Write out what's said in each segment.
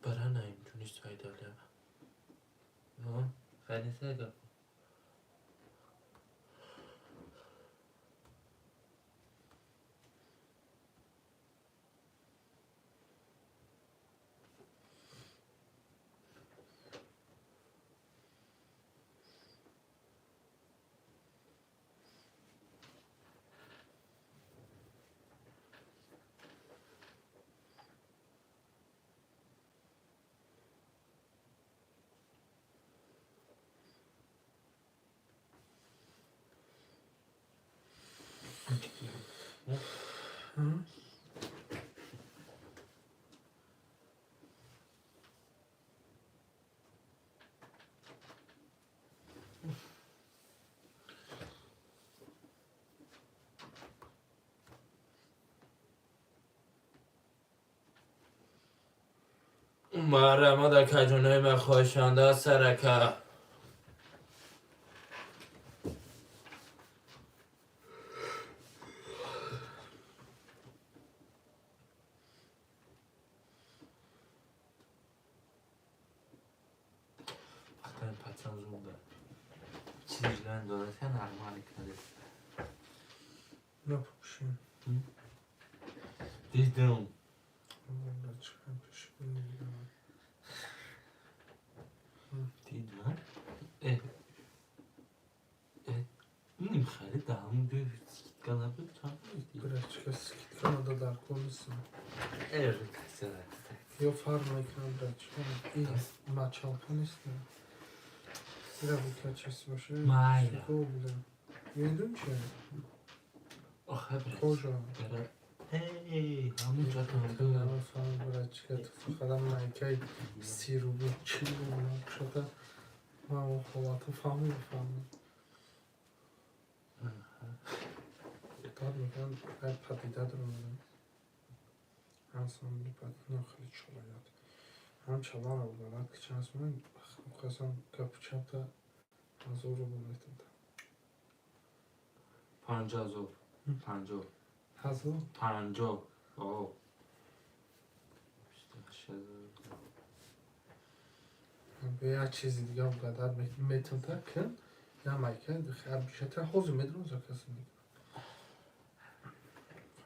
برای نمیتونیش فایده خیلی سیده محرمه در کجونه من خوشانده سرکه Zaten patron zorunda. Çizgilerin dolayısıyla normal hareket. Ne yapmışım? Dedim. Vallahi çıkarmış. Dedim ha? نمیخره دهمون به سکیت کنه Birazcık skit Kanada dar konuşsun. Evet mesela. Yo farma ekran birazcık. İyi. Maç alkan işte. Biraz bu kaçısı başı. Mayla. Şık oldu. Yendin ki. Ah biraz. Koca. Hey, همون جا Kanada falan birazcık atıfı kadar maykay sirubu çilu. Şurada ma o halatı falan falan. داد میگن باید پدیده رو میدن انسان اینا خیلی چلایات هم چلان رو بلد که چند از من خواستم کپوچم تا از او رو بلدتم پنجاه از او؟ پنجاه آه به یه چیزی دیگه هم قدر میتون تکن یا مایکه خیلی بیشه تا خوزی میدرون زا کسی میگه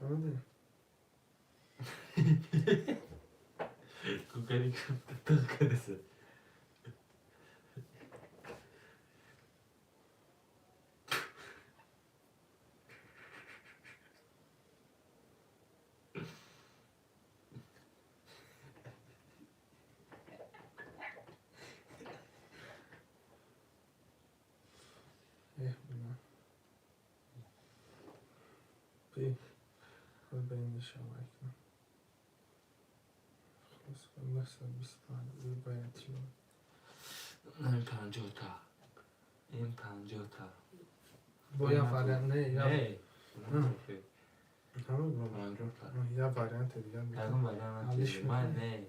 فهمیدی؟ کوکاری کن کنسه بی خود بریم نشم کنم خلاص خود مثل 25 باید چی این 50 تا این 50 تا با یا وریانت نه یا نه همه با 50 تا یا وریانت دیگه اون وریانت حالش من میکنه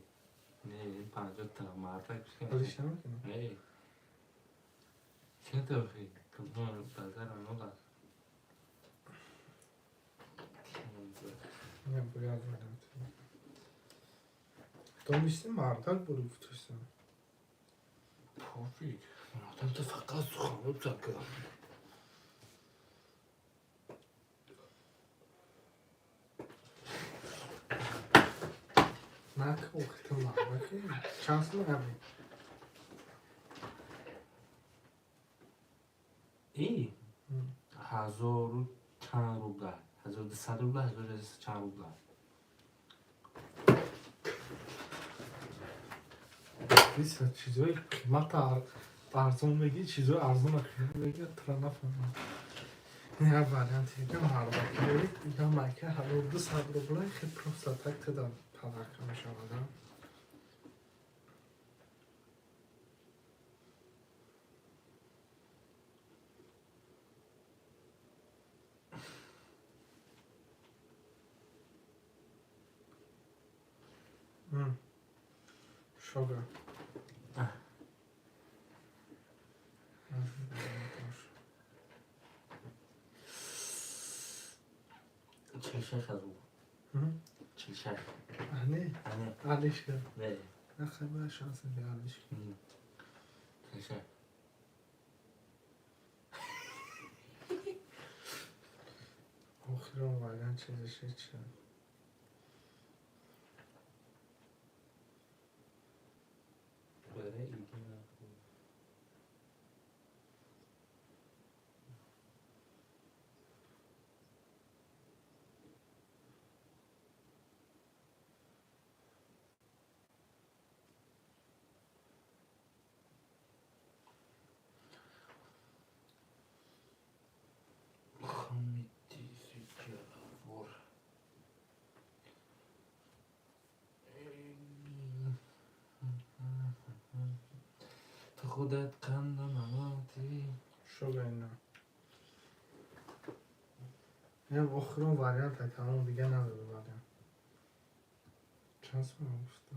نه این 50 تا مرتب حالش نمیکنه نه چه تو خیلی کمون بازار آنها نه باید وریانت تو میشتی مردک برو گفتوشتن پو رفیق تو فقط سخنرانی تکرار. نکه وقتی مارکی چانس نمی. ای 1000 چند روبل 1200 روبل 1200 چند روبل بیست چیزای قیمت ارزون بگی چیزای ارزون بگی ترا نفهمم. این وریانتی که مارکی یا مکه 1200 روبل خیلی پروسه تک تدام پدر میشه آدم. Sugar. چلشش از او چلشش نه علیش کرد نه نه خیلی شانس به علیش چلشش آخر اون وگرن چیزش چه برای ایگه نخون خمیدیزی جلوور تو خودت قند نماتی شوگه اینا این آخر اون وریانت های تمام دیگه نداره وریانت چانس من گفته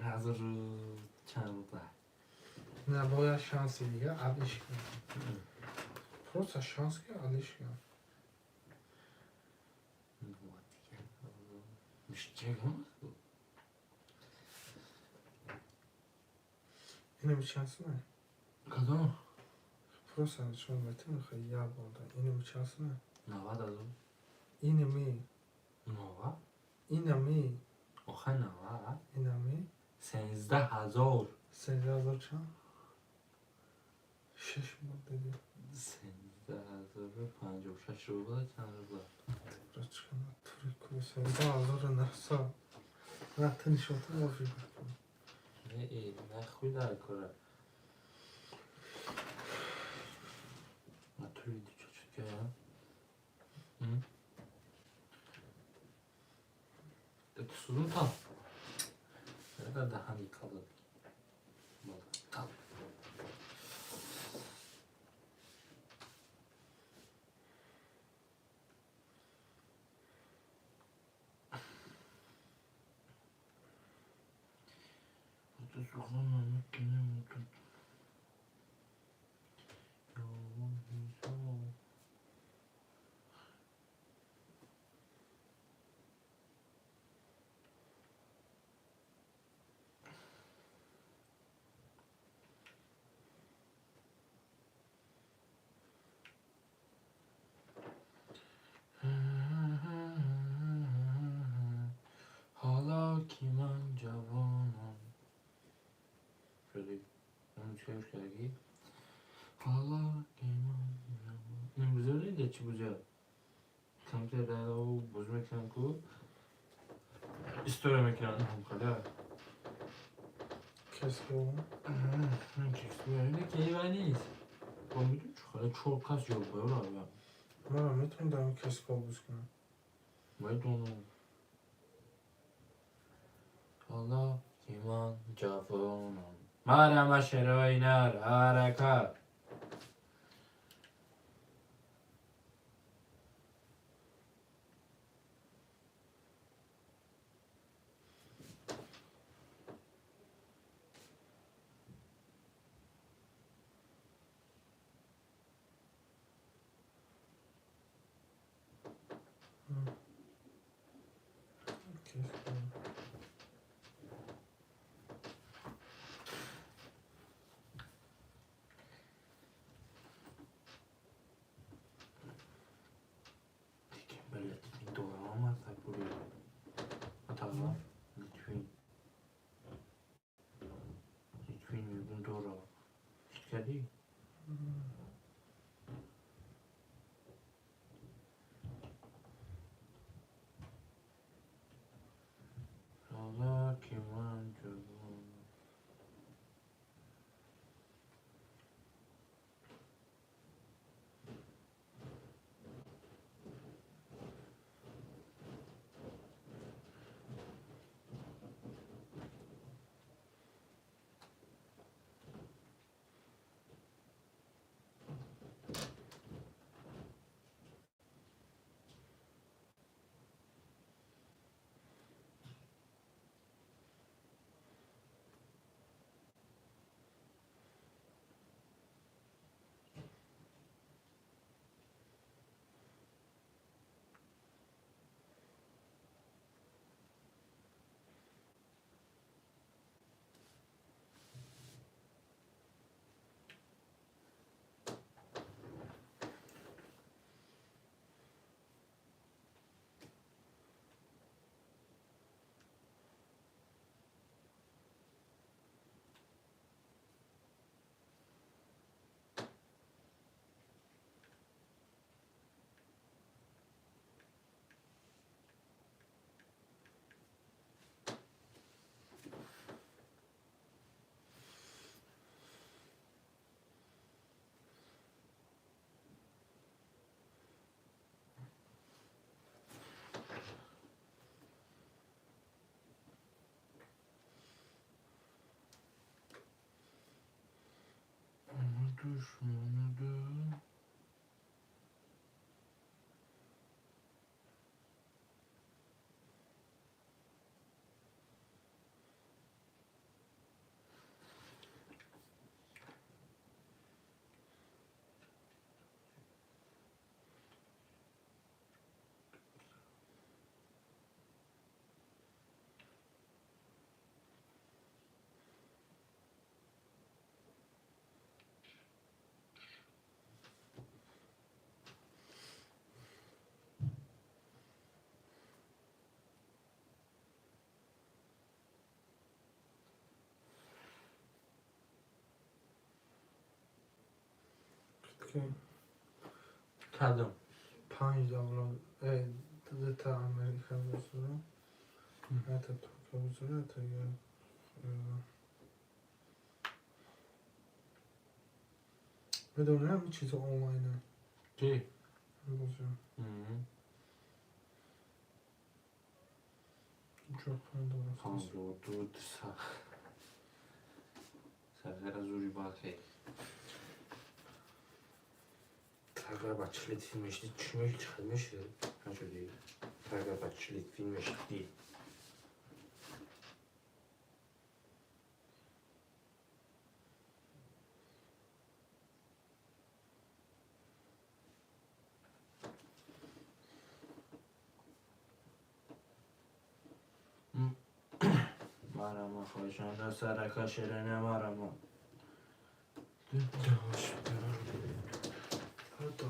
هزار چند روبل نه باید شانسی دیگه علیش کرد پروسه شانس که علیش کرد میشه چه هم اینو به چانس نه کدام پروسه شما بتونه خیلی یه بانده اینو به چانس نه 90 از اون اینو می 90 اینو می آخه 90 اینو می 13000 3000 چند 6 ماه دیگه 13056 روبل چند روبل برای چکنه توری کنه 13900 نه تنشاته بافی بکنه نه ای نه خوی در کاره نه توی دی چه که ده سوزون تا نه ده همی کالد تا تو سوزون نمیکنه میتون حالا که من جوانم شدی اون چه کردی حالا که من جوانم این بزرگی ده چی بزرگ کم که در او بزرگ میکنم که استوری میکنم هم خدا کسی که اون چیزی اینه که ایوه نیست با میدون چخواهی چور کس یاد باید رو آیم من میتونم در اون کسی که بوز کنم باید دونم حالا که من جوانم مرم شرای نر حرکت کسی که اون düşmanıdır. که Kadın. 5 avro تا امریکا بذاره حتی ترکیه بذاره حتی بدونه همین چیز آنلاینه Şey. بذاره Hı -hı. çok fazla درست Kanka oturdu sağ. Sakara zuri bakay. Sakara başçılık filmmişti. Çümük çıkmıştı. Ha şu değil. Sakara başçılık filmmişti değil. Marama koşanda saraka şerene marama. Yavaş حتی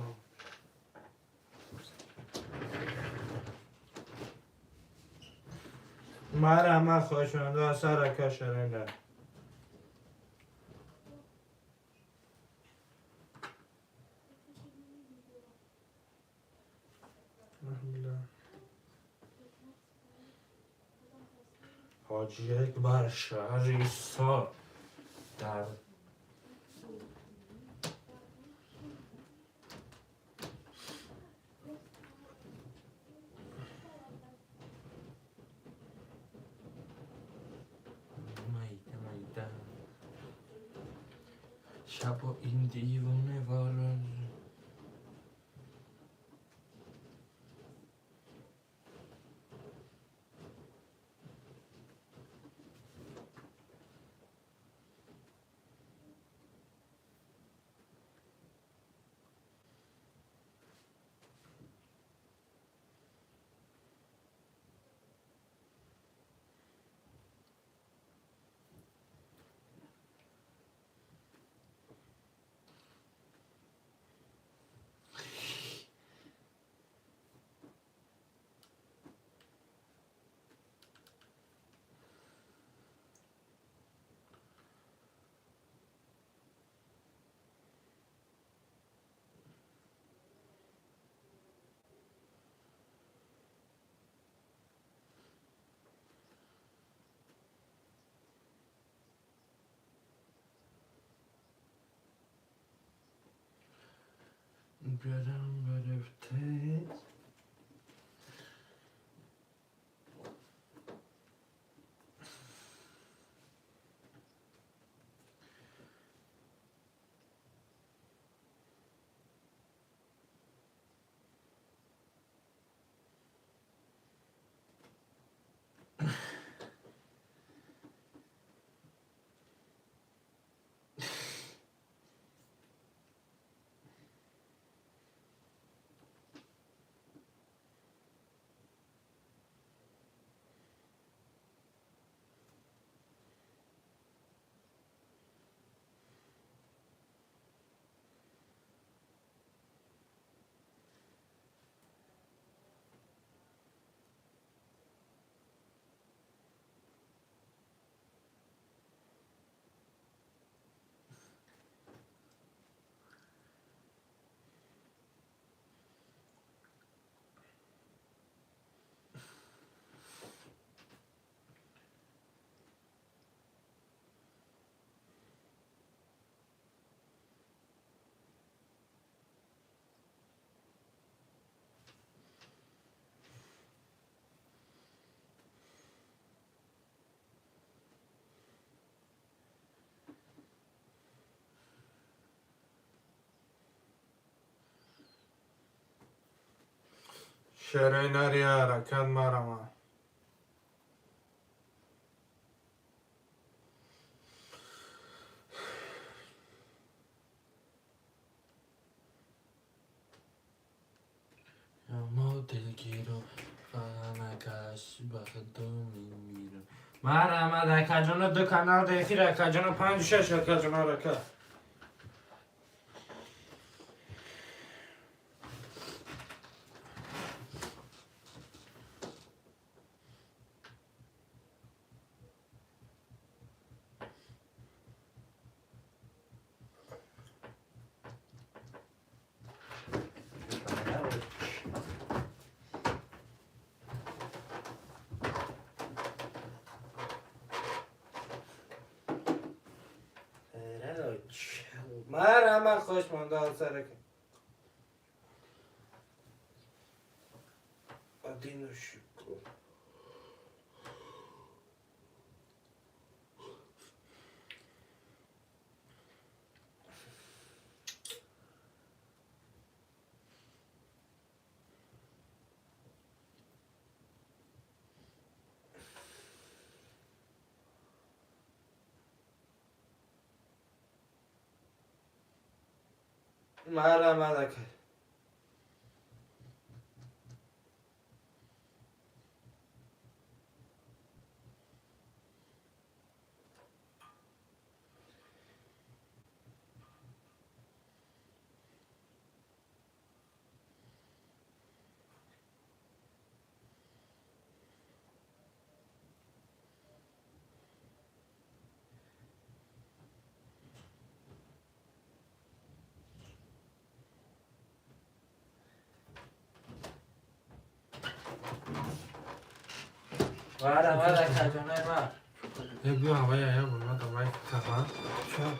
Marama koşanda saraka şerene. الحمدلله Hacı Ekber Şahrisar در میدم شب و این دیوانه وارد برم گرفته شرینری حرکت مرمه. اما دلگیرو نکش بخدو میمیرم مرحمت اکا جانا دو کانال دیخیر اکا جانا 5 و 6 اکا جانا رکا مرحمت خوش مانده سرکا دین شکر مرحمت اکا مرحمت اکا جانا ما بیا هوای یا بولما دوای کفا. چون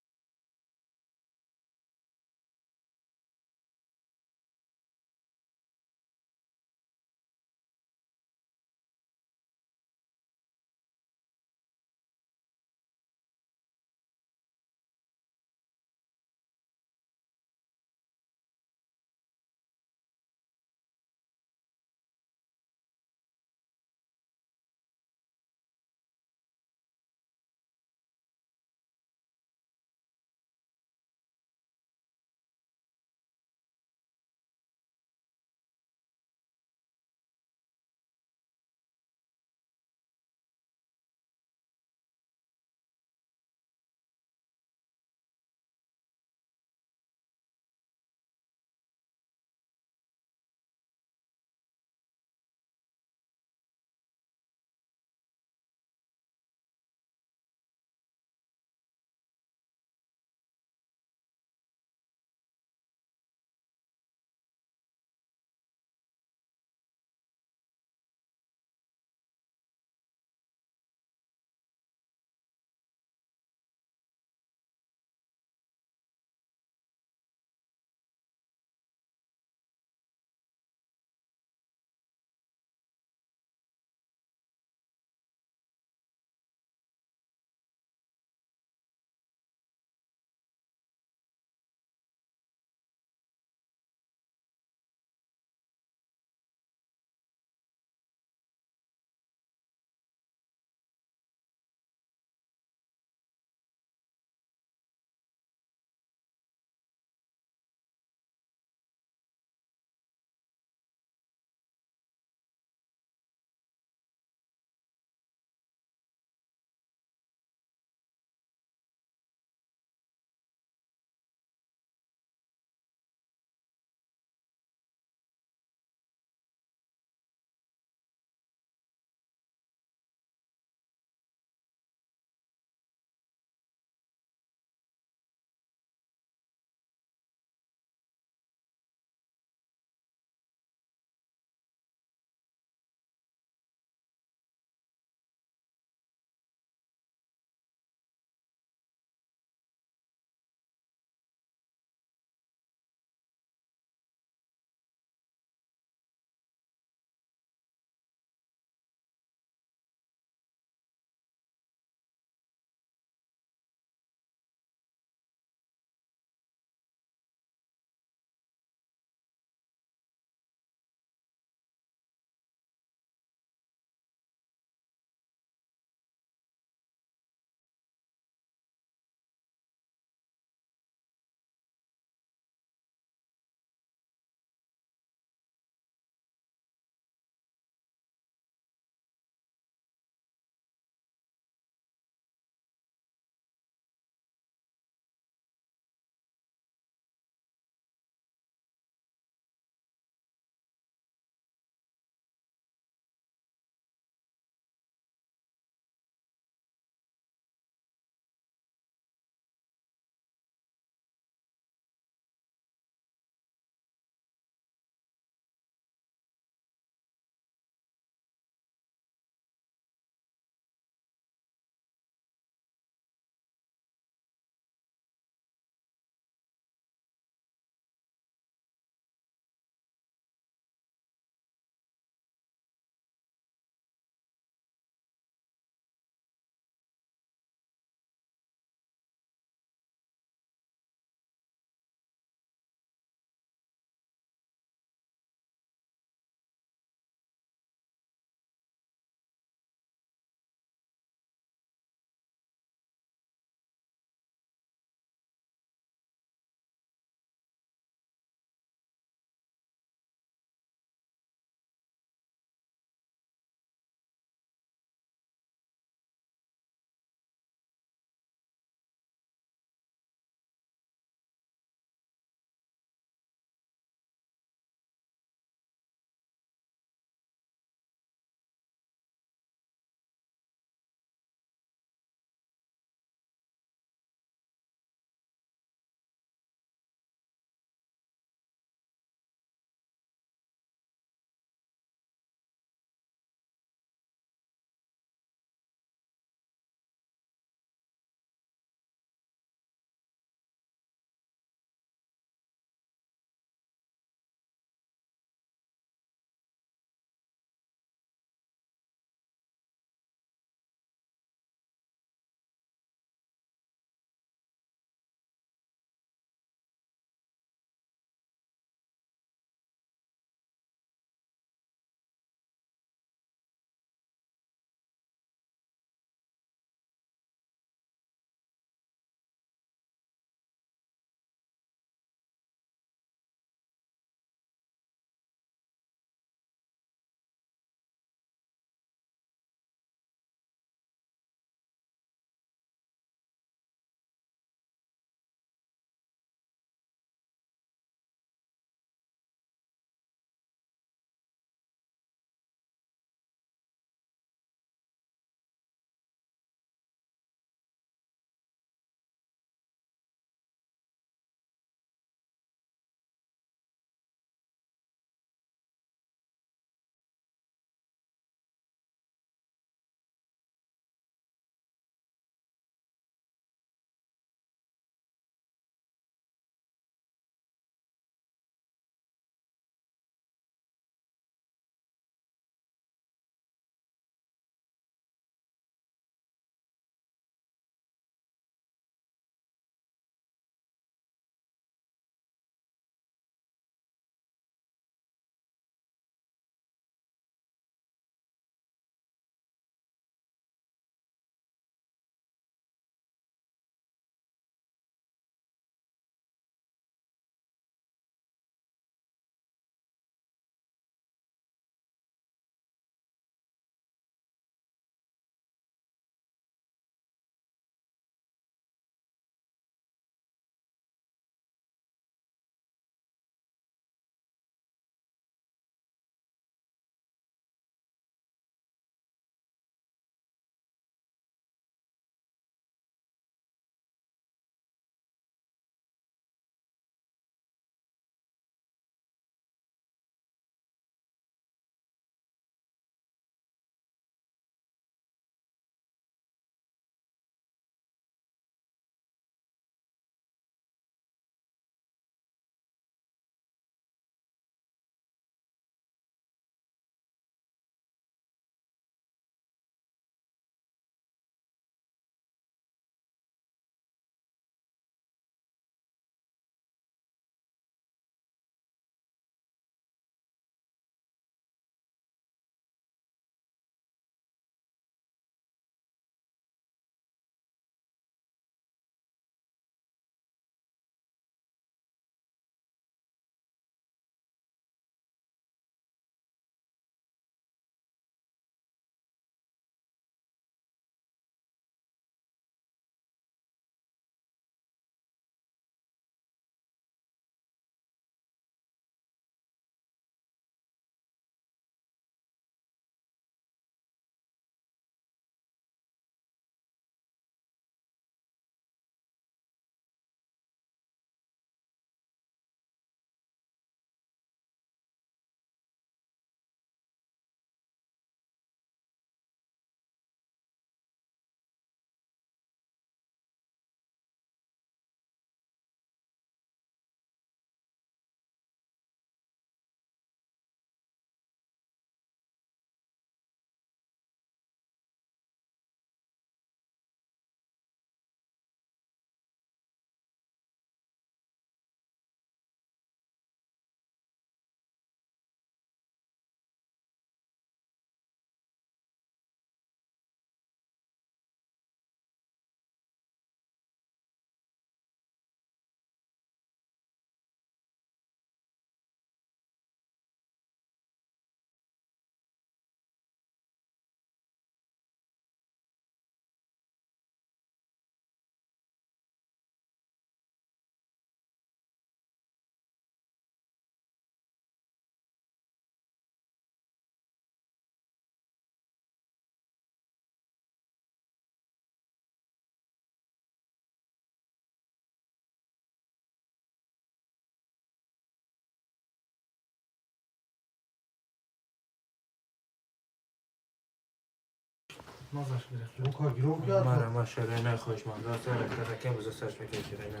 مازش گرفت. Yok ha girok ya. مرا شرینه خوشمانده سر کدکه بزا سرش بکن شرینه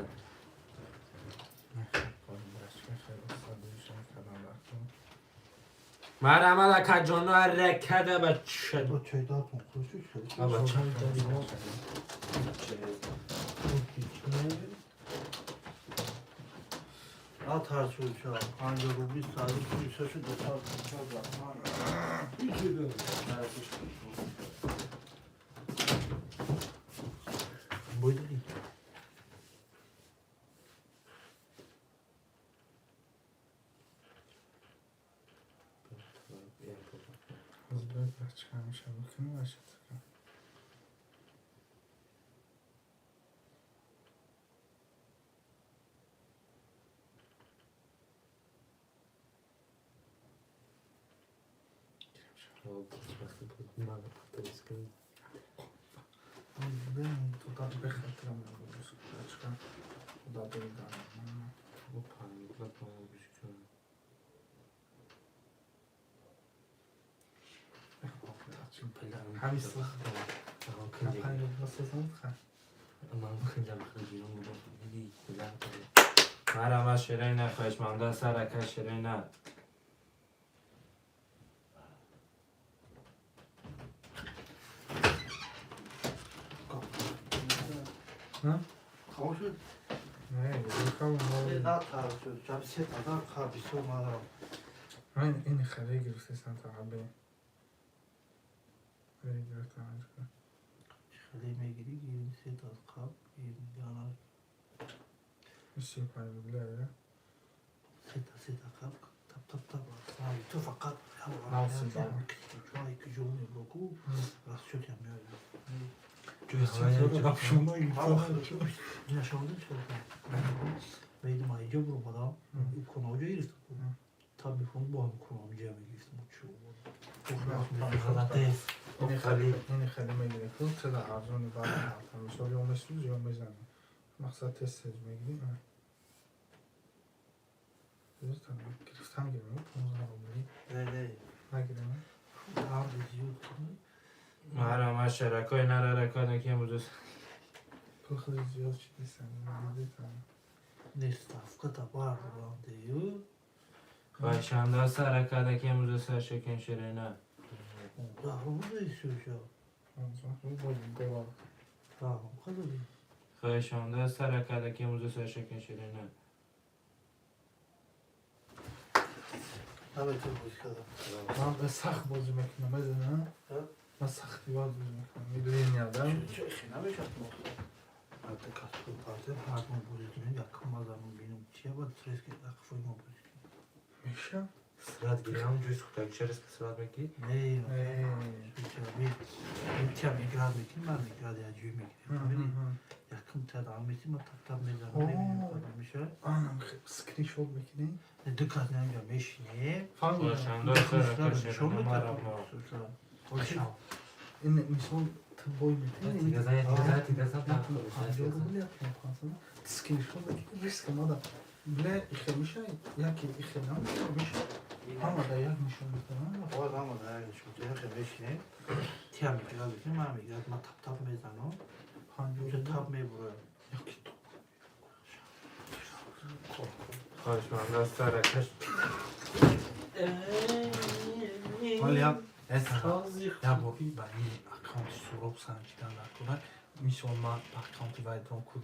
مرا مالا کجانو رکده بچه O çayda ton koşuyor şöyle. بابا چند تا دیگه At her şey uçağı. Hangi rubi sağlık bir sözü de sağlık uçağı. Hiç öyle. Buydu değil. Özbek çıkarmış abikini başladı. Ben tutar bekletirem bu sıkıntı çıkan. Bu da değil daha. Bu parmakla bana gözüküyor. Hamisi. Kapanıyor nasıl sanırım? من خیلی بیرون بودم خیلی بلند بود مرا ما شرینه خوشمانده سرکه شرینه Ha? Kavuşu. Ne? Bakalım Ne ne? daha tartıyor. Camsi adam kabisi olmalı. Hani en khare girse sen tabi. Öyle girse ancak. Şalime giri giyin set az kap. Giyin yanar. Bir şey paylaşıyorlar ya. Set kap. Tap. Abi tu fakat. Nasıl ya? Şu an iki cümle bloku. Rast şöyle yapmıyor. Kapşonda Yine şovda şöyle. Benim ayıca vurmadan. Konu hoca girdi. Tabii konu bu an konu hocaya girdi. Bu kadar değil. این خیلی میگیره تو چرا ارزون بعد حرفم مثلا یومش روز یوم بزنم مقصد تستش میگیریم گرفتم گیرم 15 روبلی Ne? نگیرم Ağır diziyor konu. مرا ما شرکای نره رکاده که امروز پول خیلی زیاد شدی سن دیدم Ne stafka da var olan diyor. خوشمانده سرکه که امروز سر شکن شرینه Ya bu da istiyor şu an. رو بودیم دوباره Tamam bu kadar değil. خوشمانده سرکه که امروز سر شکن شرینه Evet bu kadar. من به سخت بازی میکنم بزنم من سختی بازی میکنم میدونین یادم Şu işine mi yaptın? Artık kaçtı parti pardon bu yüzden yakın mazamın benim şeye bak stres ki akfayım bu yüzden. میشه سرات گیری هم جوی سوختک چرس که سرات بکی Ne? Bir tane migrad mekin var migrad ya cüy mekin. Yakın tedavi mekin ama taptan mezarı ne bileyim bir şey. آنم سکرین شد بکنی Dikkat nemce meşine. خوشمانده سرکه شرینه مرا ما Hoşçakal. این میشون تو بای میکنی تیگه زن تیگه زن سکرین شد بکنی ریسک ما دا بله ایخه میشه یکی ایخه نمیشه میشه همه دا یک میشه میکنم O zaman da yani şu diye meşine. Tiyam migrad mekin var migrad ma tap mezarı. پنجاه Bu tap me buraya. یکی تو خوشمانده سرکه Vali yap. یا با برای اکانت سروب سنجیدن نکنه میشه ما اکانتی باید اون کد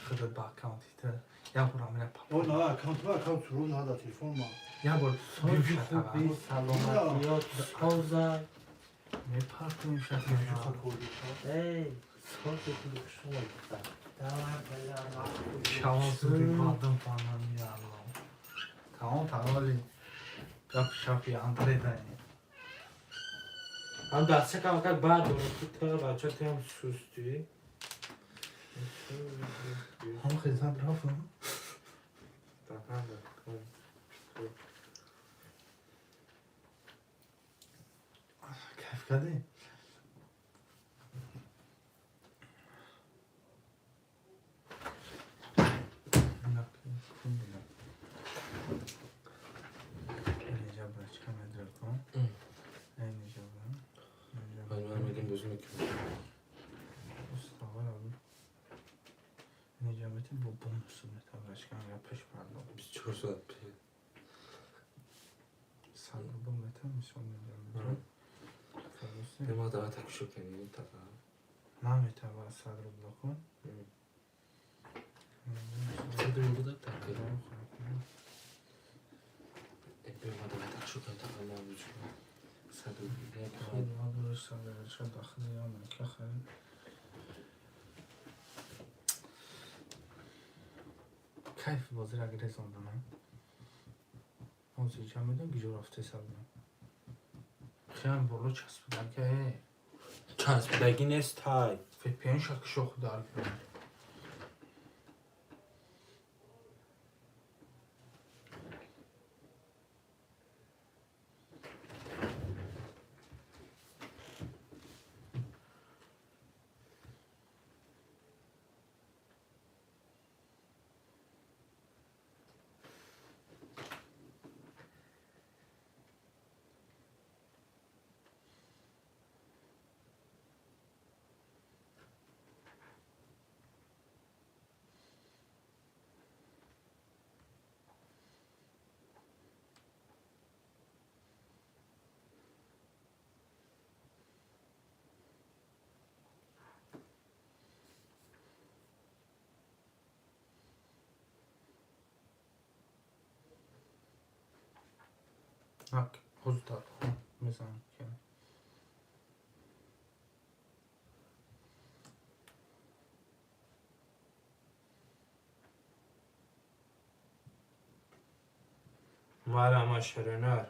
خود با اکانتی تا یا برای من O ne akant var akant suru ne da telefon mu? یا برای خوبی سلامتیات سازد نه پارک میشه Hey. شوازوری بادم فانم یا الله تمام تمامی گپ شپی اندره دانی هم دسته کم اکر بعد دونستی تا بچه تی هم سوستی هم خیزن رفتم کیف کردی باید من میگم gözümü kırmızı ساعتی با بوم سونه تبرش کنم یا پیش پرداخت 24 ساعت پیش. صدر بوم بهتر میشون آره. میدونم به ما دعوت تکشو کنی تقا. من میتونم صدر بلاکن صدر بوده تقا. به ما دعوت تکشو کنی تقا ما بجو. صدر بوده خیلی ما دورش صدر شد داخلی یا مکه خیلی کیف بازی را گره زندم موزی چه میدون گیجو رفته سردم خیلی برلو چسبیدن که چسبیدگی نیست تای. VPN شاک شوخ دار کنم هک حوز دار میزنم که Marama Şerener.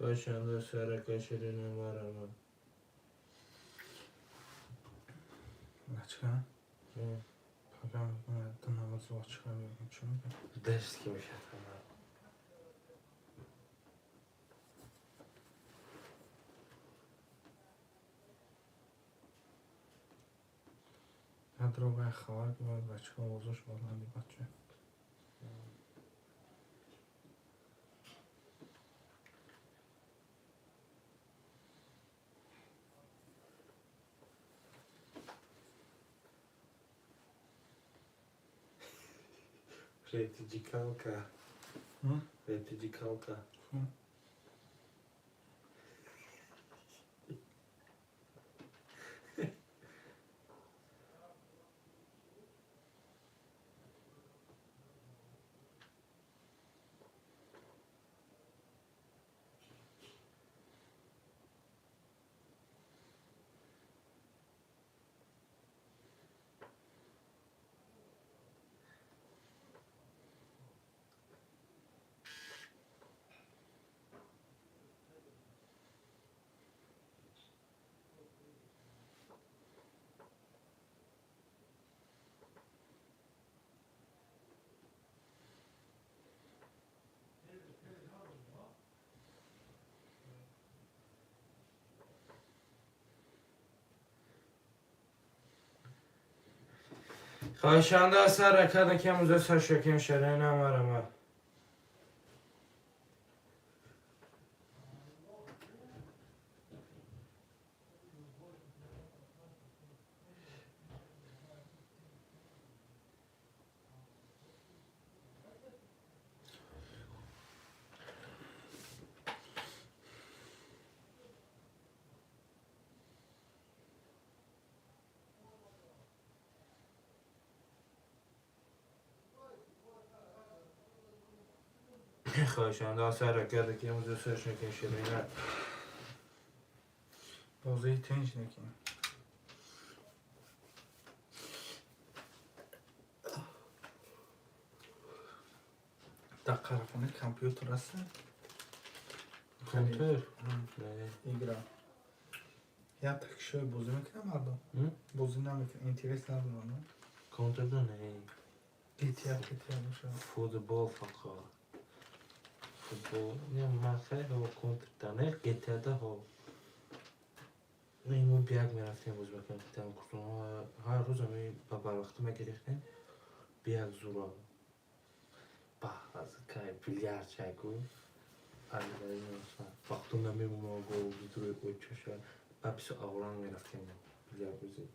Kaşanda Sara Kaşerine Marama. Açık ha? Pagam tınavazı açık ha yapın çünkü Ders gibi şey tamam. я другая хавать бывает бачка возуш баланди бача Retidicalka. Retidicalka. Kaşanda Sara Kadakemuzda Saşoken Şerine Marama. خواهشان در سر کرده که امروز سرش نکن شیرینه بازی تنش نکن. در قرفانه کامپیوتر هست؟ کامپیوتر؟ ایگرا یا تکشوی بازی میکنه مردم؟ بازی نمیکنه، اینترس ندارم. کامپیوتر نه GTA باشه. فوتبال فقط فوتبال نه من خیلی ها کامپیوتر نه GTA ها نه ما بیاگ میرفتیم باز بکنم تمام کردم هر روز همی بر وقت ما گرفتیم بیاگ زورا از که بیلیارد چکو وقتی نمیمونم گل بیتوی کوچه بابیس آوران میرفتیم بیلیارد بازی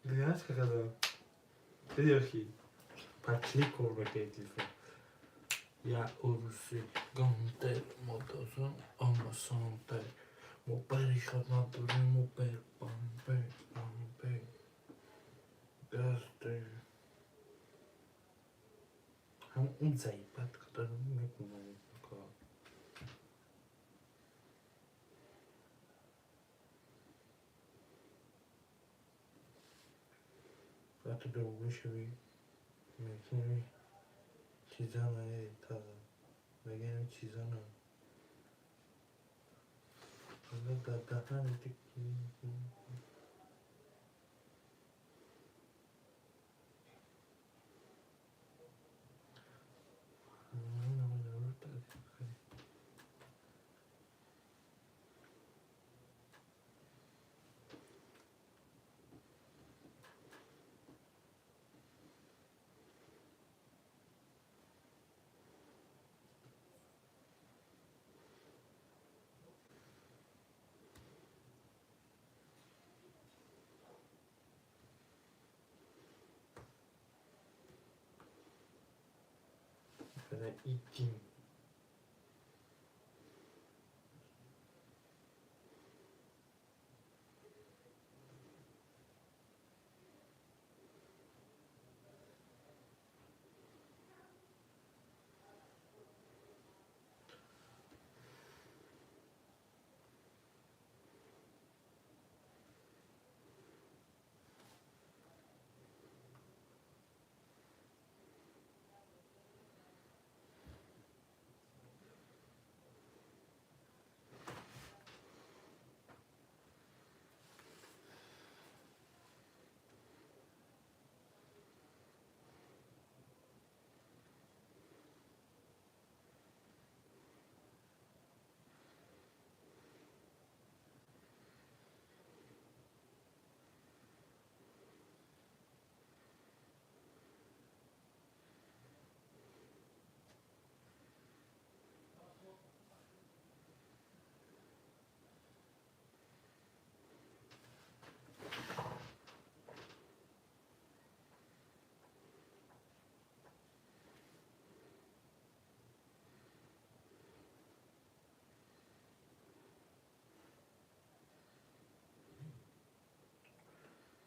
بیلیارد که کدام دیدی کی پاکلی کور بکیتی یا اوروسی گانده مدازم آماسانده موبایلی خدمت داری موبایل بامبه گرده هم اون زیبت که دارم میکنم کار وقتی دوگه شوی میتونی چیزا نهید تازه بگم چیزا نه حالا دهن تکی Para itim.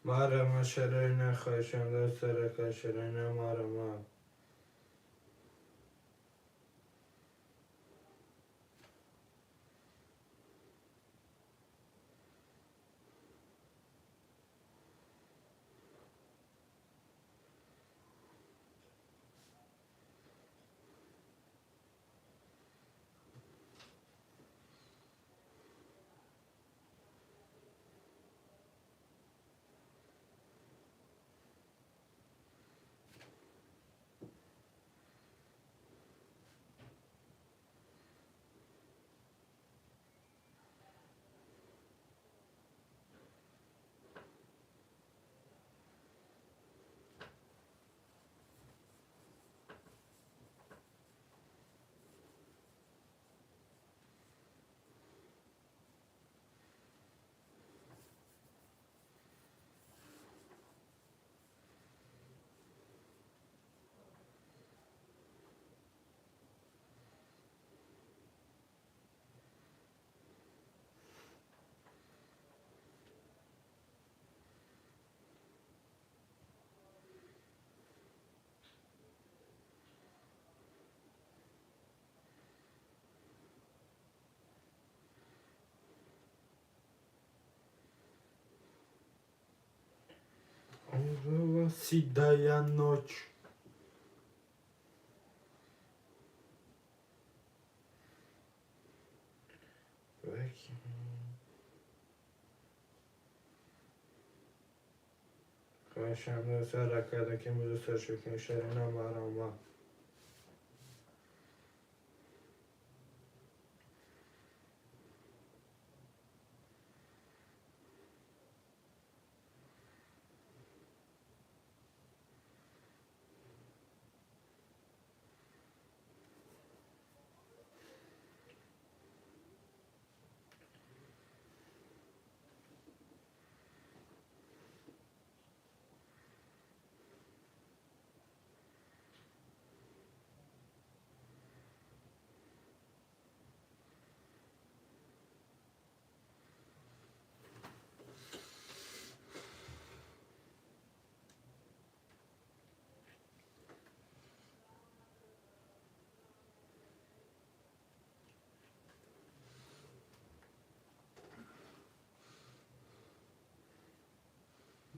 Marama şerine kaşında sarı şerine marama. Седая ночь. Karşımda Saraka'daki müzesir çökün şerine varama.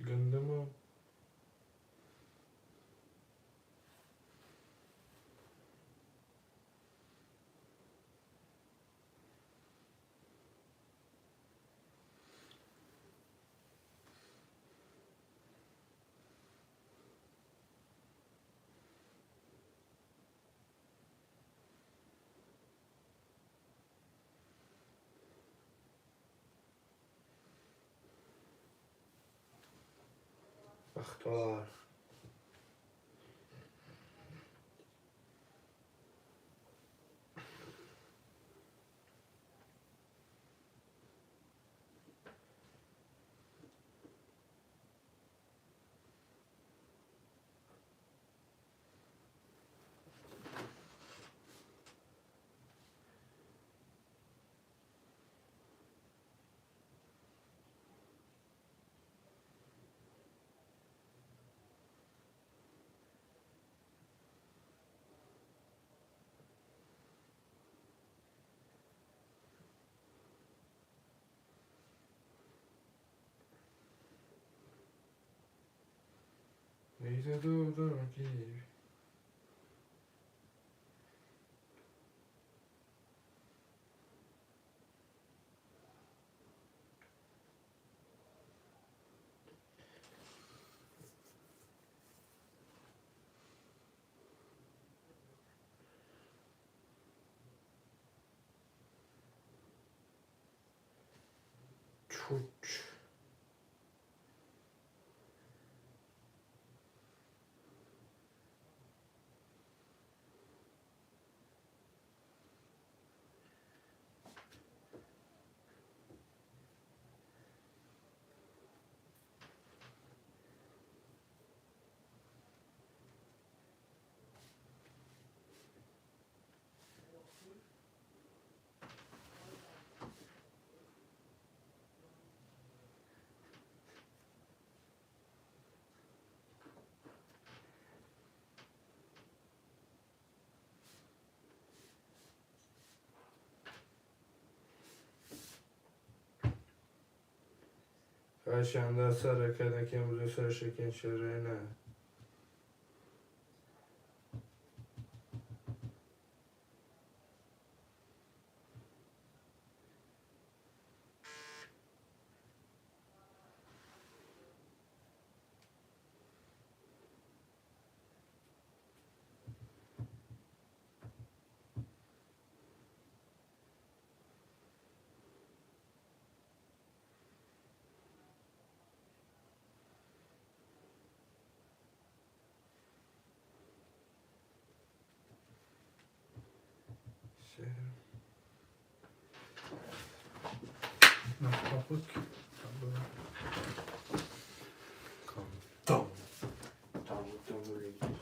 Gündemi اختار Neyse dur bakayım. Çuç. Karşımda Saraka'daki müzesir çökün şerine. Kapık. Tam. Tam böyle.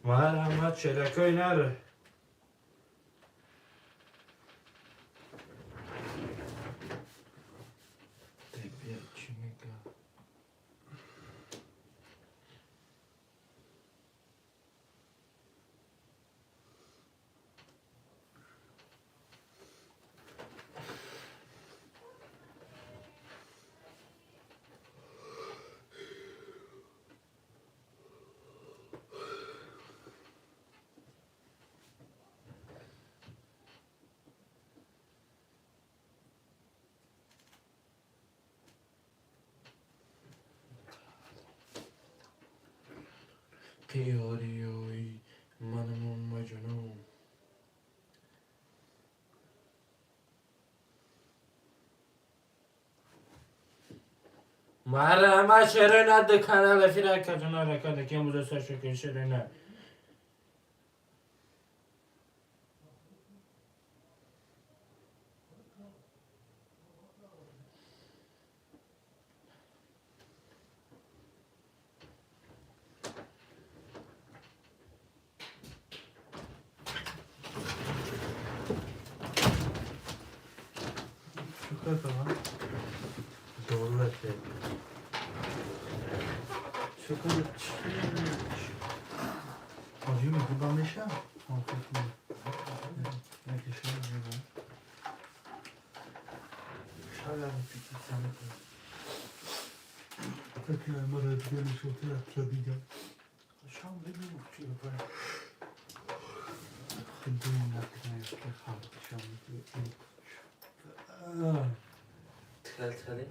محمد چرکای نره بیا چی میگه قیاریوی منم مجنون مرحبا شرینه ده کانال فیرک کجانا رکاده که امروز سرشو شرینه شکر کنم دولته شکر چی؟ آجی میگی با میشم نکشه میگم شاید هم پیکی سمه کنم فکر ما را دیگه نشوته را دیگم شام بگیم چی رو باید خیلی نکنه که خلق شام بگیم چخلی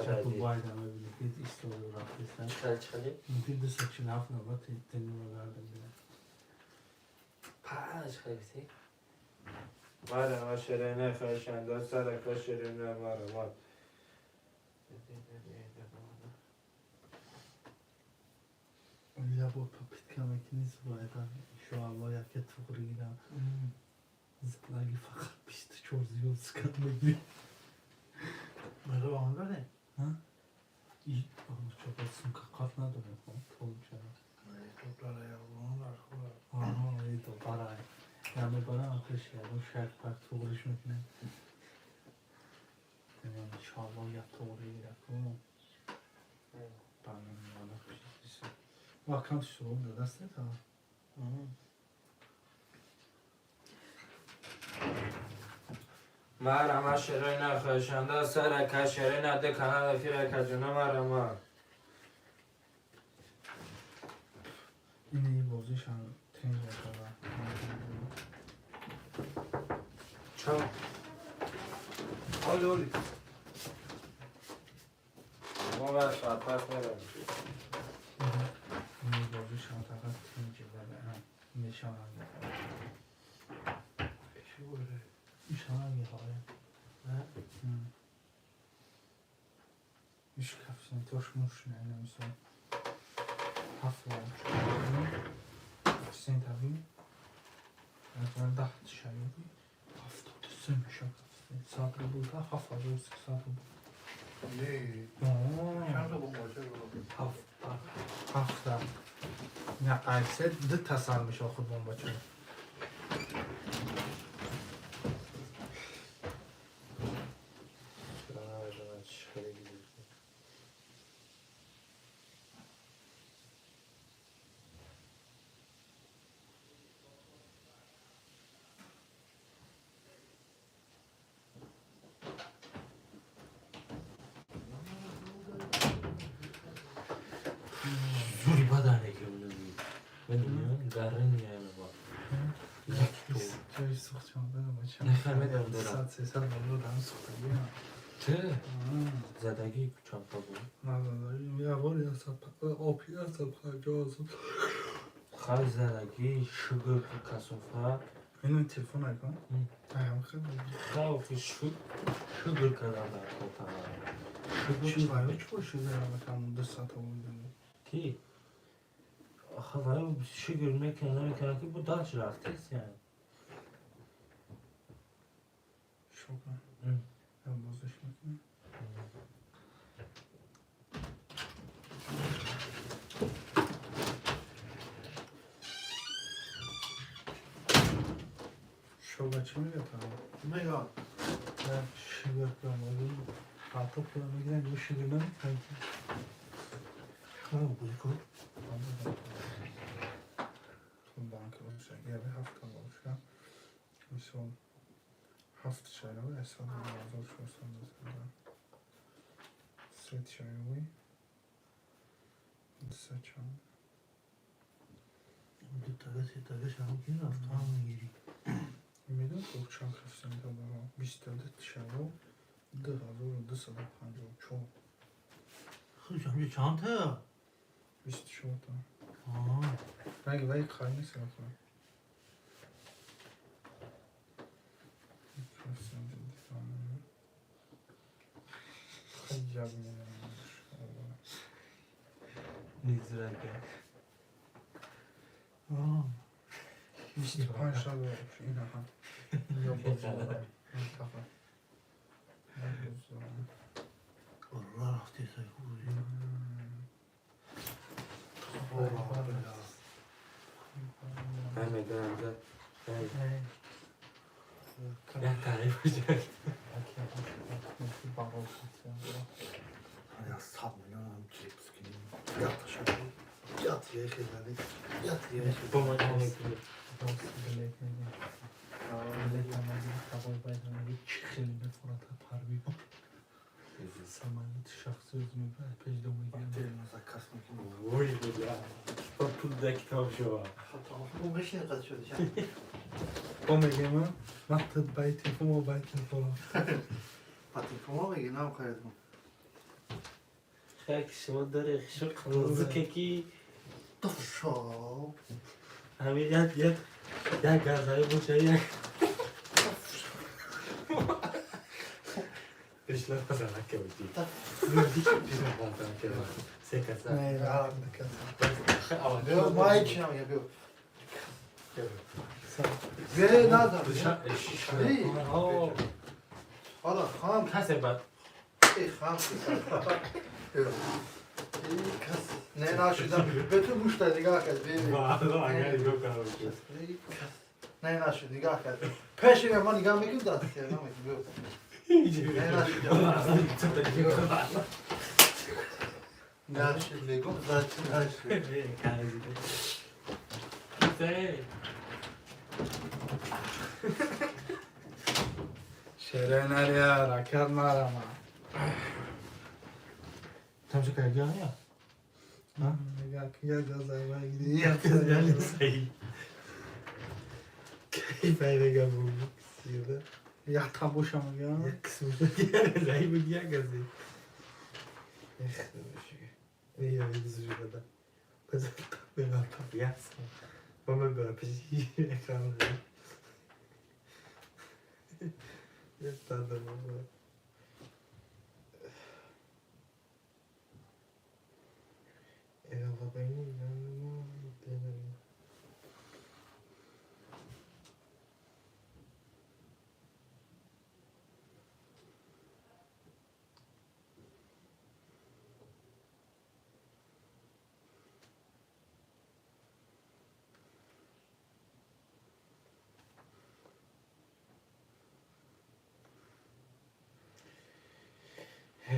شکل باید همه بینید ایستاده رو رفتستن چخلی ممکن دو سکشن هفت نوبت تنی رو گردم بینم پاش خیلی مرحبا شرینه خیشنده سرکا شرینه مرحبا یا با پاپیت کمک نیست باید هم شما باید که تقریه گیرم زلگی فقط 24 زیاد سکن بگیریم بله با هم بره ها؟ ای آنو چه بسیم که قف نداره طول چرا دوباره یا بانو در خواه آنو ای دوباره یا میباره آتش یادو شرک پاک تقریش میکنه دمیان شما یا تقریه گیرم بله میالا پیشیسه واکانت شروع ده دسته تا مرحبا شرینه خیشنده سرکا شرینه ده کانال فیرک کجانا مرحبا اینه یه بازیش هم تنگ داره چا حالی حالی ما باید ساعت پس برم اینه یه بازیش هم فقط تنگ داره نشان هم چی بوده؟ نشان هم یه حاله نه؟ میشه کفشن توش موش نه نمیسان هفت کفشن تبین از من 10 شایدی 73 میشه کفشن ساعت رو بود 73 ساعت رو بود نه چند رو بود هفت نه قیسه دو تصال میشه خود بون بچه زوری بدنه که اونو بدونیم گرن میانه با جایی سخت شما بدم بچه نفهمیدم دارم. ساعت 300 بالو دارم سختگی هم چه؟ زدگی چند بود؟ نه یه باری هستم آپی هستم خرجا هستم خواهی زدگی شگر کسافت اینو تلفن نکن هم خیلی خواهی شگر کردم در خود چی باید چی باشه دارم بکنم 2 ساعت هم بودم کی؟ آخه ولی شگر میکنه که با داش رفتیست یعنی شکر هم بازش میکنم تو با چی میگه تا؟ میگم شیگر کنم حتی کنم میگیرن یه شیگر نمیکنم کنم بوی کن تو بانک باشه یه هفته باشه میشون هفت شایعه اصلا نازل شدن مثلا سه شایعه سه چند دو تاگه شما که رفت هم میگیری میدون تو چند خفتن تا برا 22 شایعه 2254 خیلی شما چند تا 24 تا آه مگه ولی خواهی نیست کنم خیلی جب میدونم نیزرگه آه 25 شب این هم یا بزرگ منطقه والله رفتی سيكون همه دارم زد یه تعریف بجای يا أصحاب اليوم جيبس كنين يعطى شباب يعطي يا أخي ذلك يعطي يا أخي با من همه کنه سامانیت شخصی özümü ben pejde میگیرم مذکر میگیرم وای بگم با پول در کتاب شما اون بشه قد شده شد با میگه من وقت بیتی فما بیتی فلا پاتی فما بگی نام خیردم خیلی شما داره شو قلوزه که دفشاب همین یک گازهای باشه یک بشلا بزنه که بودی بیرون بانتان که سکت نه عرب نکرد بیو ما هیچی نمیگه بیو بیو ندارم حالا خام کسی بعد ای خام کس نه نشدم به تو گوش داد نگاه کرد نه نشد نگاه کرد پیش ما نگاه میکنم دست کرد نه نشد میگم دست نشد شیره نریا رکت مارم تمشي كرجاية نگاه که یک گازه بگیری يا كرجاية صحيح كيف هذا قبل سيدا یک تابوش هم میگم يكسر زي بدي اجازي يخرب شيء هي بيزوج هذا بس بغلط ياس وما بيجي اكرام يستاذ الموضوع يلا بيني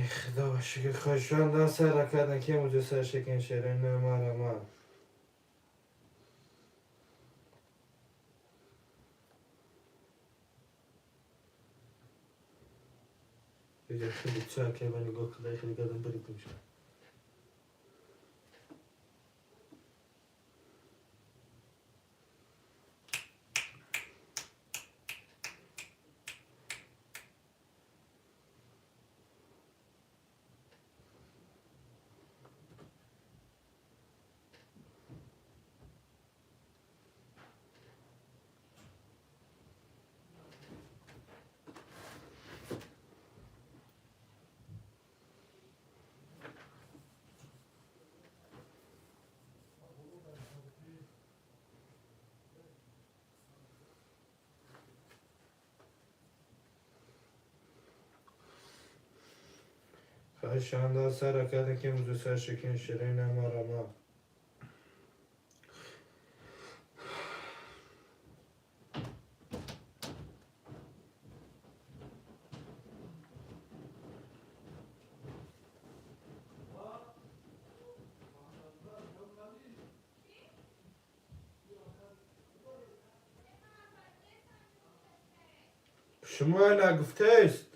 خدا باشی خوشان دا سر کردن که موجود سر شکن شیرین نماره ما دیگه خیلی چه که من نگاه کده خیلی گردم برید میشه خوشان دا سر کردن که موجود سر شکن شیرین نماره ما شموئلا گفته است.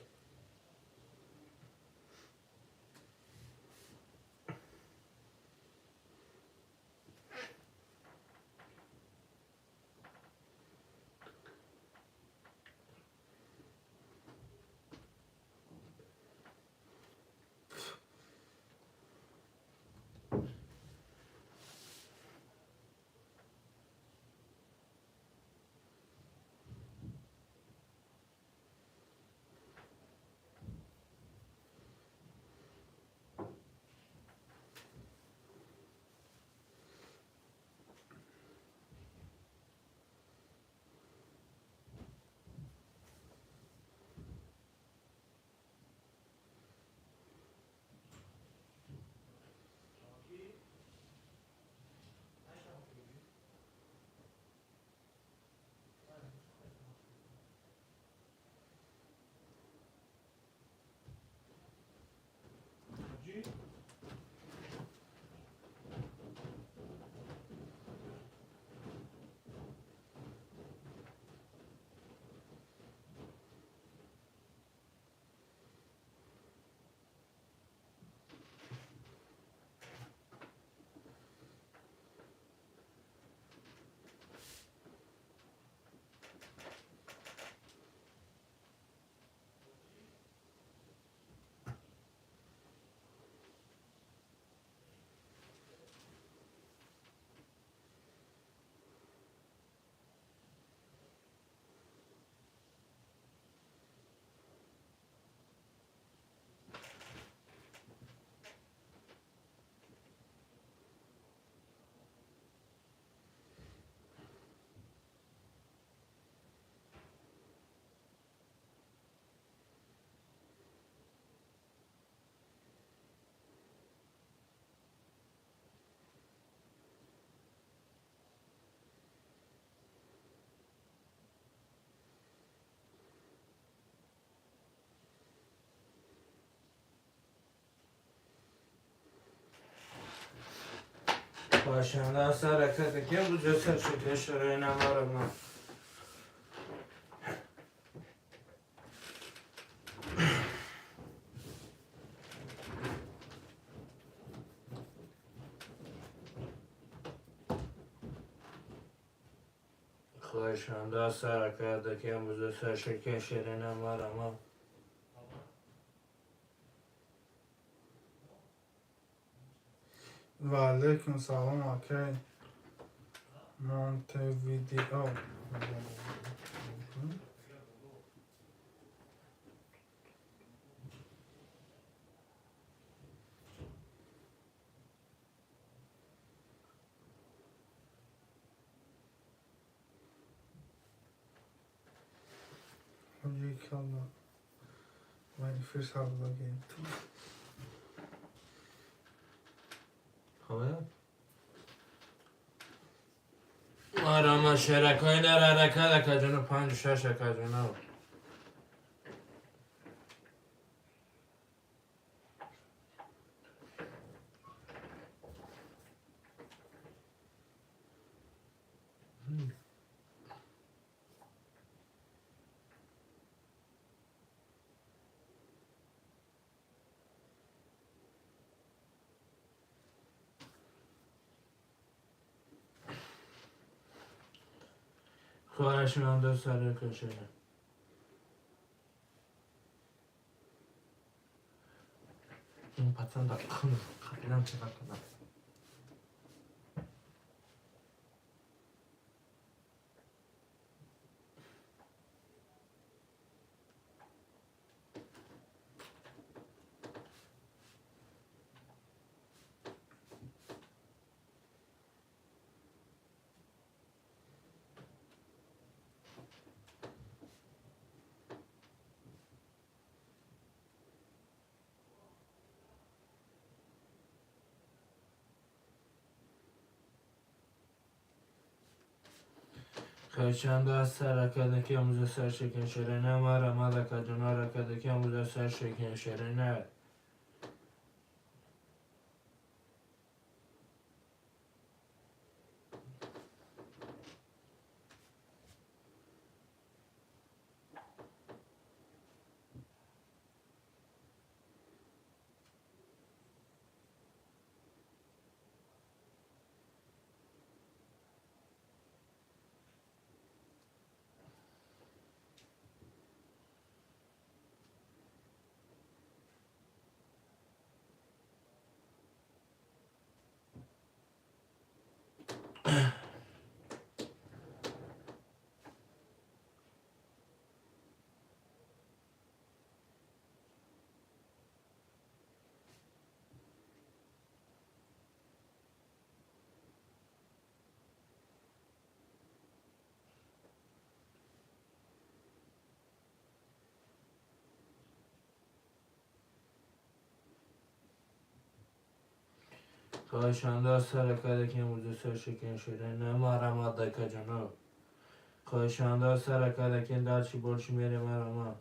Başında hareket ediyor. Bu göster şekli şuraya var ama. Başında hareket ediyor. Bu göster şekli şuraya var ama. و علیکم سلام اوکی مونتویدئو یکالا ولی فرس هالا گیم تو خب آرام شرکای در حرکت کجانو 5-6 کجانو خواهش من دو سر کشه این پتن در خیلم چقدر کنم خیشند از سر کدکی اموز سر شکن شرینه مارا مالا کجانا کدکی اموز سر شکن شرینه خواهشان سرکه که موزه سرشکن شده نمارم دکا جنوب خواهشان سرکه که دلچی برچی میره مرما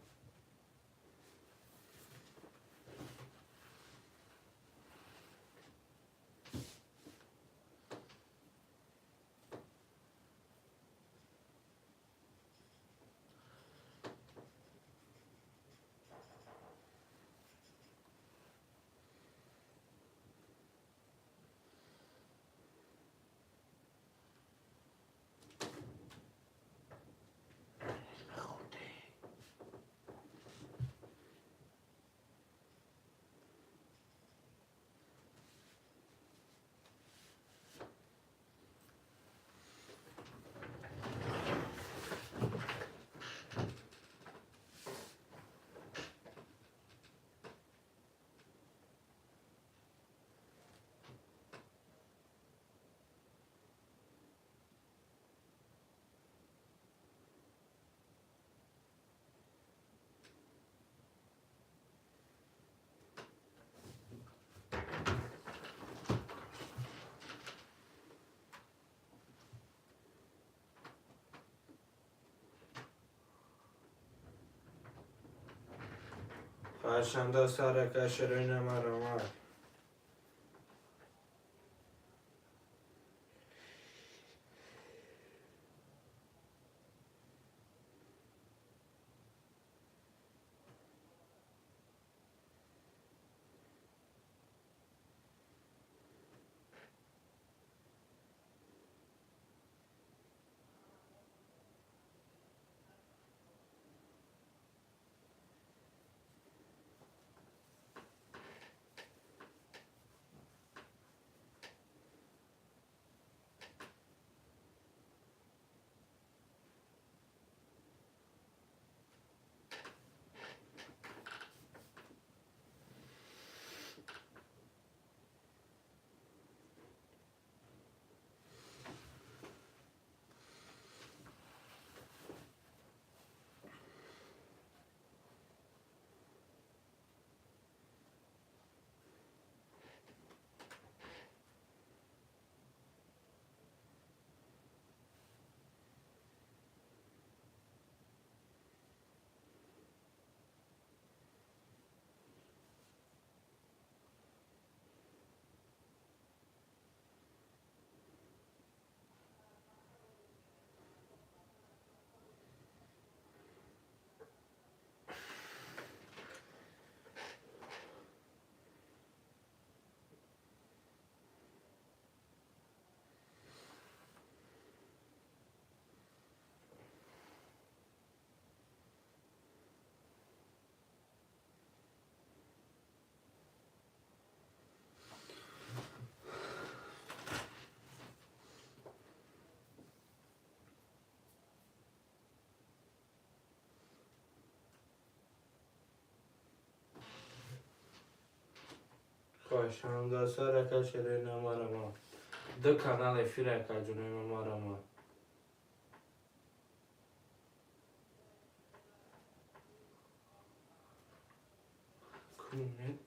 خواهشان سرکه شده نمارم خواهشان سرکه شده نمارم دو کانال فیرکه جنوب نمارم کنه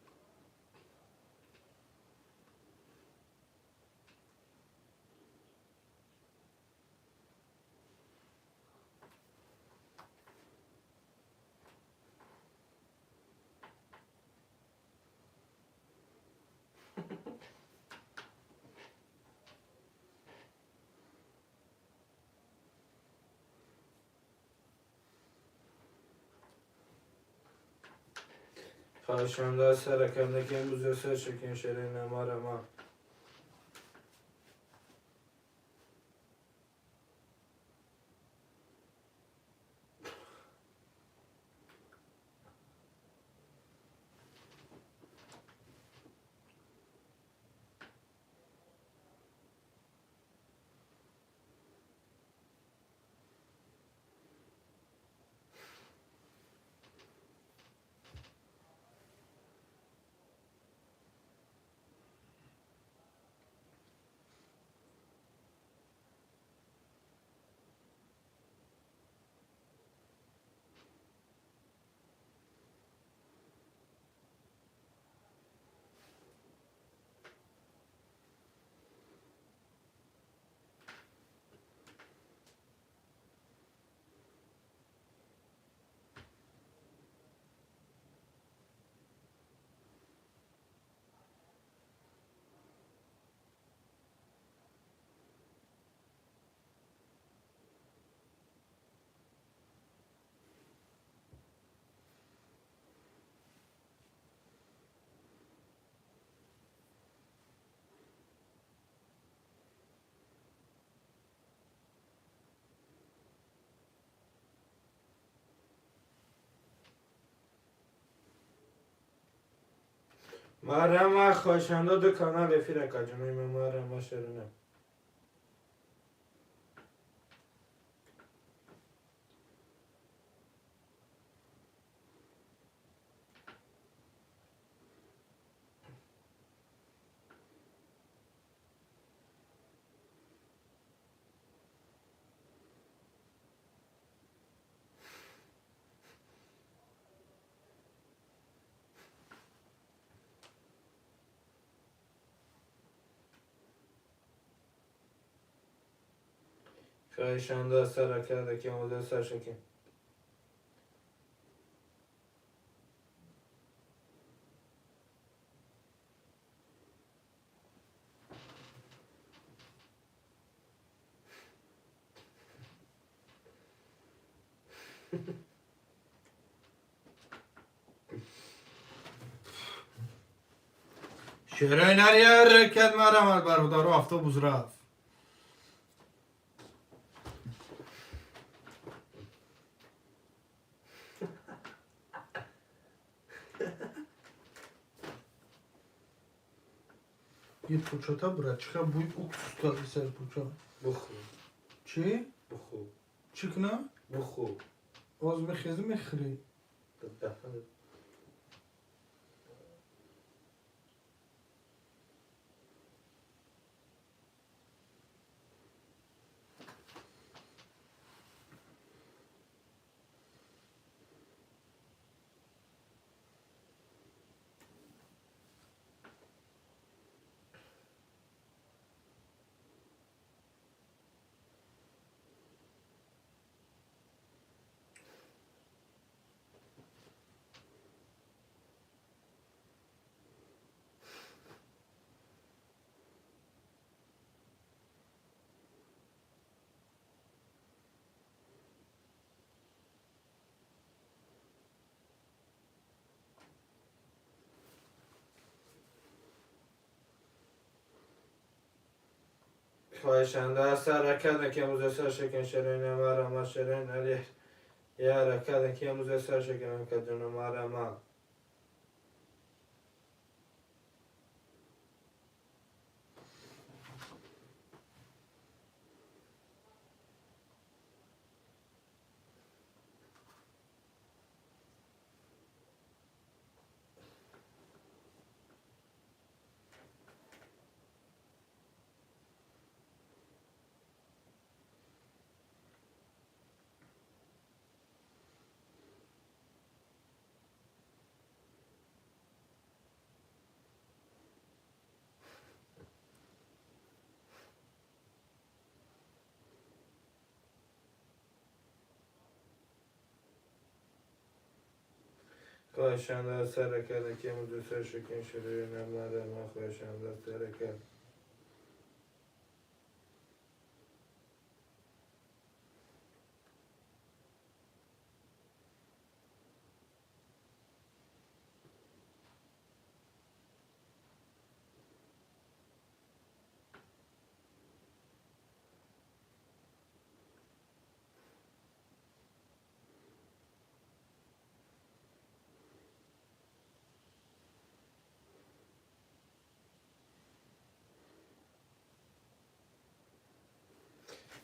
خواهشان سرکه که موزه سرشکن شده نمارم مریم خوشنده دو کانال فیرکا جنوی مریم شرونه خوشنده سر کرده که موزه سر شکیم شیرین هر رکت مرم برادر آفتابوز رفت. یه پوچاتا برای چقدر بوی اکسوس دادی سر پوچا. بخو چی؟ بخو چی کنه؟ بخو آز میخیزی میخری. دفعه خوشنده سر کرده که موزه سر شکن شیرین مریم شیرین علی یه کرده که موزه سر شکن که جنو مریم خوشنده سر کرده که موزه سر شکن شیرین مریم خوشنده سر کرده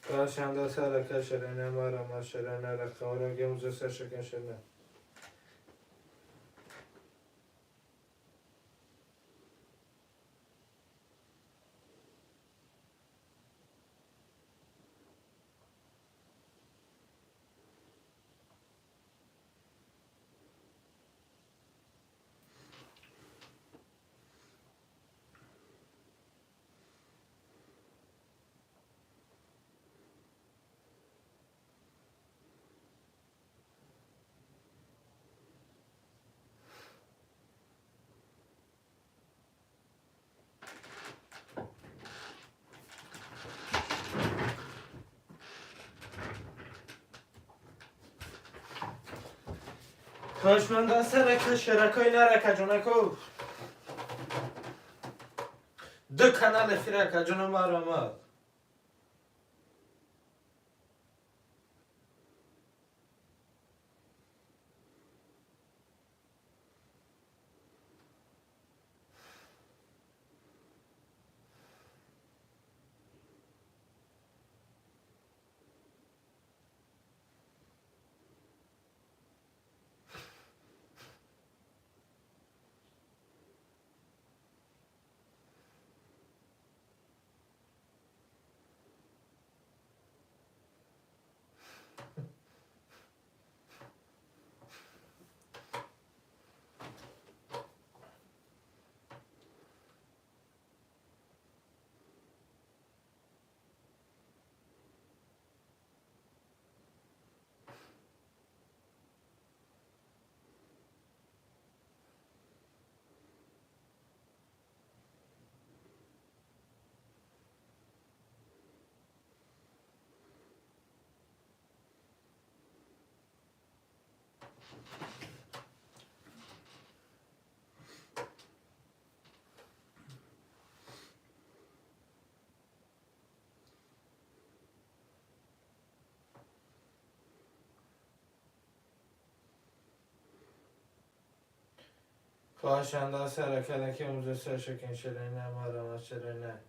خوشنده سر کرده شیرین مریم شیرین علی خواه موزه سر شکن شیرین خوشمنده سر کرده شرکای نرکه جنکو دو کانال فیرکا جنو مریم خواهشنده سرکه که موزه سرشکن شرینه مرمه شرینه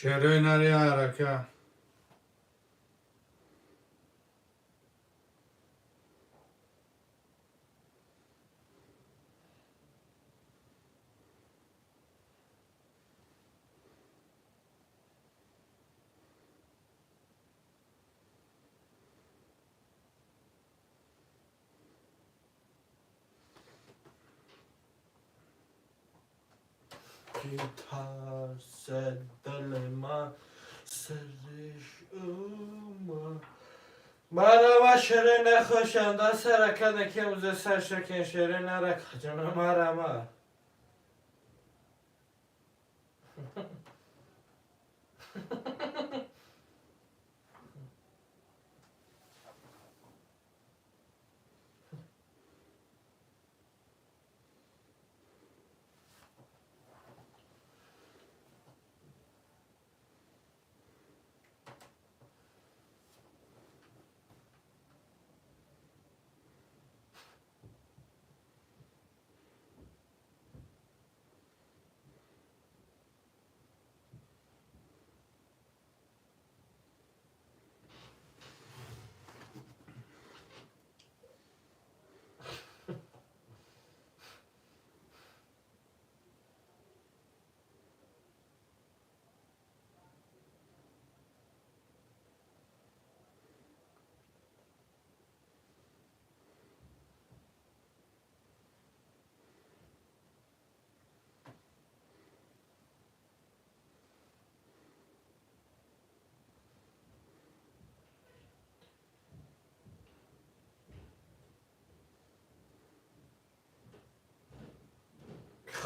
شروع نری حرکه ترس دل من سرش اومد مرمه شرینه خوشنده سرکه که موزه سرشکن شرینه رکه جنو مرمه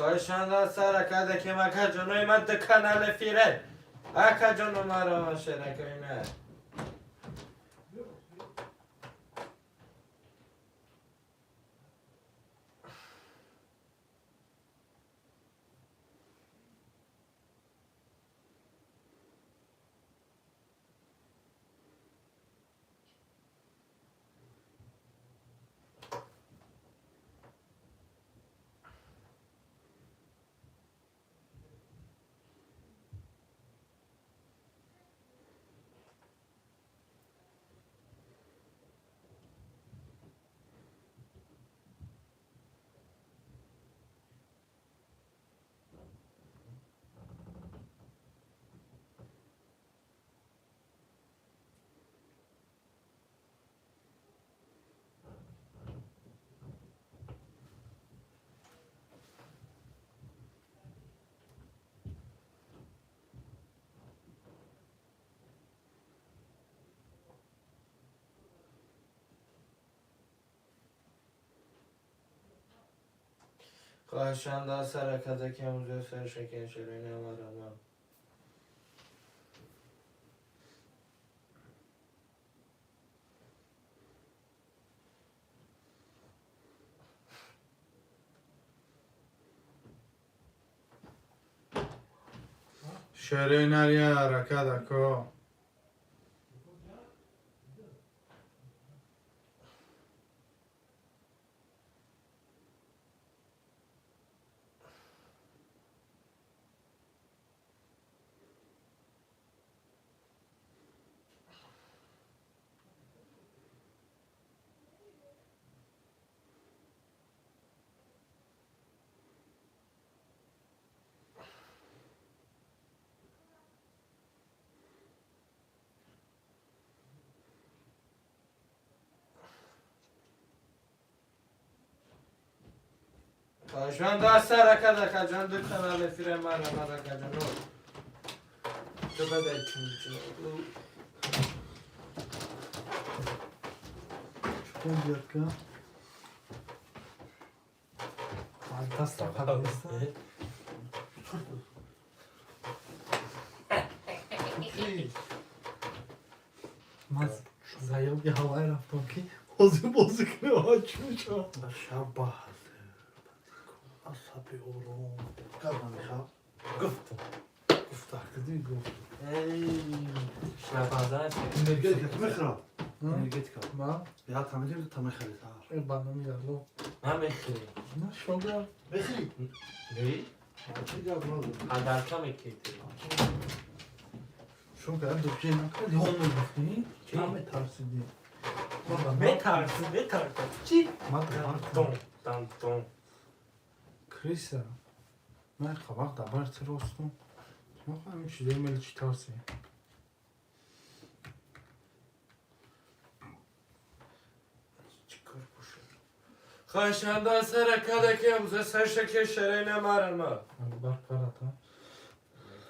خواهشنده سرکه که مکه جنوی من دکنال فیره اکه جنو مرمه شرکه Karşında Saraka'da Kemuz'a Serşeken Şerine var ama. Şerine ya rakadako. Karşında Saraka'da kacandı kanalı fren var ama da kacanı ol. Tövbe için. Bir dakika. Fantastik kalmışsa. Mas zayıf bir havaya raftan ki Ozu bozuk ne açmış ha. Şabah. Asabi oğlum. Kalma bir ha. Gıftı. Gıftı hakkı değil gıftı. Şapazan Energetik mi kral? Hı? Energetik al. ما Ya tamam değil mi? Tamam kral. بانم يالو من بخیری نه شوگر Bekli. نی؟ Açı gel bro. هدرکا میکیتی شوگر دو که نکرد یون بخنی چی؟ همه ترسیدی بترسه چی؟ ما دون دون کریسا من خواهد دبر ترستم ما همین چیزی میلی چی ترسی چیکار باشد خواهشنده سرکده که امزه سرشکل شرین مرن ما بر پرتا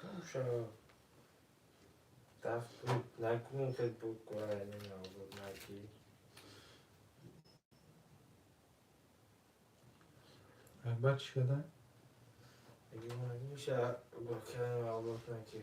کمشا دفت بود نکن که بود گوه نمیابود نکی اکبر چی کده؟ اگه من میشه با کنم آبود نکی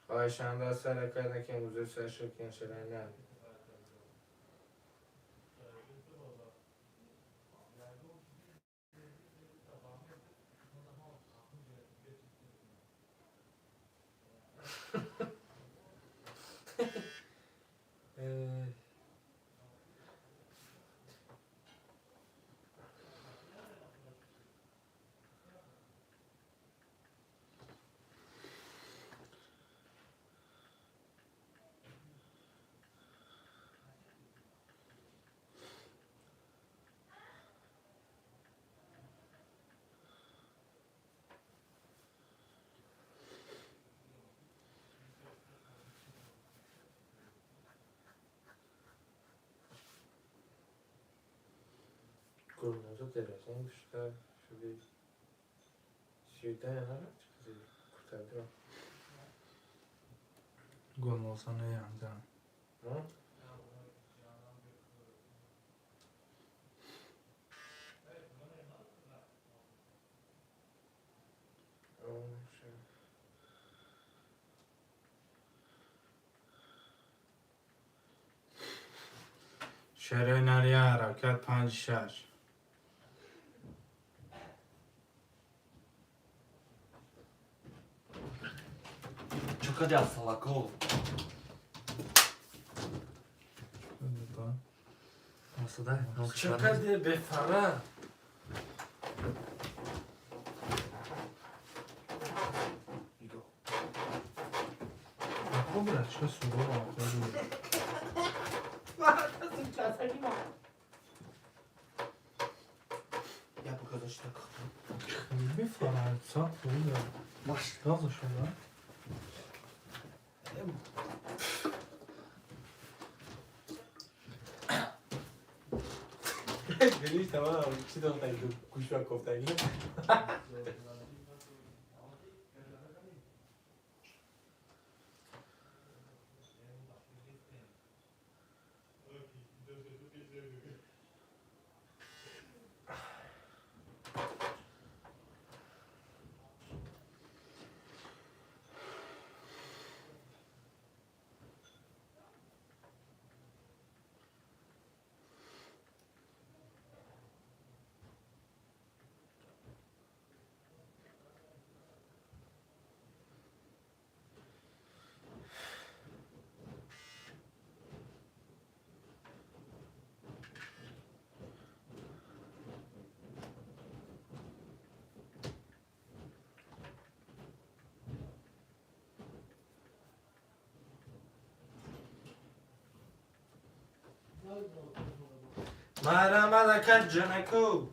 خواهشنده سرکده که امزه سرشکل شرین نمی Kurumuzu deresen işte şöyle şeyden yanarak çıktı kurtardı گل موسانه یانجان o. Şey. شرینری حرکت 5-6 Cadê a salacão? Nossa, dá? چقدر بفره Como é? Acho que é sua, ó. Ja pokażę tak. بفره co? Kurde. Masz. Zgadza się, no? گلیش تمام چی داختن که گوش و کفتنی مرمدکت جنکو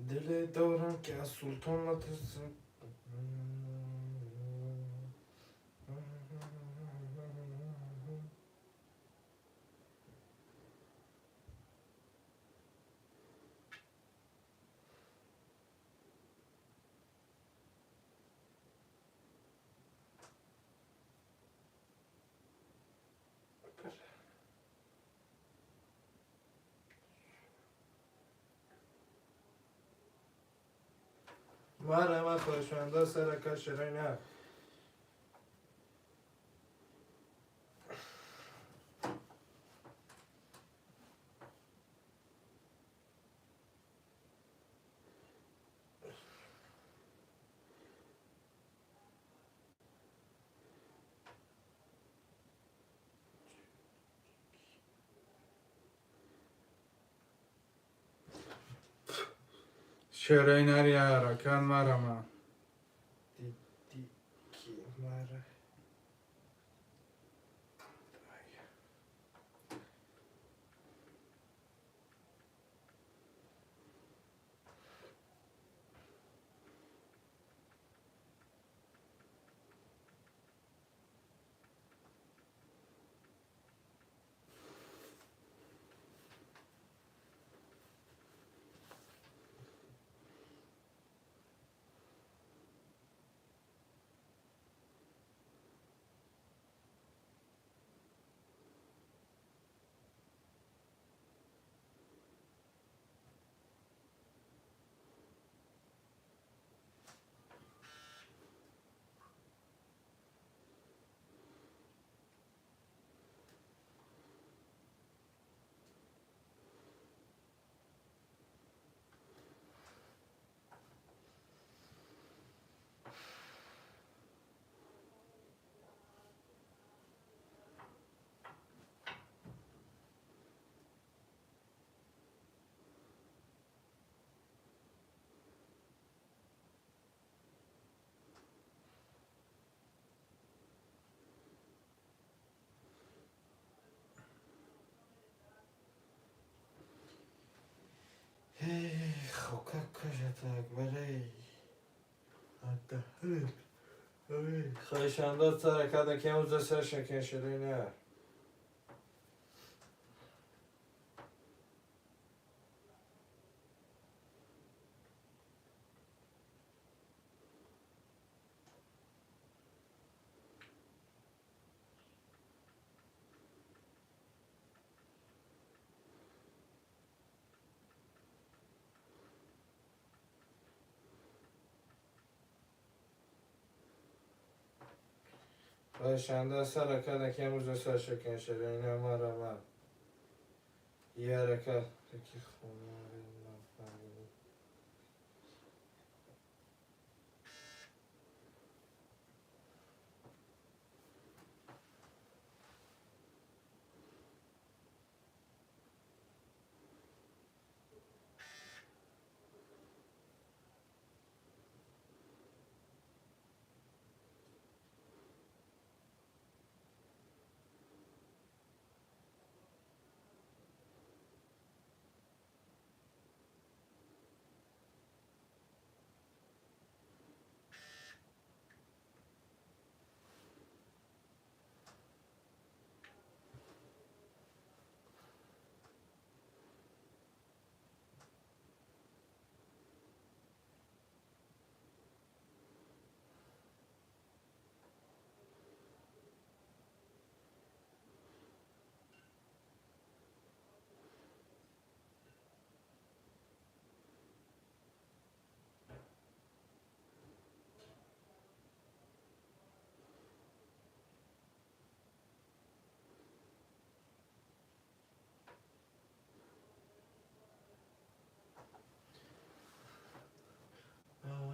دل دارم که از سلطان نترسم مرمد خوشمنده سرکه شرینه شرینری حرکت مرمد دیکی مره خواهشانداد سرکه که اوزه سر شکن شده نه. خواهشانداد سرکه که اوزه سر شکن شده نه مرا یه حرکت که خونه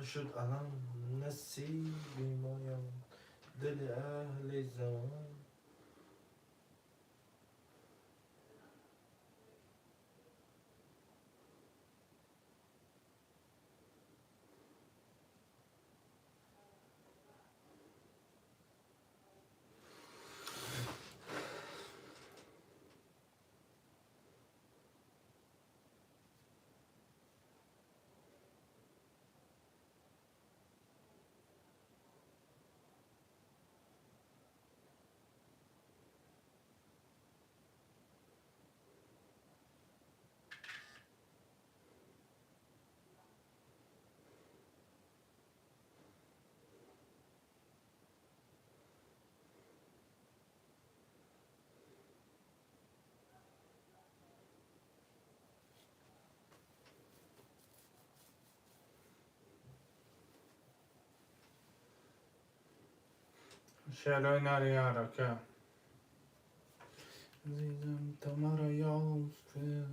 شد الان نصیبی مایم دل اهل زمان شعرهای نری حرکه عزیزم تو مرا یافته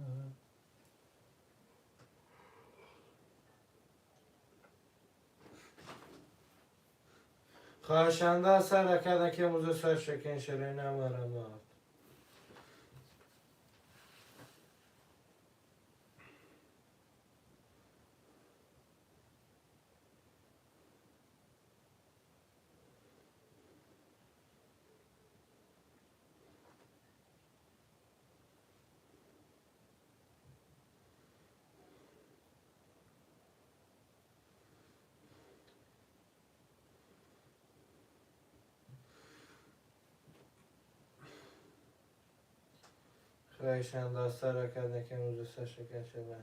خواهشانداد سرکه که اوزه سر شکن شده نه مرا خواهشانداد سرکه که اوزه سر شکن شده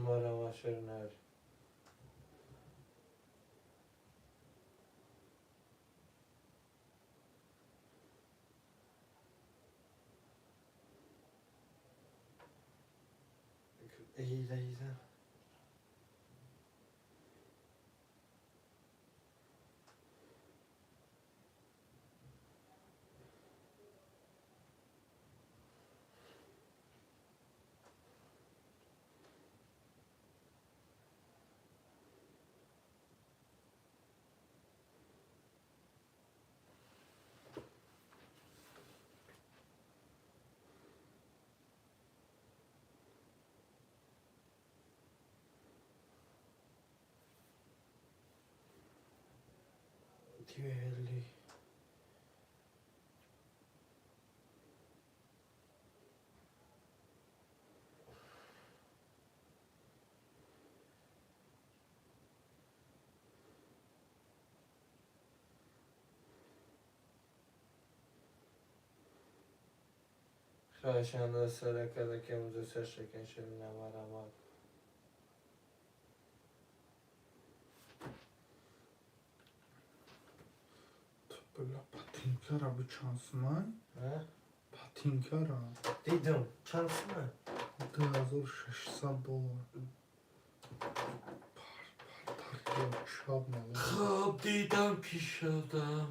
مرا شرنر ایزه Тюэли. خواهشان سرکه که اونجا سرشکن شدیم نمارم Böyle patinkara bir şansman. ها؟ Patinkara. دیدم چند سنه؟ $2600. Partiye çab malı. خواب دیدم پیش شدم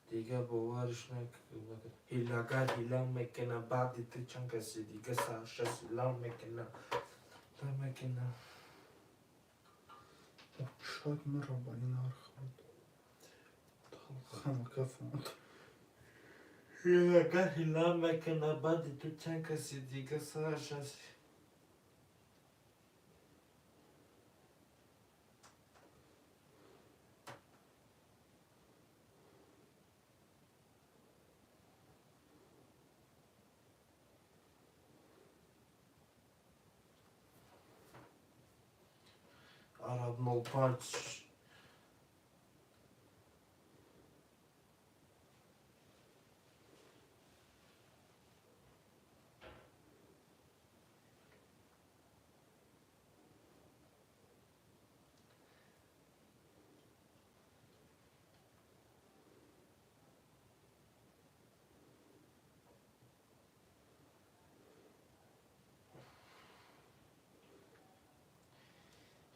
دیگه باورش نکنه هیلاگر هیلا میکنه بعد تو چند کسی دیگه سرشست هیلا میکنه تا میکنه Uçak mı rabayın arkada? Talkama kafam. هیلاگر هیلا میکنه بعد تو چند کسی دیگه سرشست Arab 05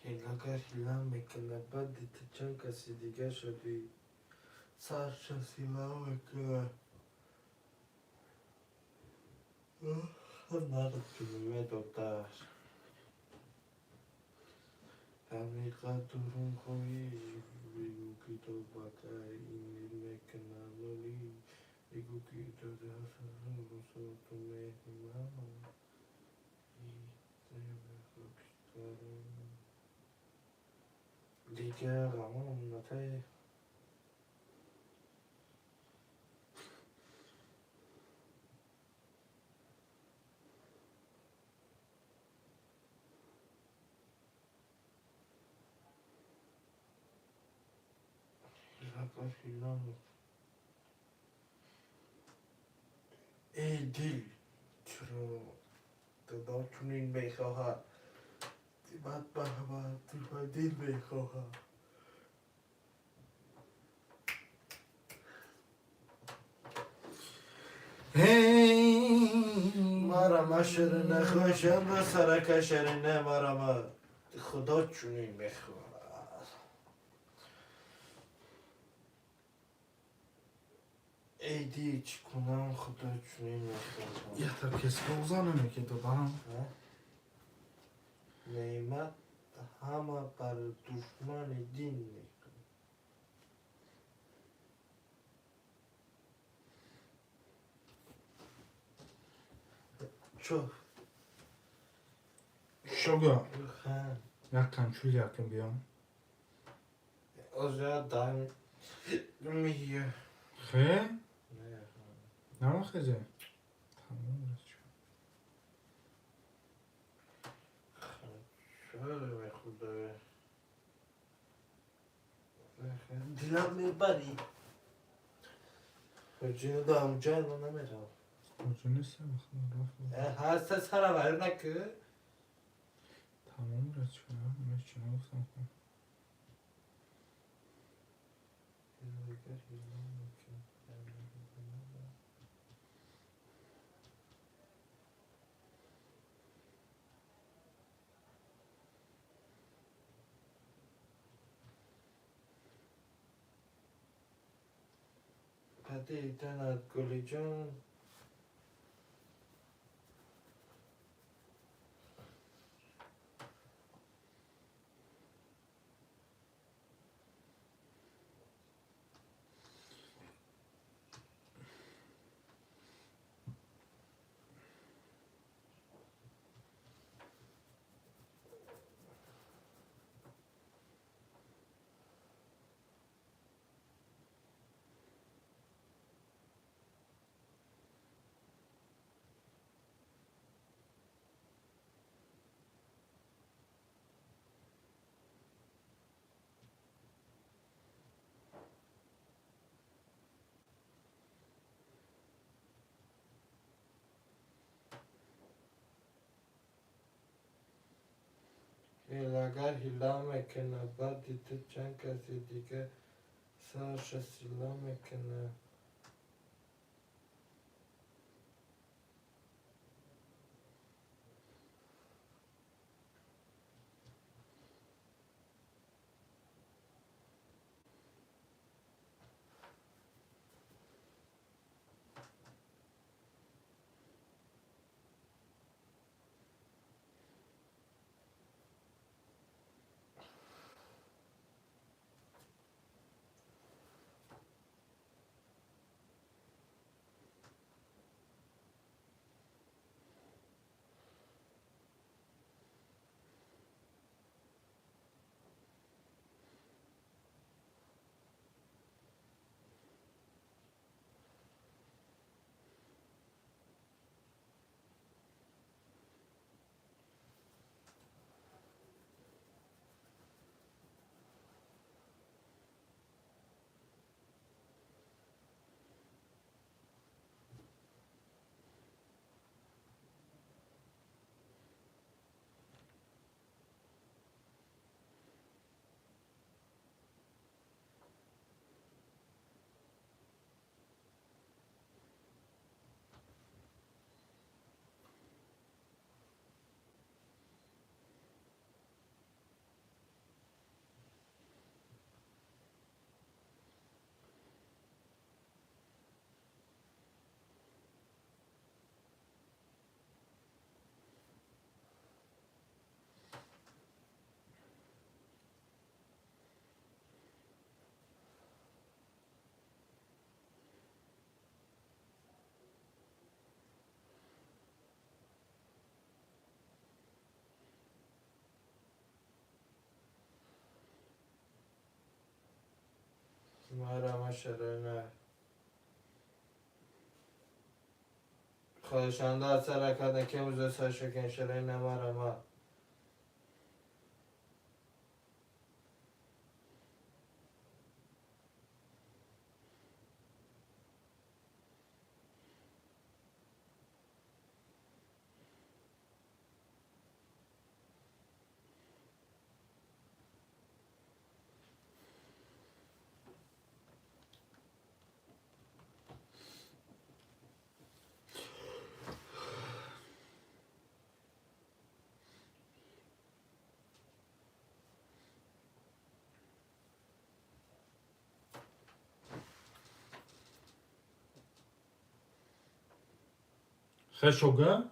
هیلاگر هیلا میکنه بعد تو چند کسی دیگه شدی سرشست هیلا میکنه نرد جلوه دادر همیقا درون خوی بگو کی تو بکر این میکنه نولی بگو کی تو دستم بسو تو مهمان دیگه غمان نته هیلاگر هیلا میکنه ای دل چرا دادا چونین میخواهد دیمت به دل میخواهد Hey. مرا مشرنه خوشم سرک شرنه مرا خدا چونین میخواهد ای دی چی کنم خدا چونین میخواهد Yatak keski uzanıyor ki dudağım. نعمت همه بر دشمن دین میکنه چو Şoga. خان Yakın çül yakın bir an. اوزا دایم میگه He? نه Ne bakacak? Tamam biraz. شاید خدا دیلم میبری جینو دا اونجا رو نمیرم Ucunu ise bakın. هست سر بر نکه Tamam biraz şu an. Ne için olsam. Hadi tane Guli Can هیلگر هیلا میکنه بعد دیده چند کسی دیگه سرش سیلا میکنه. مرمه شرینه خواهشنده از سر کردن که موزه سرشکن شرینه مرمه خشوگه؟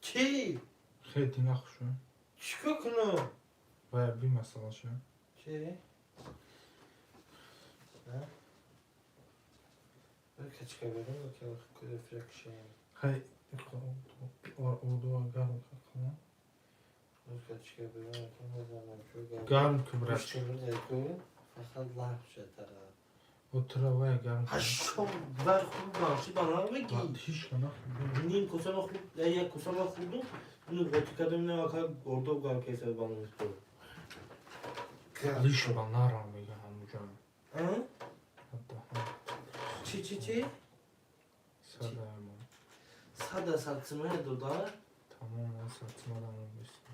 چی؟ خیلی نخوشه چیکار کنم؟ و بی مسئله شه چی؟ نه؟ بلکه چیکار بریم که کل فرکشیم خیلی اردو گرم کنم بلکه چیکار بریم که نزنم شو گرم که برش مشکل نکن فقط لحظ شده اترا گرم هشم بر خوب باشی بنا بگی هیچ کنه نیم کسا ما خوب یک کسا ما خوردم اینو قاطی کردم نه آخر اردو گرم کیسه بنا میکنم لیش با نرم میگه همونجا چی؟ ساده اما Sada satsımaya dudar. tamam o satmadan olmuşsun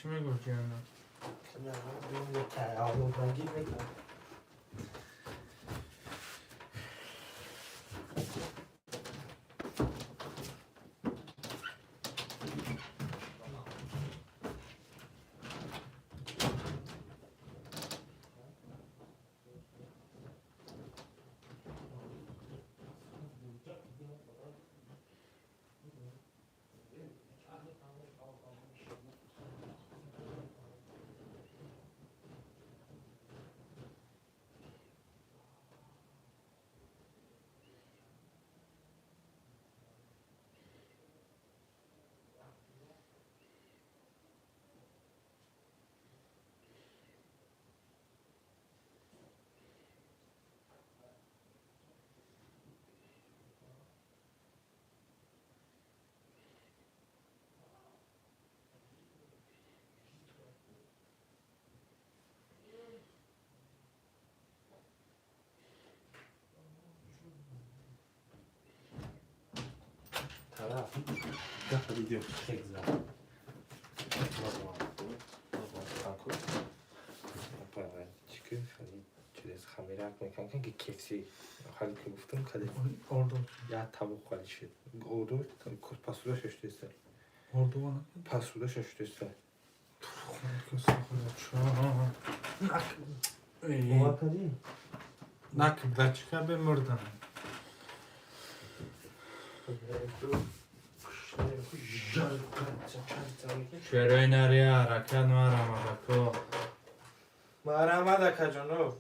چی میگفتی انا؟ نه بیم تعهدی میکنم. طرف دفع ویدیو خیلی زد. Çünkü hani çerez kamera mekan ki kefsi hali ki guftum kale Orada. ya tavuk hali şey oldu pasuda şaştıysa Orada bana. pasuda şaştıysa موافقی؟ Nak bıçağı ben buradan. Şöyle nereye arakan var ama bak o. Marama da kacanov.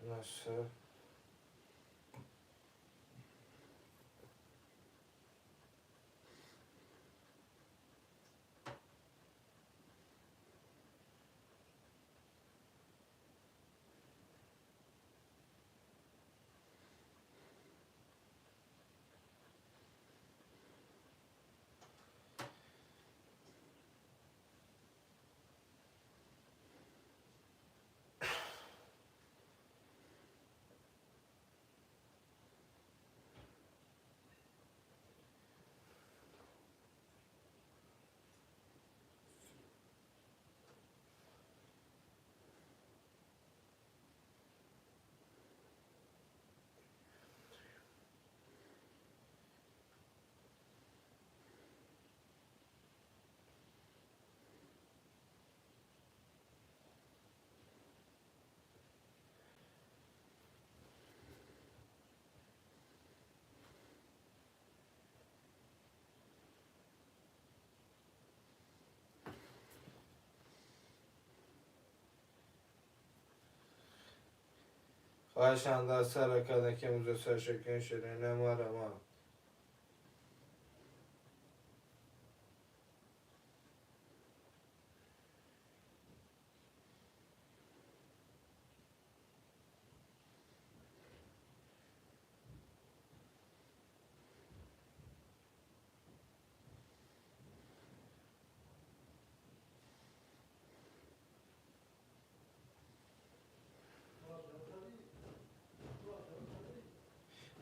Nasıl? خواهشان در سر کده که موزه سر شکن شده نمارم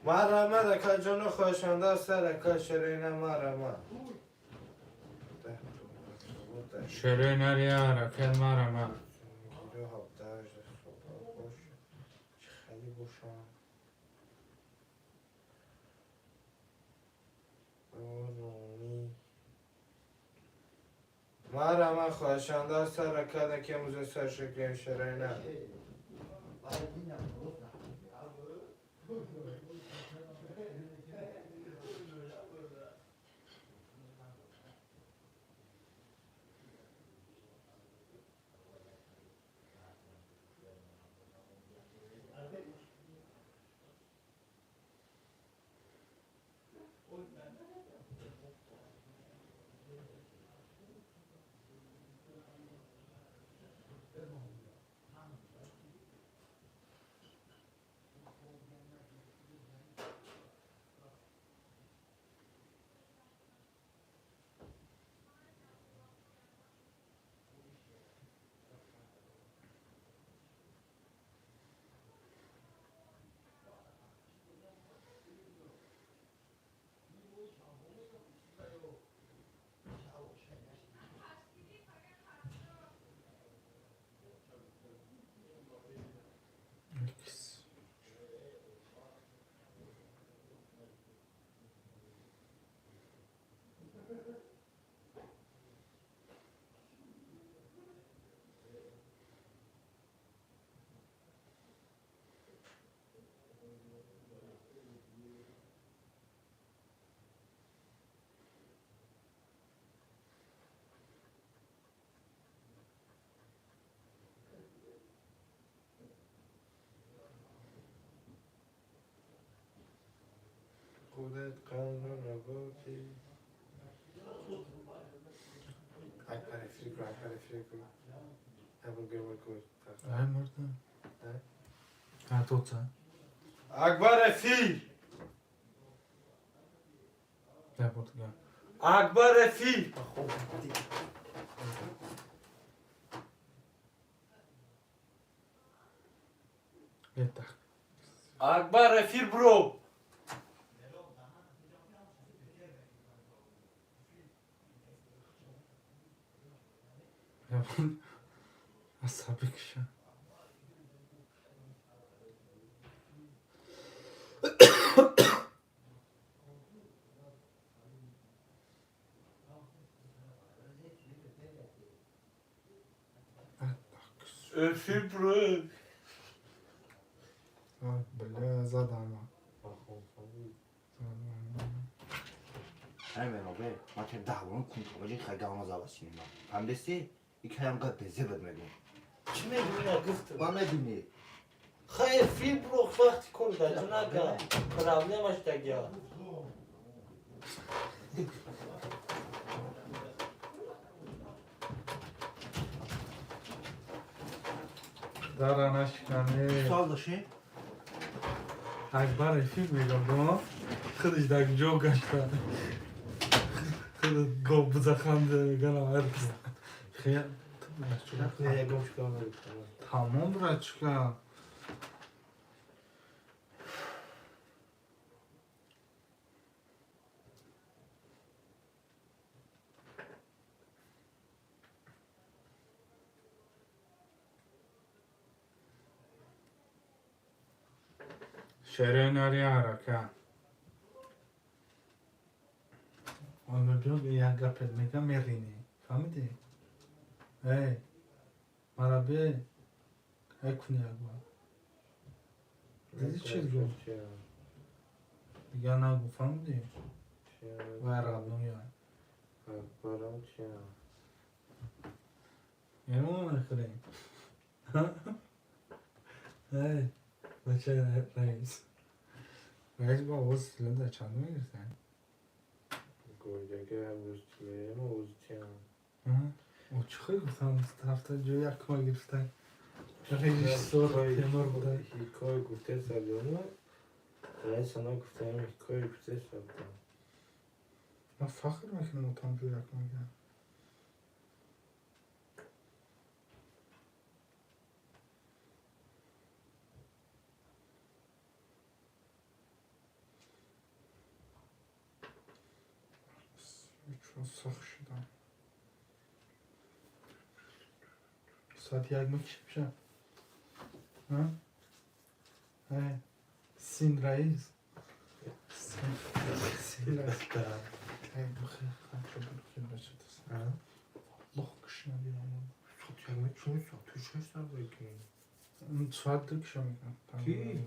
مرمه ده که جانو خوشنده سر که شرینه مرمه Şöyle nereye arakan var ama. دو هفته خوش خیلی بوشم رومی مرمه خوشنده سر کده که موزه سر شکن شرینه قلب رباطی اکبر افریقا ابو گربه ای مردم اه؟ ها تو چه؟ اکبر افیر ده پرتگال اکبر افیر یه دق اکبر افیر برو عصبی کشم افیر برو بله زدم همین آبه ما که دعوان کنترلی خیلی آماز آواسیم ما هم دستی یک هم قد بزه بد میگم چی میدونی یا گفتم با میدونی خیلی فیل برو وقتی کن در تو نگه پراولی همش تگیا دارن اشکنه سوال داشتی؟ اکبر افیر میگم دو خودش در جو گشتن خود گو بزا خنده میگن هرکس خیلی نه گمش کنم تمام را چکا شعره ناری حرکت آن بیاد یه گپت میگم میرینی فهمیدی؟ ای مرا کنی اگه دیدی چی گفت؟ دیگه نگو فهمیدی؟ ورم نمیاد اکبرم چیه یعنی اون نخوریم ای بچه رئیس با آواز سیلنده چند میگرسه گوجه امروز چیه امروز چیه او چه خیلی گفتم هفته جو یک کمه گرفتن خیلی سور تیمار بوده هیکای گفته سبیانو رئیس انا گفته هم هیکای گفته سبیانو من فخر میکنم اوتام جو یک کمه گرفتن چون سخت شدم ساعت یک میکشه بشه ها؟ ای سین رئیس سین رئیس ای بخیر خواهد بخیر بشه دست الله کشنه بیرم ساعت یک میتونی ساعت تو چه سر بگیم اون ساعت دو کشه میکنم کی؟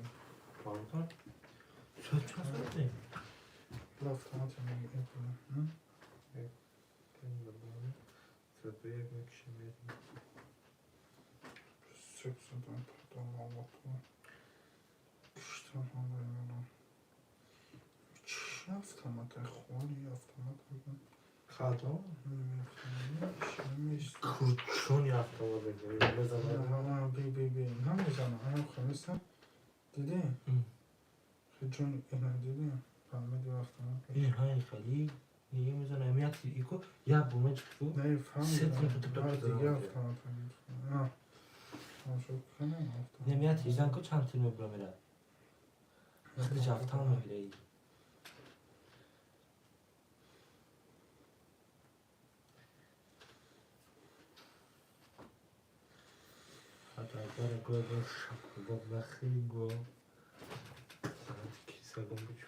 پاردن ساعت چه سر بگیم رفتم تا میگه این کنم ساعت یک میکشه میریم سکس دارم پردام آمد کشتم هم بایمانم چی افتامت خوانی افتامت بگم خدا نمیشت کچون یافته ما بگیم بزنم بی نمیزنم همه خمیستم دیدی؟ خیلی جون اینا دیدی؟ فهمیدی افتامت این های خیلی یه میزنه امیتی ایکو یا بومه چکتو نه ست فهمیدم می‌کنه تو دیگه دارم. افتامت نه شد کنم افتامت نمیاد ریزن که چند تیم برو میره خیلی جفت هم میگیره ای حتی اگر گوه شب گوه بخی گوه کیسه گم بچه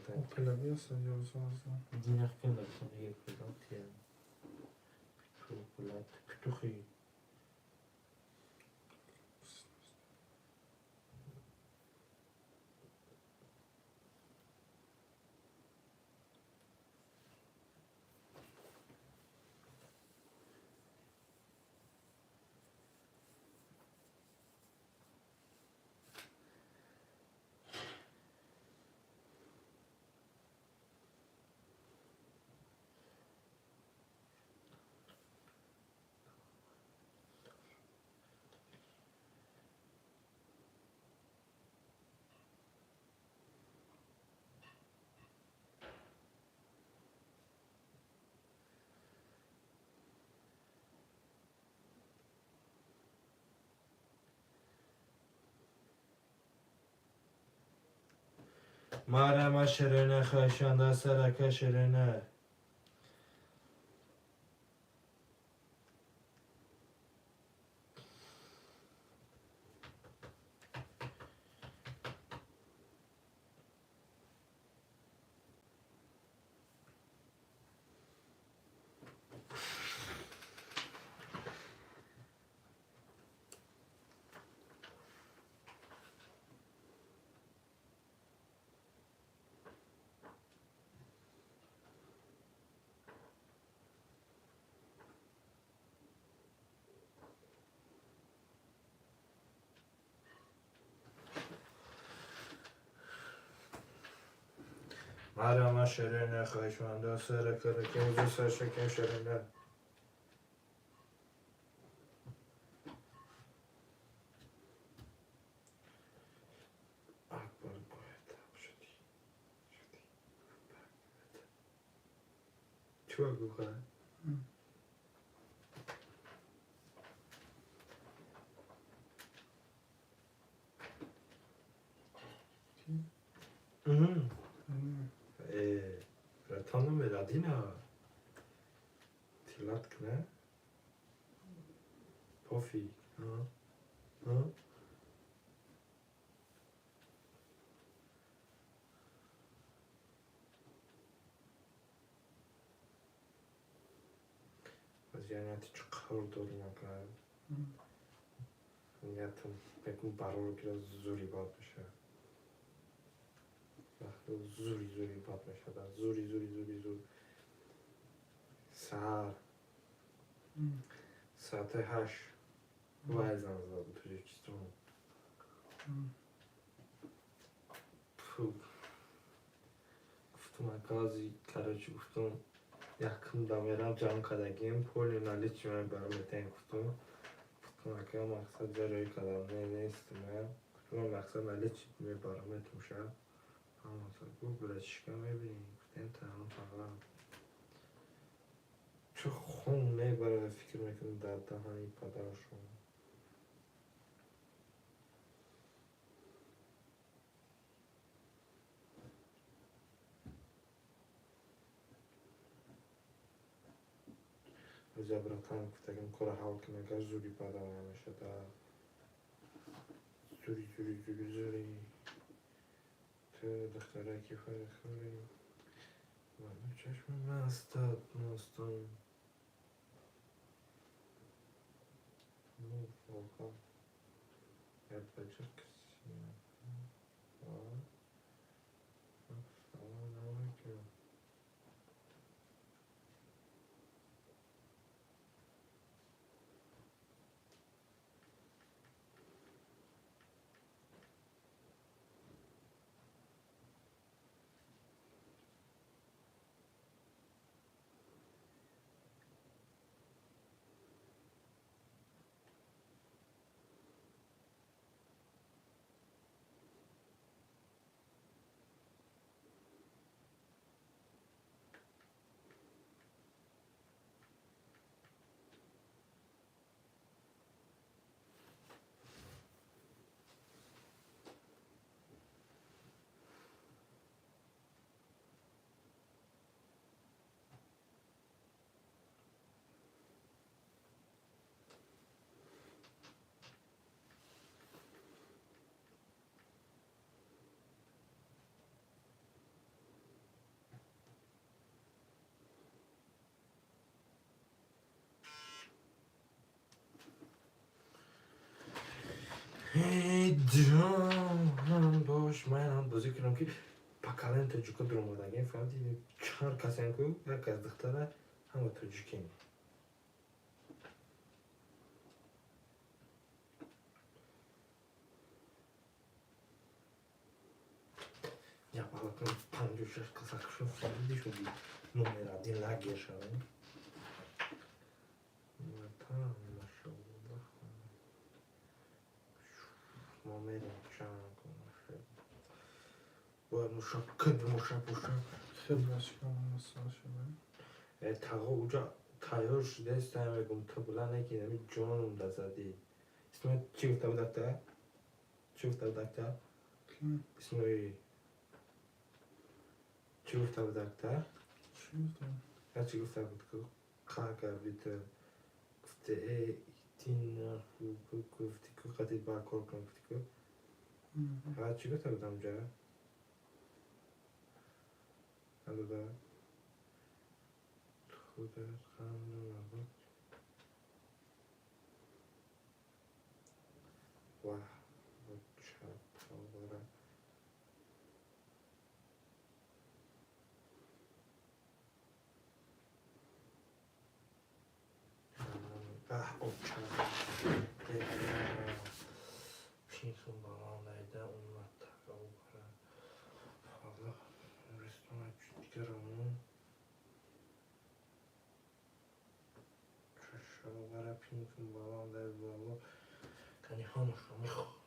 او پلوی است یا زازم دینه خیلی کنه یک پلاتی هم پلات پتوخی مریم شیرینه خشنده سرک شیرینه مریم شیرینه خشنده سرک شیرینه اکبر گویده شدی چو گوه رتانو میرادینا تیلات کنه پافی از یعنی چه کار داریم اگر نیتم بگم برای که زوری باد میشه زوری باد میشه زوری ساعت 8 وای زن زد تو جیستون گفتم اکازی کارچی گفتم یکم دامیرم جان کدگیم پولی نالی چی من برام میتین گفتم اکا مقصد جایی کدام نیست من مقصد نالی چی می برام میتوشه اما گفت برای چیکار میبینی گفتم تمام فقط چه خونه برای فکر میکنم در دهانی پدرشون زبرتان گفتم کره حال که مگر زوری پیدا نمیشه در زوری تو دختره که خوری من چشم مستم واقعا یاد بچه کسی سلام علیکم ای جانم باش من بازی کنم که پاکالن تاجیکا در اومدن فهمیدی چهار کسی که یک از دختره همه تاجیکی یا بالا کنم 56 کسکشون فهمیدی شدی نمره دی لگه شدن tamam maşallah. Momentum konuşuyor. Bu muşak. خیلی اشکال مسئله شده تاقا اوجا تایار شده استایم بگم تا بلا نگیرم جانم دزدی اسمه چی گفته بود دکتر؟ چی گفته بود دکتر؟ کی؟ اسمه چی گفته بود دکتر؟ چی گفتم؟ یا چی گفته بود که قاقه بیده گفته ای تین گفتی که قدی با کار کن گفتی که ها چی گفته بودم جا؟ هلو دا خودت خانم نبود واه چپ آوره او چپ پیشون با ما نیده اومد تقا بکنه حالا رستوران دیگه رامون چشم برای پیشون با ما نیده بالا کنی همشو میخواه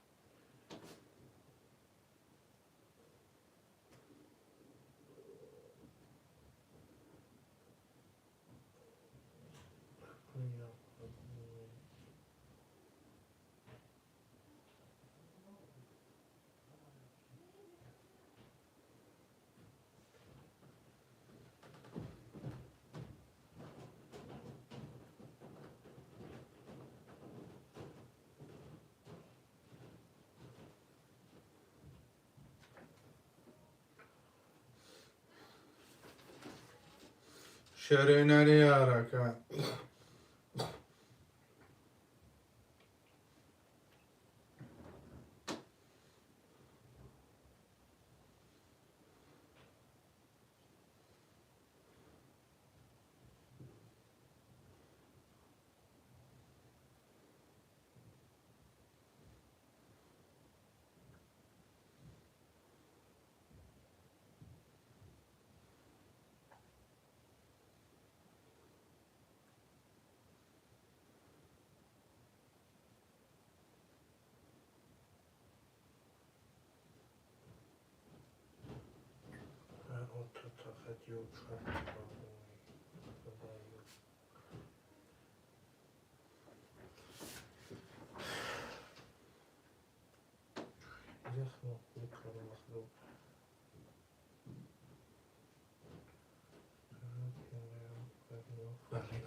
شرینری حرکت اوتا تاقت یو چرا زخم بکر مخلوق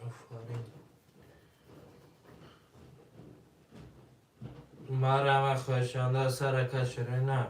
آفرین مرم خوشانده سرکت شده نه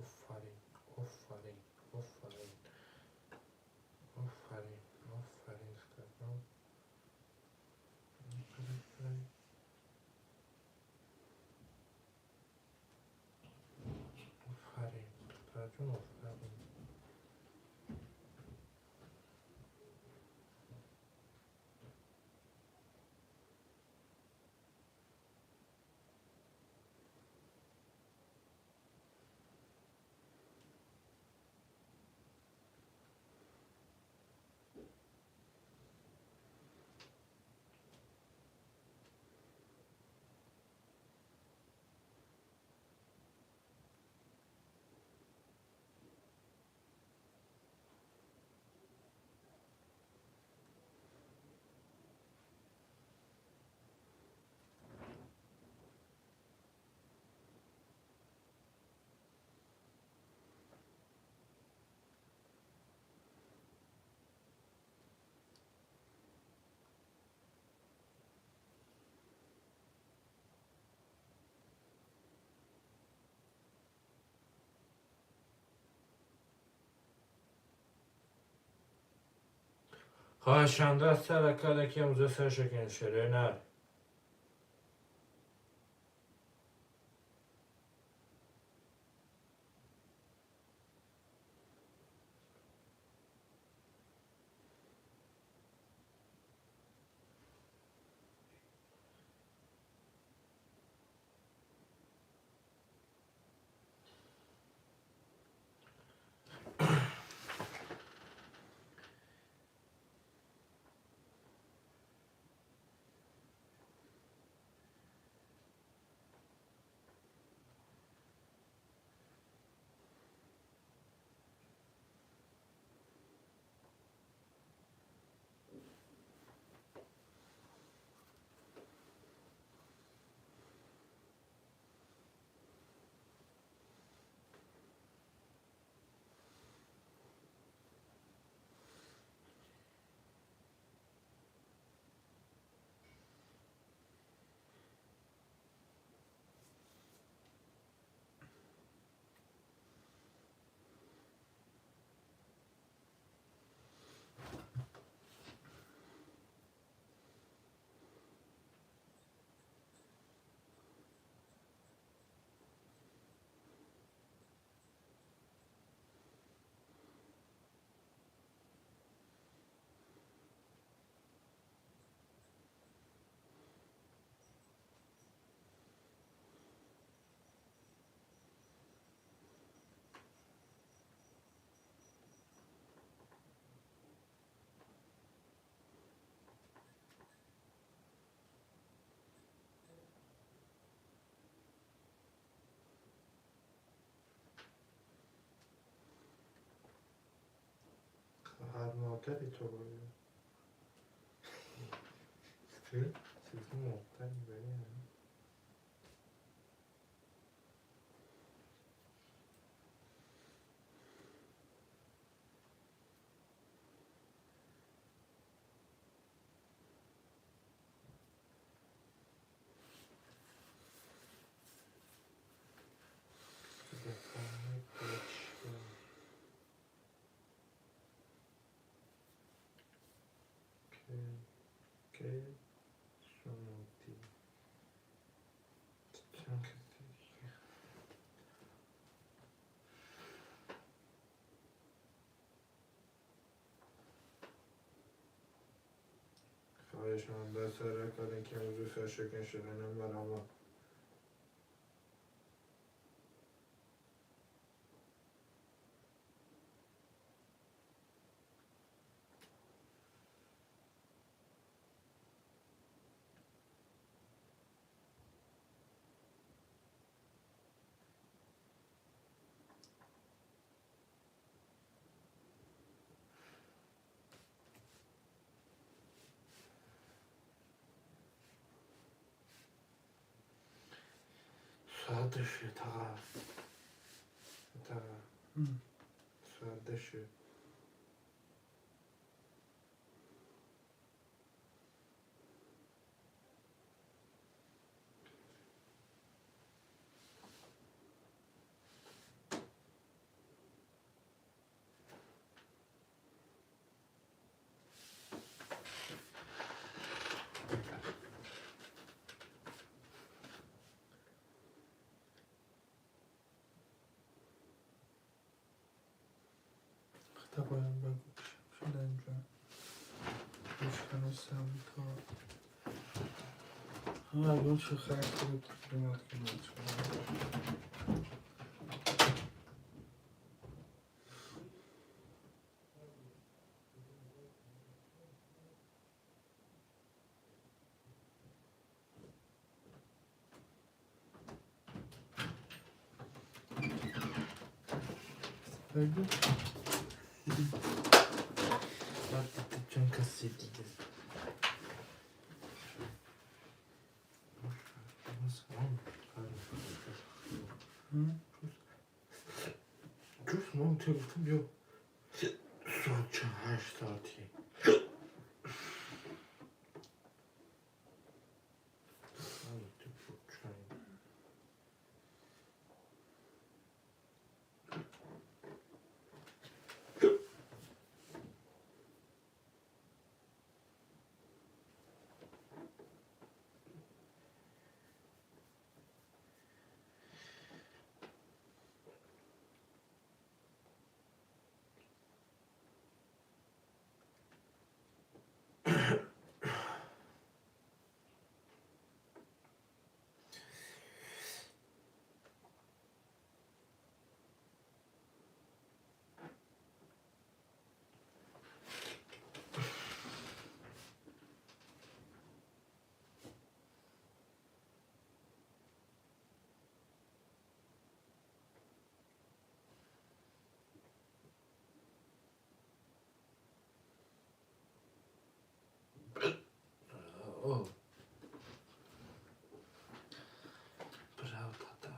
آفرین آفرین آفرین آفرین آفرین کردم آفرین ترجمه آفرین خواهشانده سرکت که امروز سرشکن شده نه مادری تو باید چیزی مختری باید که شنودی چند کسی خواهشمند دست کردن که موضوع سرشکن شدنم برام ساعتشه تا ساعتشه تا باید بگو شده اینجا بشکنستم تا اول چه خرکتی رو تقریمت کنم بگو وقتی چون کسی دیگه جوز ما تو گفتم بیا ساعت 8 ساعتی Oh. Bravo, tata.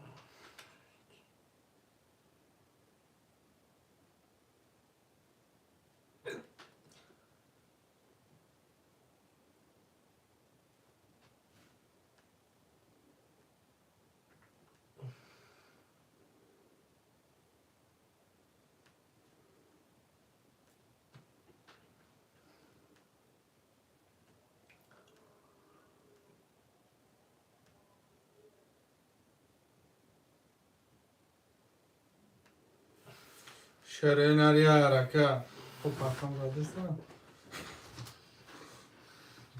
شریناری حرکت خب پرکم زدستم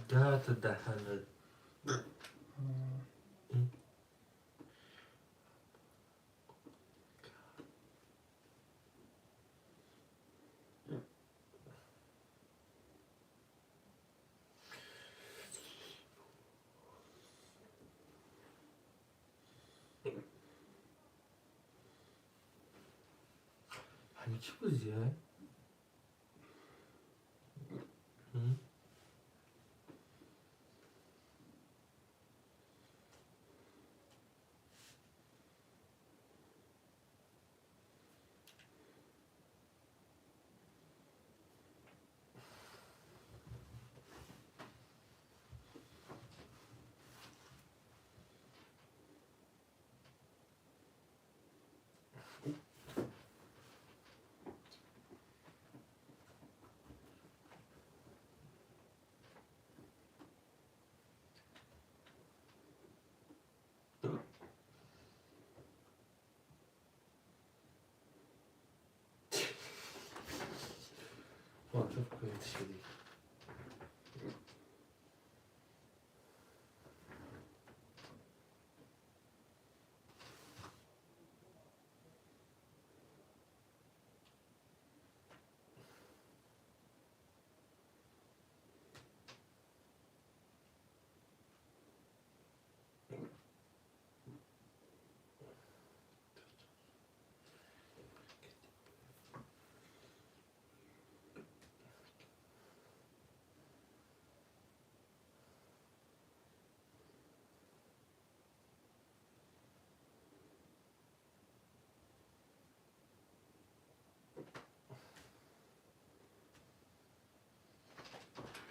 ده تا دهنه همین چی بازیه؟ Oturup yetişelim.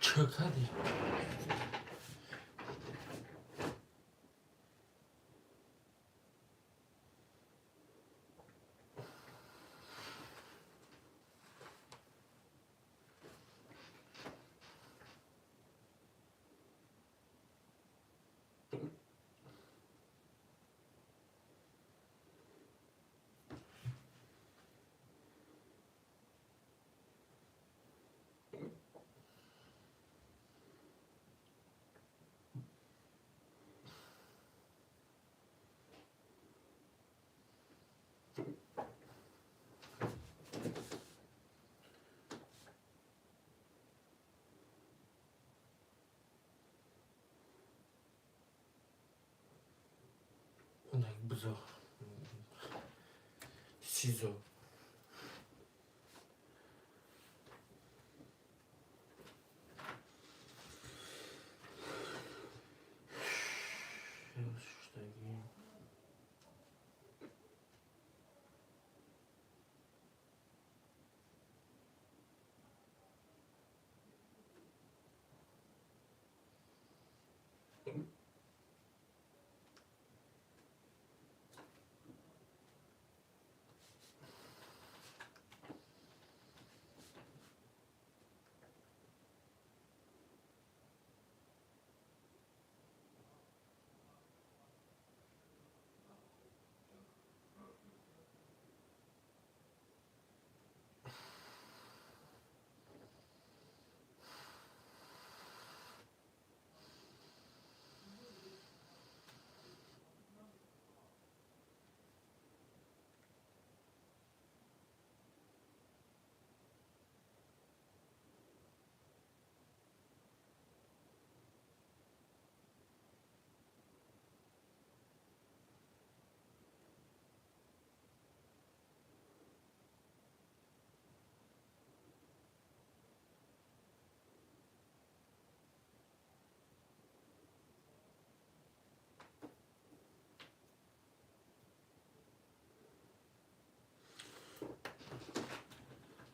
Çök hadi. Ulan buzo. Sizo. Şuradaki.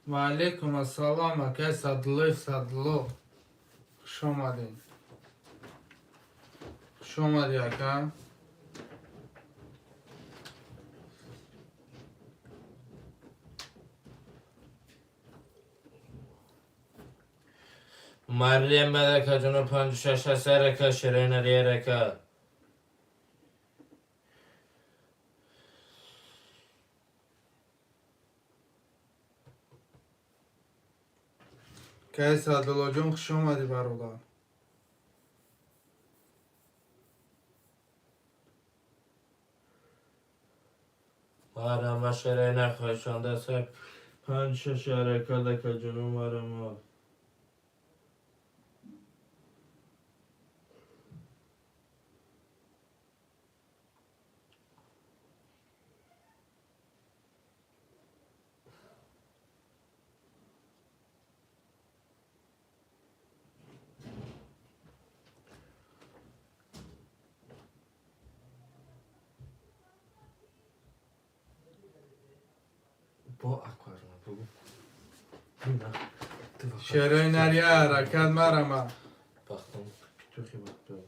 و علیکم السلام اکه صدلو خوش آمدین. خوش آمدی اکه. مریم مدکه جنو 56 سرکه شیرین ریرکه. که صدلو جون خوش آمدی برادر. مریم شیرین خوشانده سر 56 سرکه دکه جنو مریم. با اکوارما بگو. شیرین ریه حرکت مرمه. Baktım. Çok iyi baktım.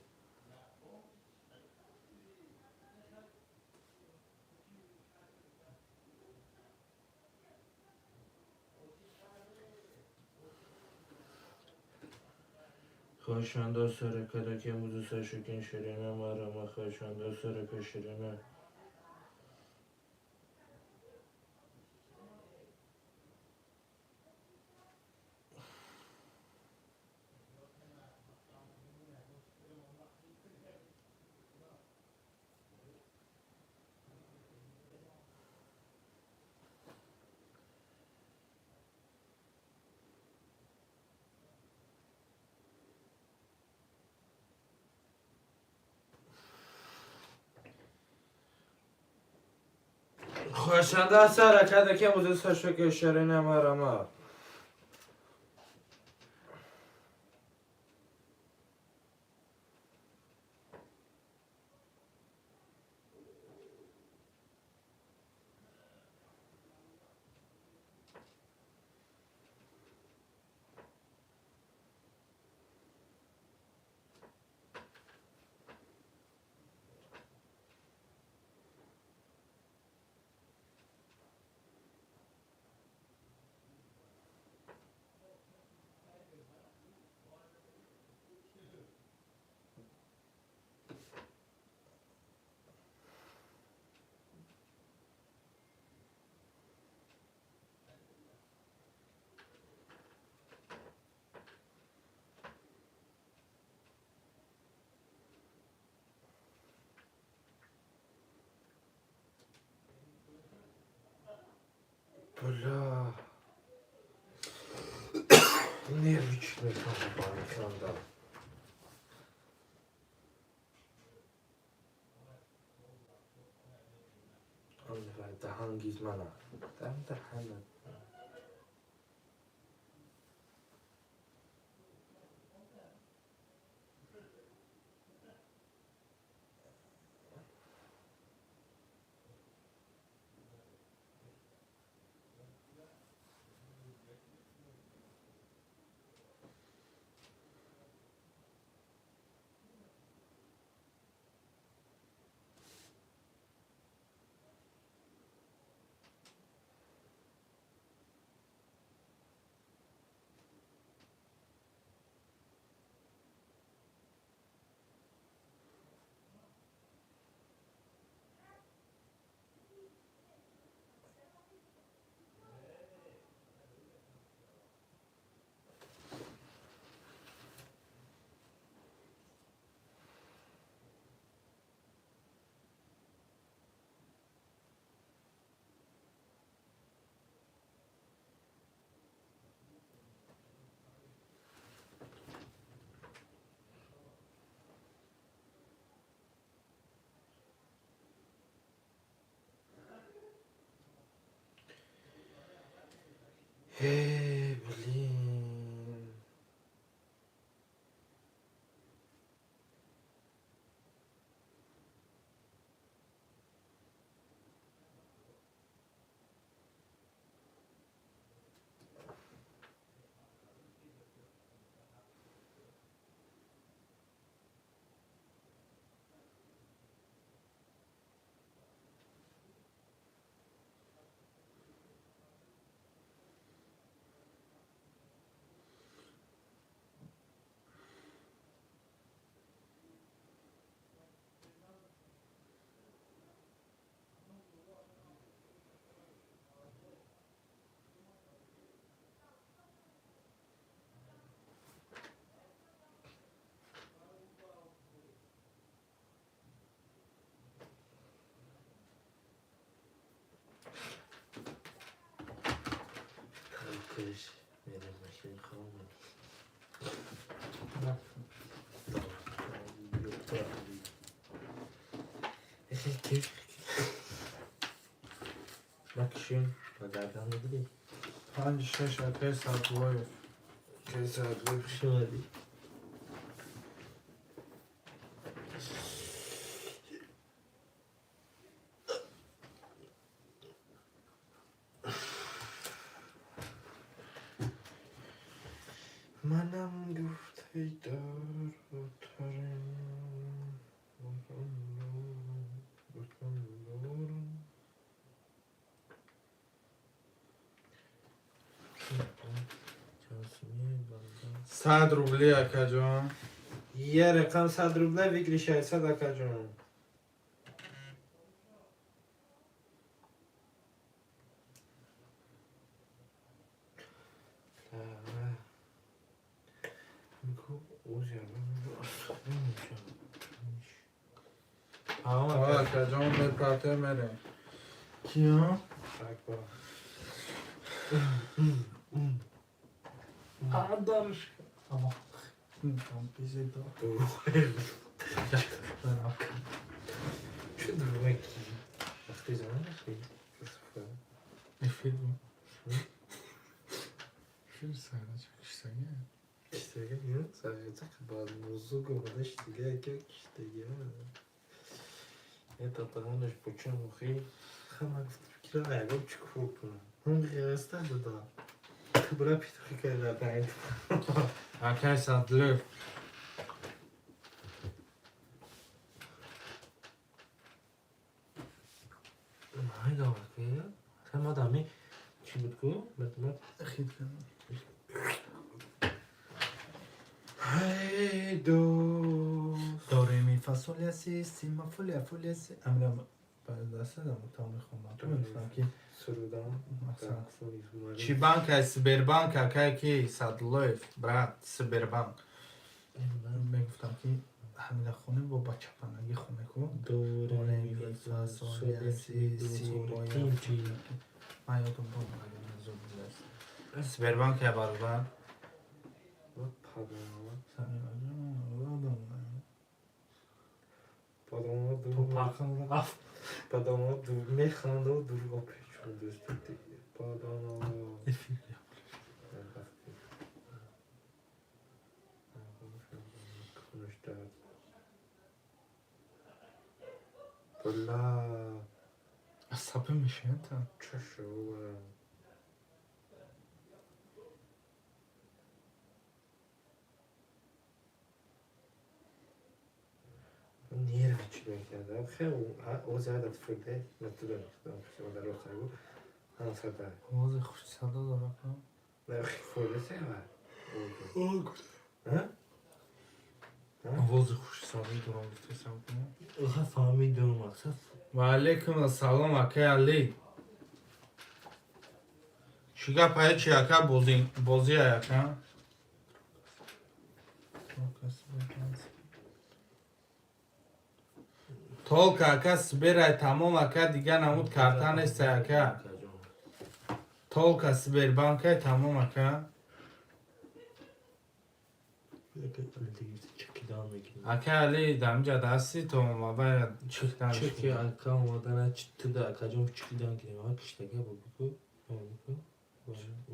Xoşanda sərəkədəki muzu səşəkin şirinə marama xoşanda sərəkə şirinə. خوشنده است حرکت که موزه ساشو که اشاره نمارم. بلا نمیچ میکنم با میخوندم. آن دهانگیز منم دهنم. بلین کلش میرم ماشین خواهم نکشیم و گردن بگیری 5-6 اتای سبزوهای که ساعت شمالی منم گفته دار صد روبلی اکا جان. یه رقم 100 روبله بگیری 600 اکا جون. آقا اکا جان به پرته میره. کیا؟ دارش اما میتونم پیزی دار چه دروگی؟ وقتی زمان نخیلی Film. Film sayılacak işte ya. İşte ya sayacak bazı muzlu kovadı işte gerek işte ya. Это потому что почему хи? Хама fikir ayağım çıkıyor buna. Hangi yastığı da? Kıbra pitki kadar ben. Arkadaşlar dur. Hayda bak ya. Sen adamı çibutku, batmak. Akit kan. Hey do. Do re mi fa sol la si ma folia si. Amra bazı da mutamı khona. Tu میفهم ki Surudan. مثلا Çi banka, Sberbanka, ki Sadloyev, brat, Sberbank. من گفتم که همین خونه با بچه پناهی خونه کن Do Do, re re, mi mi, fa fa, sol sol, la la, si si, si boya. tim chi. من یادم بود اگه منظور می‌داشت Sberbank ya barba. Padama تو dur. پاکن رو رفت Padama dur. Mekhanda dur o peçon dostum. Padama. Konuştu. Bula. عصبی میشه تا Çöşü. Niye geçmek ya? Xeyr, o zaten fırda. Nasıl da o da roxay bu. Ansada. آواز خوش صدا داره کنم Ne fırda sever. Ha? آواز خوش سالی دارم بفرستم کنم. Oha fahmiyorum maksat. و علیکم السلام اکه علی. شیگا پای چی اکه بازی اکه؟ تولک اکه سبیره تمام اکه دیگه نمود کارتان است اکه. تولک سبیربانکه تمام اکه. Çekiden mi? اکه علی دمجا دستی تو ما باید چکتان Çeki arka olmadan çıktı da akacağım çekiden gidiyor. Bak işte gel bu.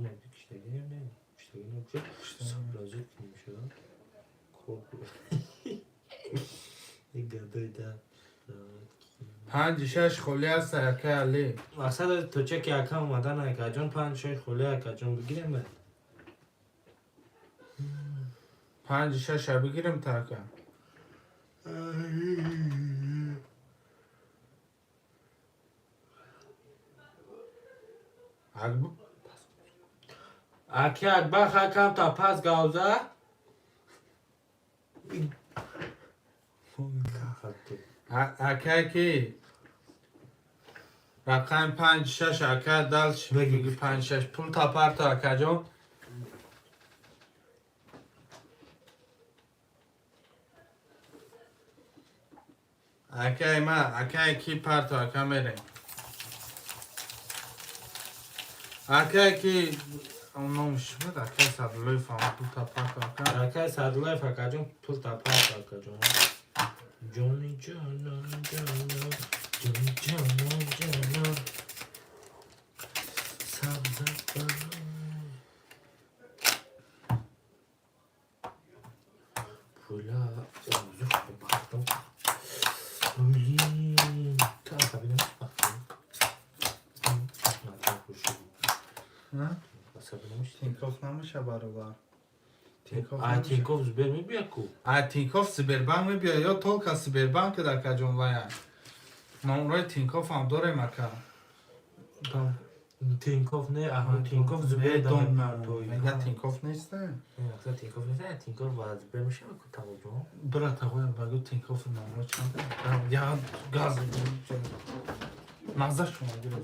Ne bir işte gel ne? İşte ne olacak? Sabracak kimmiş ya? Korku. Ne kadar da. 5-6 خلی هست اکه علی. Aslında to çeki arka olmadan akacağım 5-6 خله akacağım بگیرم من. 5-6 بگیرم تا اکه. اگه Aki akbak akam ta pas gavza. اکه کی رقم 5-6 اکه دلش بگی 5-6 پول تا پر تا اکه جون اکه ما اکه کی پر تا اکه میره اکه کی اونمش بود اکه سادلوی فهم پول تا پر تا اکه Arka sadılay fakacağım pul ta pas akacağım. Johnny Johnny Johnny Johnny Johnny Johnny Sabzaklar. Pula uzun baktım. Ölüm. Kalkabilir baktım. نه Basabilmiş. تینکوف نمیشه برابر Tinkov zber mi biyaku? تینکوف سبربانک میبیا یا تولکا سبربانک در که جمله نمره تینکوف هم داره مکه Tam Tinkov ne? Aha Tinkov zber دون mertoy. میگه تینکوف نیسته Yoksa Tinkov ne? Tinkov var zber mi şey mi kutavacağım? برات اقوی بگو تینکوف نمره چنده یا گاز مغزه شما گیره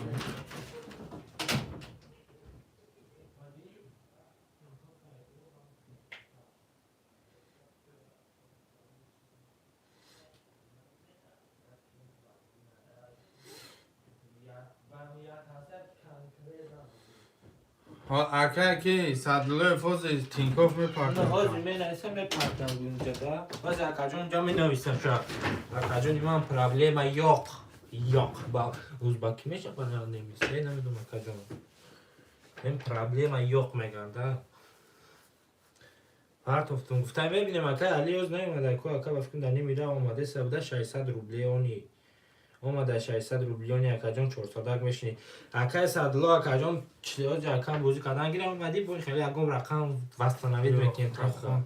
اکه کی صدلوی فوز تینکوف Ne میپارتن hazır ben ise mi partam bunca da? Baz akacağım cami navisem şu. Akacağım imam problema yok. Yok. Bak Uzbaki meşe bana neymiş. Ben ne dedim akacağım. این پرابلم یوق میگن پارتوفتون گفتم ببینیم اکا علی از نیومده کو اکا بفکن دنی میره اومده سبده 600 روبلی اونی اومده 600 روبلی اونی اکا جان 400 میشنی اکا صدلو اکا جان چیز اکا بوزی کردن گیره اومدی بوی خیلی اگم رقم وستنوید میکنیم تا خون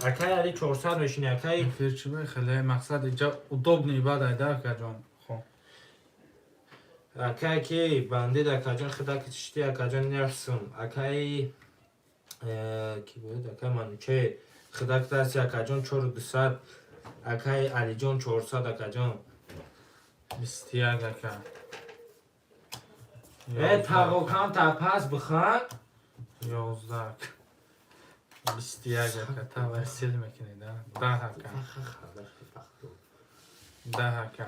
اکا علی 400 میشنی اکا فیرچی خیلی مقصد اینجا удобный بعد ایده که جان خون اکا کی بندید اکا جان خدا کشتی اکا جان نرسم اکا کی بود اکا منوچه خدا کداسی اکا جان 4200 اکا علی جان 400 اکا جان 21 اکا تاقوکم تا پس بخواد 11 21 اکا توسل میکنی 10 اکا 10 اکا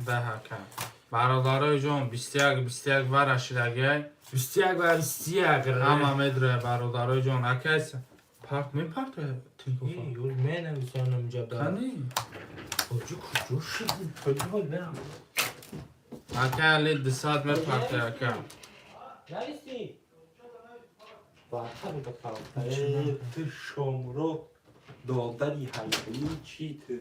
10 اکا برادرای جان 21 برشیدگی 21 و 21 همه میدره برادرای جان اکیس پارت می پارت تینکوفا یول منم میسانم اینجا دارم کنی کجا کجا شد کجا برم اکا علی 200 می پارت اکا نریسی باید تو شمرو دادری حیوی چی تو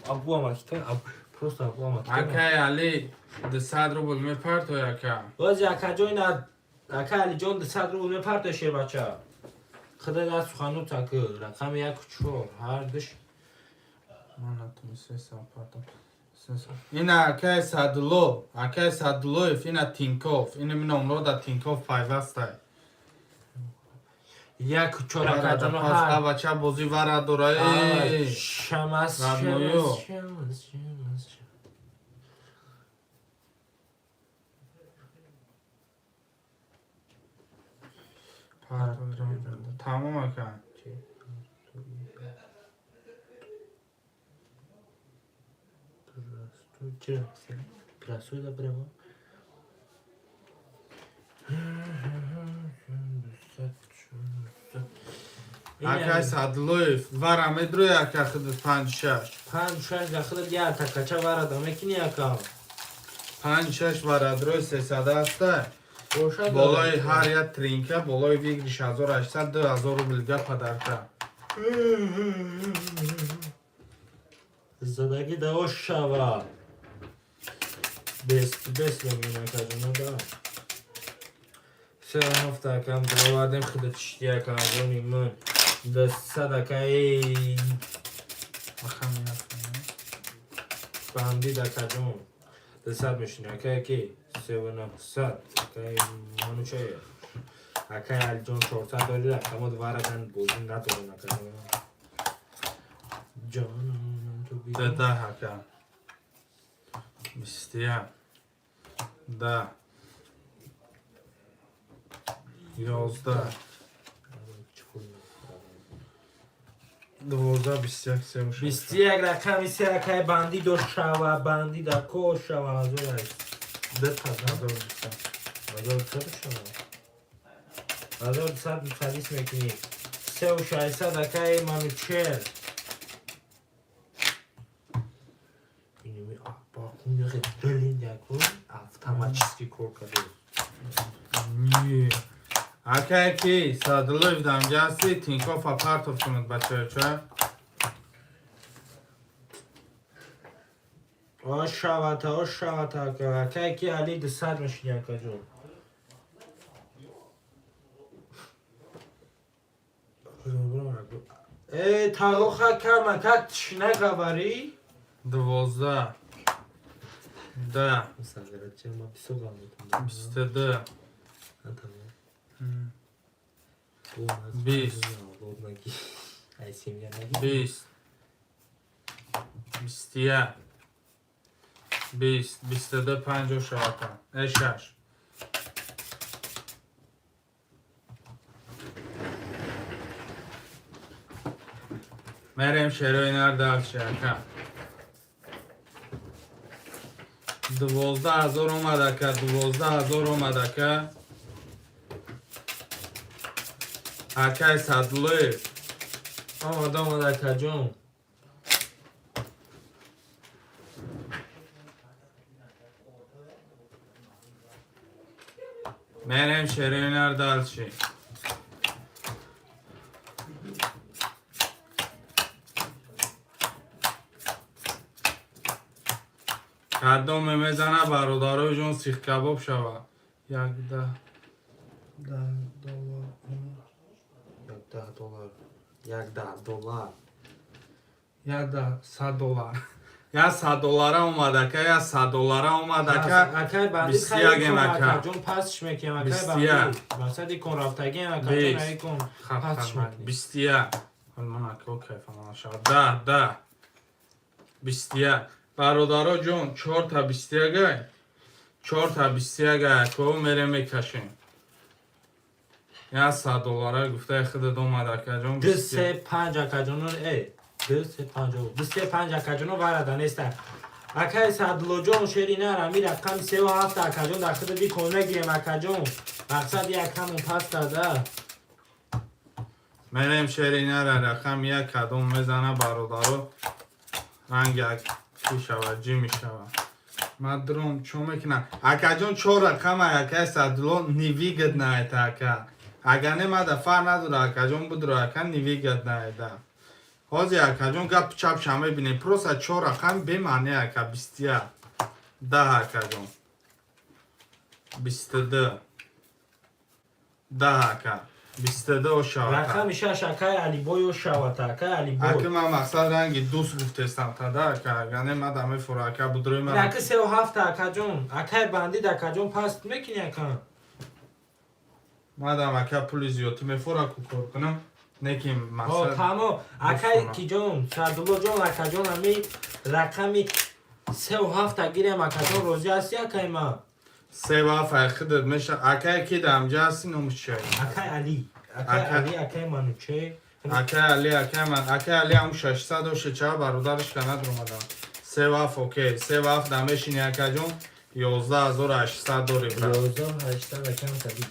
ابو هم اکتا پروست ابو هم اکتا اکا علی 200 روبل می پارت اکا بازی اکا جای ند اکا علی جان 200 رو می پارت شیر بچه خدا دست سخانو تاکه رقم 1 و 4 هر دش من نتونی 300 پارتم این اکا صدلو اکا صدلویف این تینکوف این من عمرو دا تینکوف پیوسته 1 و 4 اکا ورده جانو پاس هر بچه بازی ورده رای شمس رادنویو. شمس تمام اکا چرا؟ پراسوی دا برم اکا صدلویف ورم ادروی اکا خود 5-6 5-6 داخل دیار تکچه وارد میکنی اکا 5-6 ورد روی 300 هسته روشن بالای هر یک ترینکه بالای ویگریش 1800 2000 روبل گپ درکه زدگی دواش شوا بست میگن اکا جانا دا 3 هفته اکم دروادم خود تشتی اکا جانی من 200 اکای بخم بندی اکا جان 200 میشنی اکای کی 700 اکای منو چه اکای علی جان 400 داری رقم واردن بوزی ندارن اکا جان تو بیدی 10 اکا 21 10 11 12 21 33 21 رقم 3 اکای بندی دو شوا بندی دا کو شوا ازو است ده تازه 1200 شوا 1200 مخلیص میکنی 3600 اکای منو چر اینو با کنی خیلی دلین یکون автоматически корка دو Ні. Ака ки садлив дам гаси тинкоф апартов кунад бача ча. آشاوتا اکای کی علی 200 میشنی اکا جون تاقوخا کم اکا تشنه قبری 12 10 مسافرت چه ما بیسو قامتون 22 20 20 21 20 22 57 6 مریم شروع نردال شاکا 12000 اومده که 12000 اومده که اکای صدلوی آماده اکا جون مریم شیرینر دالچی کدام میزنه برادرای جون سیخ کباب شوه یک ده $10 یک ده $100 یا $100 اومده که یا $100 اومده که اکای بندی 21 خیلی کن مکه. اکا جون پسش میکنم اکای 21. بندی مثلا کن رفتگی اکا جون ای کن پسش میکنم 21 حال من اکا کیفم آن شد 10 21 برادرها جون 4 تا 21 4 تا 21 اکا میره میکشیم یا $100 گفته خودت اومده که جون 235 اکا جون ای 235 اکا جون وارده نیسته اکای صدلو جون شیرینه را میره کم 37 اکا جون در خود بیکن نگیریم اکا جون مقصد یک همون پس داده میریم شیرینه را رقم یک کدوم میزنه برادرها رنگ یک چی شود جی میشود مدروم چون میکنم اکا جون 4 رقم اکای صدلو نیوی گد نایده اکا اگه نمده فر نداره اکا جون بدرو اکا نیوی گد نایده حاضی اکا جون گپ چپ شمه بینیم پروسا 4 رقم بمعنی اکا 21 10 اکا جون 22 10 اکا 22 شود رقم 6 اکای علی بوی و شوات اکای علی اگه بوی من مقصد رنگی دوست گفتستم تا ده که اگه نمده میفوره اکا بدروی من رقم 37 اکا جون اکای بندی اکا جون پس میکنی اکا مادم اکا پولی زیادی میفوره که کار کنم نکیم آه مقصد تمام اکای کی جون صدلو جون اکا جون همی رقمی 37 گیرم اکا جون روزی هستی اکای ما 3 وفا خودت میشه اکا کی دمجه هستی نموشه اکای علی اکای اکا- علی اکای منوچه اکا علی اکا من اکا علی هم 600 و 6 برادرش کند رو مدم 3 وفا اوکی 3 وفا دمشینی اکا جون 11800 دوری برد 11800 اکای تبی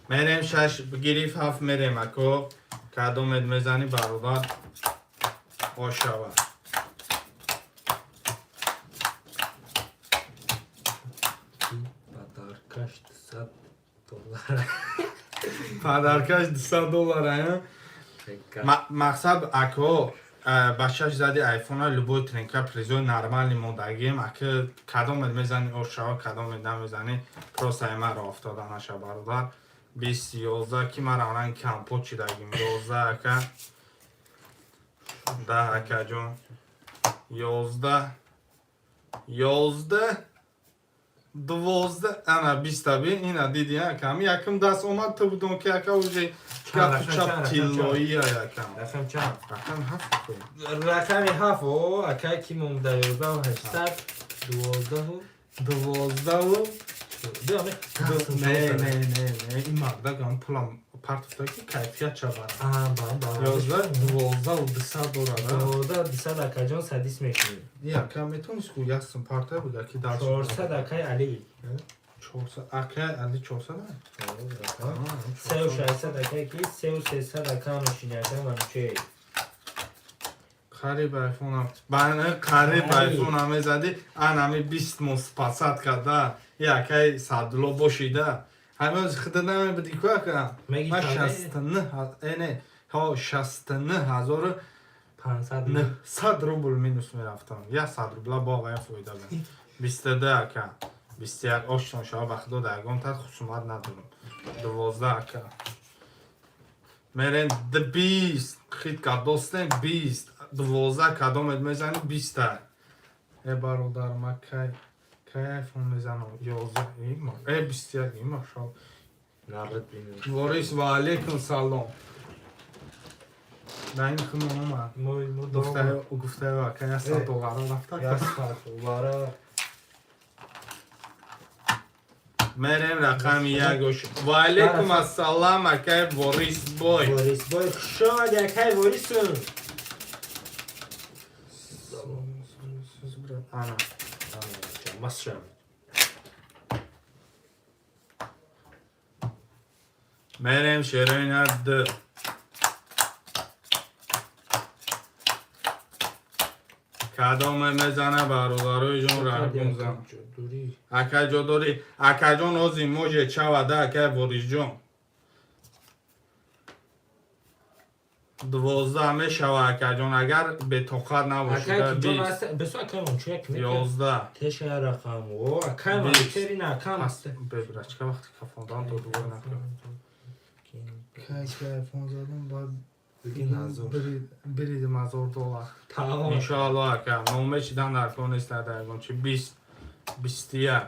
میریم 6 بگیریف 7 میریم اکو کدوم میزنی برادر آشاور پدرکش $100 پدرکش $200 مقصد اکو بچهش زدی ایفون ها لبوی ترینکه پریزوی نرمالی موندگیم اکه کدام میزنی آشاور کدام نمیزنی پروسه ایمه را افتاده نشه برادر 20 11 کی من رانن کمپو چی دگیم 11 اکه 10 اکه جون 11 12 انا 20 tabi اینا دیدی کم یکم دست اومد تو بودم که اکا اوجی گپ چپ تیلویی یا یکم رقم چند رقم 7 کنیم رقم 7 اکای کی مونده 11800 12 و نه نه این مرده گم پولم پرت افتاد که کیفیت چه برد با 11 12 و 200 دلار 200 اکا جون سدیس میکنیم یکم میتونست که یکسم پرته بود که درس 400 اکای علی 400 اکه علی 400 3600 اکای کی 3300 اکا ماشین اکای منوچه قریب ایفون هم بانه قریب ایفون هم زدی انمی 20 مصپاسد کرده یکی صدلو باشیده همه از خود نمی بدی که من 69 اینه ها 69000 500 900 روبل مینوس میرفتم 100 روبل باقی فایده بود 22 اکا 21 آشتان شما بخدا درگان تد خصومت ندارم 12 اکا میرین 20 خیلی که دوستن 20 12 کدام میزنی 20 تا ای برادر ما کی ایفون میزنم 11 ایما ای 21 ایما شو نرد بینیم وریس و علیکم سلام داین خونم اومد گفته و که $100 رفته میریم رقم یک و علیکم السلام اکای وریس بای وریس بای شاد اکای وریسون انا مصرم میریم شیرین ده کدام میزنه برادرای جون رنگون زن دوری اکا جدوری اکا جون اوزی موجه چاوده اکا وریش جون 12 میشوه اکا جون اگر به طاقت نباشید اکای کی جون 20 است بسو اکای اون چک میکنه 11 تش رقم او اکای من بیست. چری نه کم پس ببره چه وقتی کفاندان تو دوباره نکنم که آیفون زدم باید بگی نزور برید مزار دولار تمام انشاءالله اکا نومه چیدن در کن است در گون چی 20 21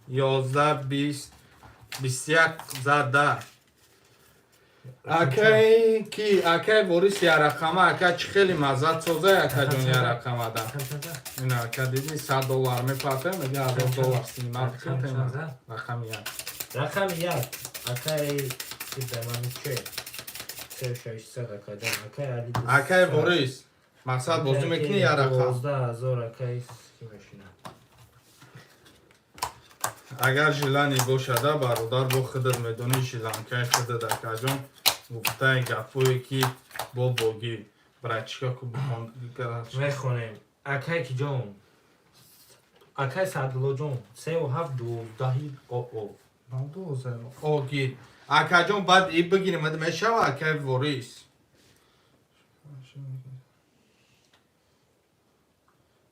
11 20 21 زده اکای کی اکای وریس یا رقمه اکا چی خیلی مزد سازه اکا جون یا رقمه ده این اکا دیدی $100 میپاته میگه $1000 سینما بکنه رقم یک رقم یک اکای کی به من چه 3600 اکای جان اکای علی اکای وریس مقصد بازی میکنی یا رقم 12000 اکای کی میشینه اگر ژیلانی باشده برادر با خودت میدونی ژیلان که خودت اکا جون گفته گفوی کی با بوگی برای چیکار که بخوان میخونیم اکای کی جون اکای سادلو جون 3712 او اوگی اکا جون بعد ای بگیریم میشه و اکای وریس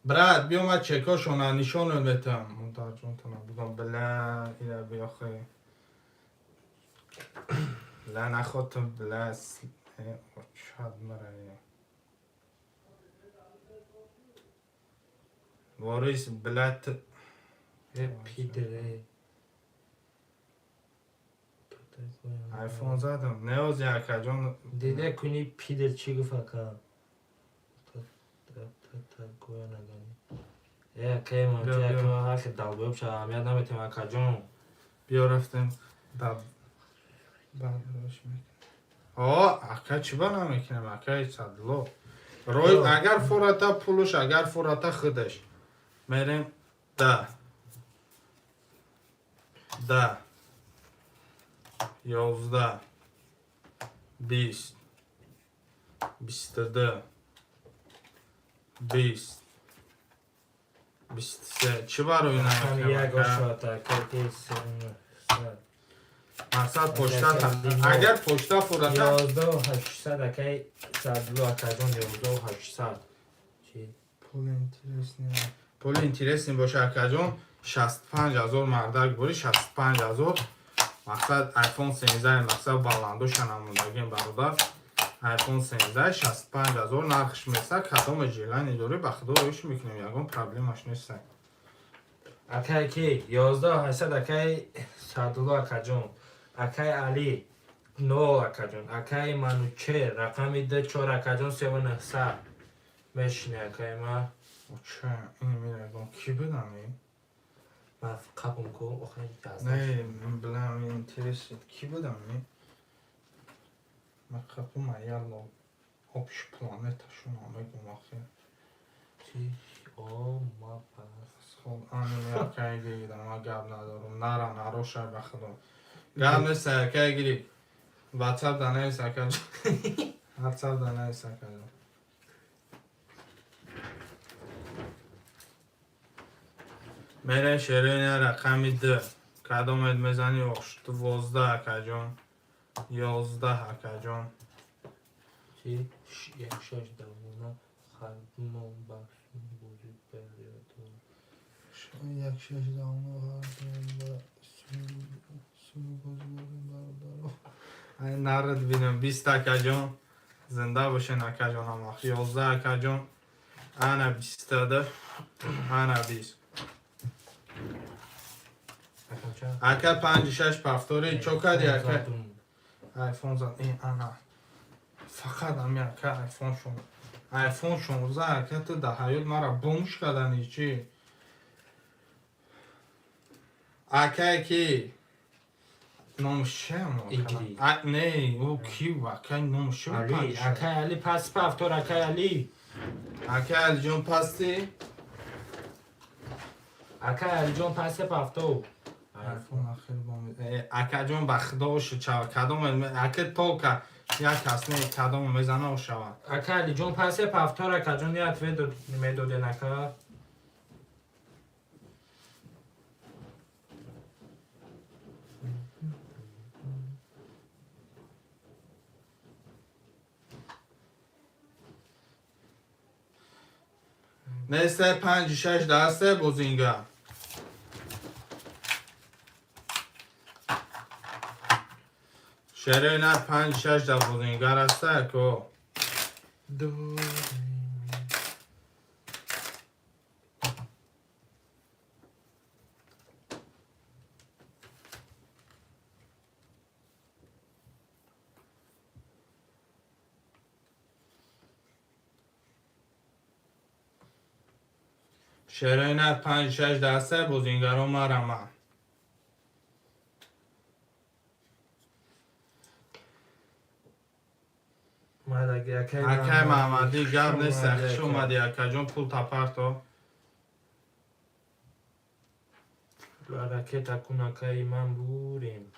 براد بیام از چکاشون نشون میتم مدار جون تنم بگم بلا اینا بیا خیلی لا نخوتم بلا شاد مرایی وریس بلات پیدره آیفون زدم نیاز اکا جون دیده کنی پیدر چی گفت اکا تا گویا ندانی اکای من چه اکای من حرف دلگوی بشه همیت نمیتیم اکا جون بیا رفتیم بعد روش میکنم اکا چی با نمیکنم اکای صدلو روی اگر فورتا پولش اگر فورتا خودش میریم 10 11 20 22 20 23 چی برای رقم یک نمیکنم آشات اکای تیس مقصد پشتا اگر پشتا فورتا 11800 اکای سادلو اکا جون 11800 چی؟ پول انترس نیم پول اینترس این باشه اکا جون 65000 مردک بوری 65000 مقصد آیفون 13 مقصد بالاندوش نموندگیم برادر آیفون 13 65000 نرخش میسته کدام جیلانی دوری به خدا روش میکنیم یکم پرابلمش نیست اکای کی 11800 اکای سادلو اکا جون اکای علی 9 اکا جون اکای منوچه رقم ده 4 اکا جون 7900 میشینه اکای ما چه این میرگم کی بدم این؟ من قبول کن آخه نه من بلم این اینترس کی بدم این؟ من قبول یالا آبش پلانتشون آمگم آخه چی؟ او ما پس خب آنم یکی دیگه ما گب ندارم نروشه بخدم گب نیست یکی گیری واتساپ دانه سکن واتساپ دانه سکن میره شیرین رقمی 2 کدام میزنی اخش 12 اکا جون 11 اکا جون چی؟ یک شش دوونه خلبون بخشون وجود بریادون یک شش دامه هردون و سونو بازی برادر نرد بینم 20 اکا جون زنده باشین اکا جون هم 11 اکا جون انا 20 داده انا 20 اکا 5 6 پفتوری چوکادی اکا آیفون زد این انا فقط هم اکا آیفون شون آیفون 16 اکا تو ده حیات مرا بومش کردن چی اکا کی نامش چه ایگری. نه او کیو اکا نامش چه علی اکای علی پس پفتور اکای علی اکا علی جون پستی اکای علی جون پس پفتور آیفون آخر بام اکا جون بخدا باشه چا کدوم اکا تو که یک کسنه کدام میزنه و شود. اکا علی جون پس پفتار اکا جون یاد میدوده نکا. نسته 5 6 دسته بوزینگا. شهره نه 5 6 دسته بوزینگا رسته که دو شهره نه 5 6 دسته بوزینگا رو مرمه. اکای محمدی گب نیست اخش اومدی اکا جون پول تپرتو. راکت اکون اکای من بوریم.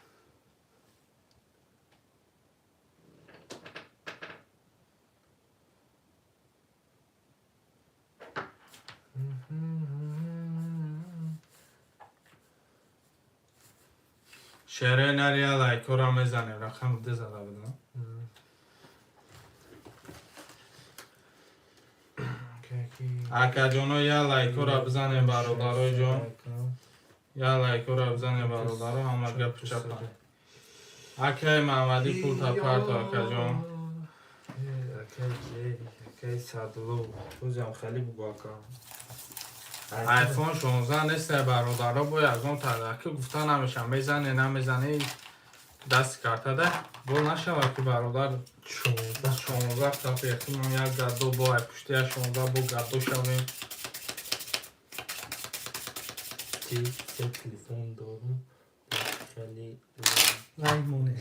شهره نریا لایکو را میزنه رقم ده زده بدن. اکا جونو یا لایکو را بزنه برادرای جون. یا لایکو را بزنه برادرای همه گپ چپن. اکای محمدی پول تپرتو اکا جون. اکای سادلو روزم خیلی بگو اکا. آیفون 16 نیست برادرها باید از اون تدرکه گفته نمیشن میزنه نمیزنه دست کرده ده بول نشود که برادر 16 تا پیختیم یک گردو با پشتی 16 با گردو شویم. تلفن دارم خیلی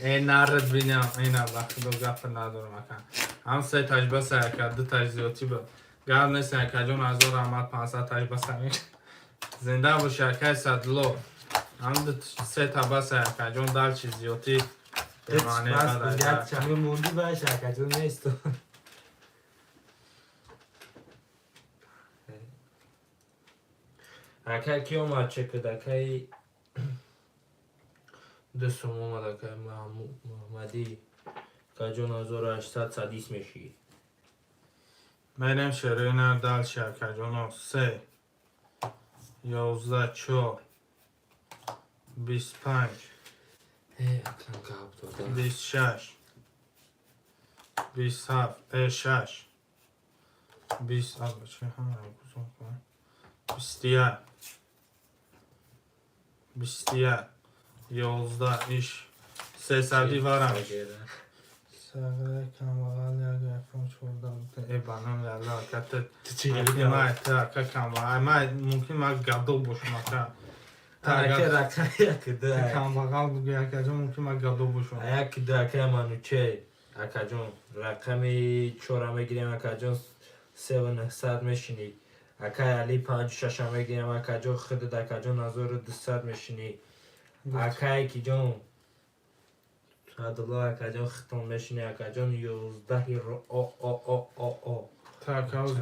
این نرد بینم این وقت دو گفت ندارم اکن هم 3 تجربه سر کرد 2 تجزیاتی با گرد نیست اکا جون 1000 احمد 500 تجربه سر میشه زنده باشه اکای صدلو هم 3 تجربه سر اکا جون در چیزیاتی پیمانه قدر چمه موندی باشه اکا جون نیست اکا کی اومد چه کد اکای دستم اومد اکای محمدی اکا جون 1800 سادیس میشی میریم شروع نردال شرکت جانو 3 11 4 25 26 27 6 20 21 21 11 iş 300 varım. سر کمال یک ایفون 14 ای بانم یالا کت چیلی ما تا کم ما ممکن ما گادو باشم تا اکا رکای کده کم باقال بگی اکا جون ممکن ما گادو باشم اکا ده اکا منو چه اکا جون رقمی 4 میگیریم اکا جون 700 میشینی اکا علی 5 6 میگیریم اکا جون خود اکا جون 1200 میشینی اکا کی جون عدالله اکا جون ختم میشینی اکا جون 11 رو او تا کاوز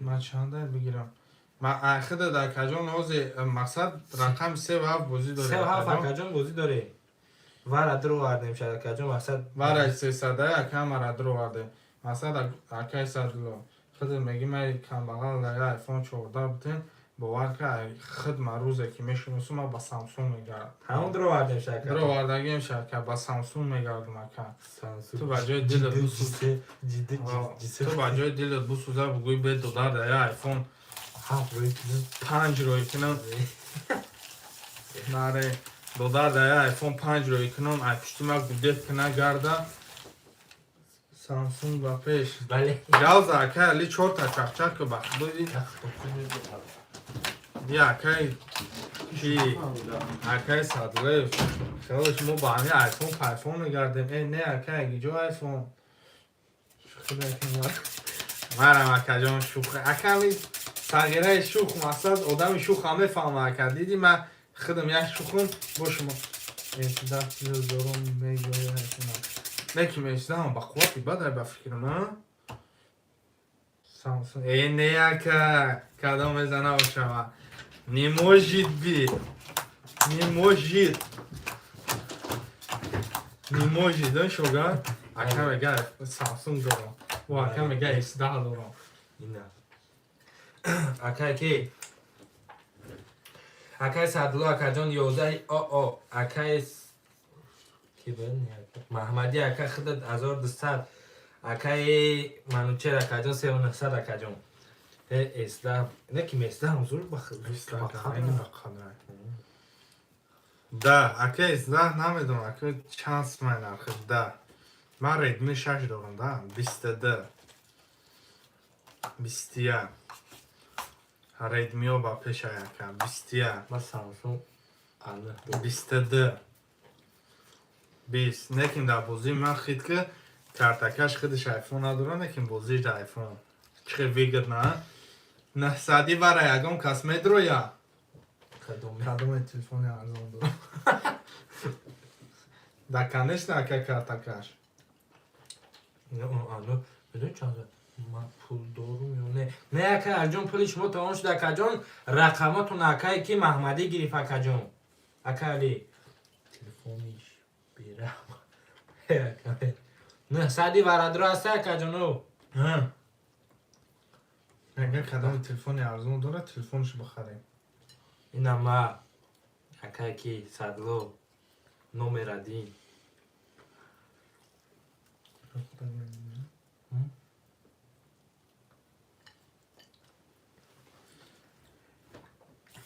ما چنده بگیرم ما اخد در کجان حوزی مقصد رقم 3 و 7 بوزی داره 3 و 7 اکا جون بوزی داره وارد رو واردیم شد اکا جون مقصد وارد 300 اکا مرد رو وارده مقصد اکای صدلو خود میگی ما کم بغل در ایفون 14 بودیم باور که خود روزه که میشونستم ما با سامسونگ میگردم همون درو واردیم شد درو واردگیم شد که با سامسونگ میگردم اکا تو بجای دلت بسوزه تو بجای دلت بسوزه بگوی به $2 در ایفون 5 روی کنم ناره $2 در ایفون 5 روی کنم ای پشتی ما گودت کنه گرده سامسونگ با پیش بله گاز اکا علی 4 تا چخچک که بخت بودی بیا اکای چی اکای صدره خیلیش ما با همه ایفون پایفون میگردیم ای نه اکای اگه جو ایفون خدا کنم مرم اکا جان شوخ اکا همی صغیره شوخ مقصد آدم شوخ همه فهمه اکا دیدی من خودم یک شوخم با شما دست دارم میگوی ایفون Lekin eshitdim ba quvvati baday ba fikrim Samsung ne aka kadam میزنه باشم не может быть не может не может да шуга ака мега Samsung дорам و ака мега S10 дорам اینا اکای اکای صدلا اکا جان 11 اکای کی بود محمدی اکا خدت 1200 اکای منوچر اکا جان 3900 اکا جان اسلام نه کی مثلا حضور да ака S10 نمیدونم اکا چانس من آخه да من ردمی 6 دارم да 22 21 ردمی ها با پیش اکا 21 با سامسونگ آنه 22 20 لیکن در بازی من خید که کارتکش خودش آیفون نداره لیکن بازیش در آیفون چه ویگت نه 900 برای یکم کس میدرو یا کدوم تلفن ارزان دارم دکنش نه که کارتکش نه آنه بدون چند من پول دارم یا نه اکا ارجون پولی شما تمام شد اکا جان رقماتون اکایی که محمدی گریف اکا جان اکا علی تلفونیش بیرم نه سادی وارد هسته اکا جانو اگر کدام تلفن ارزان داره تلفنش بخریم این اما اکایی که صدلو نومر ادین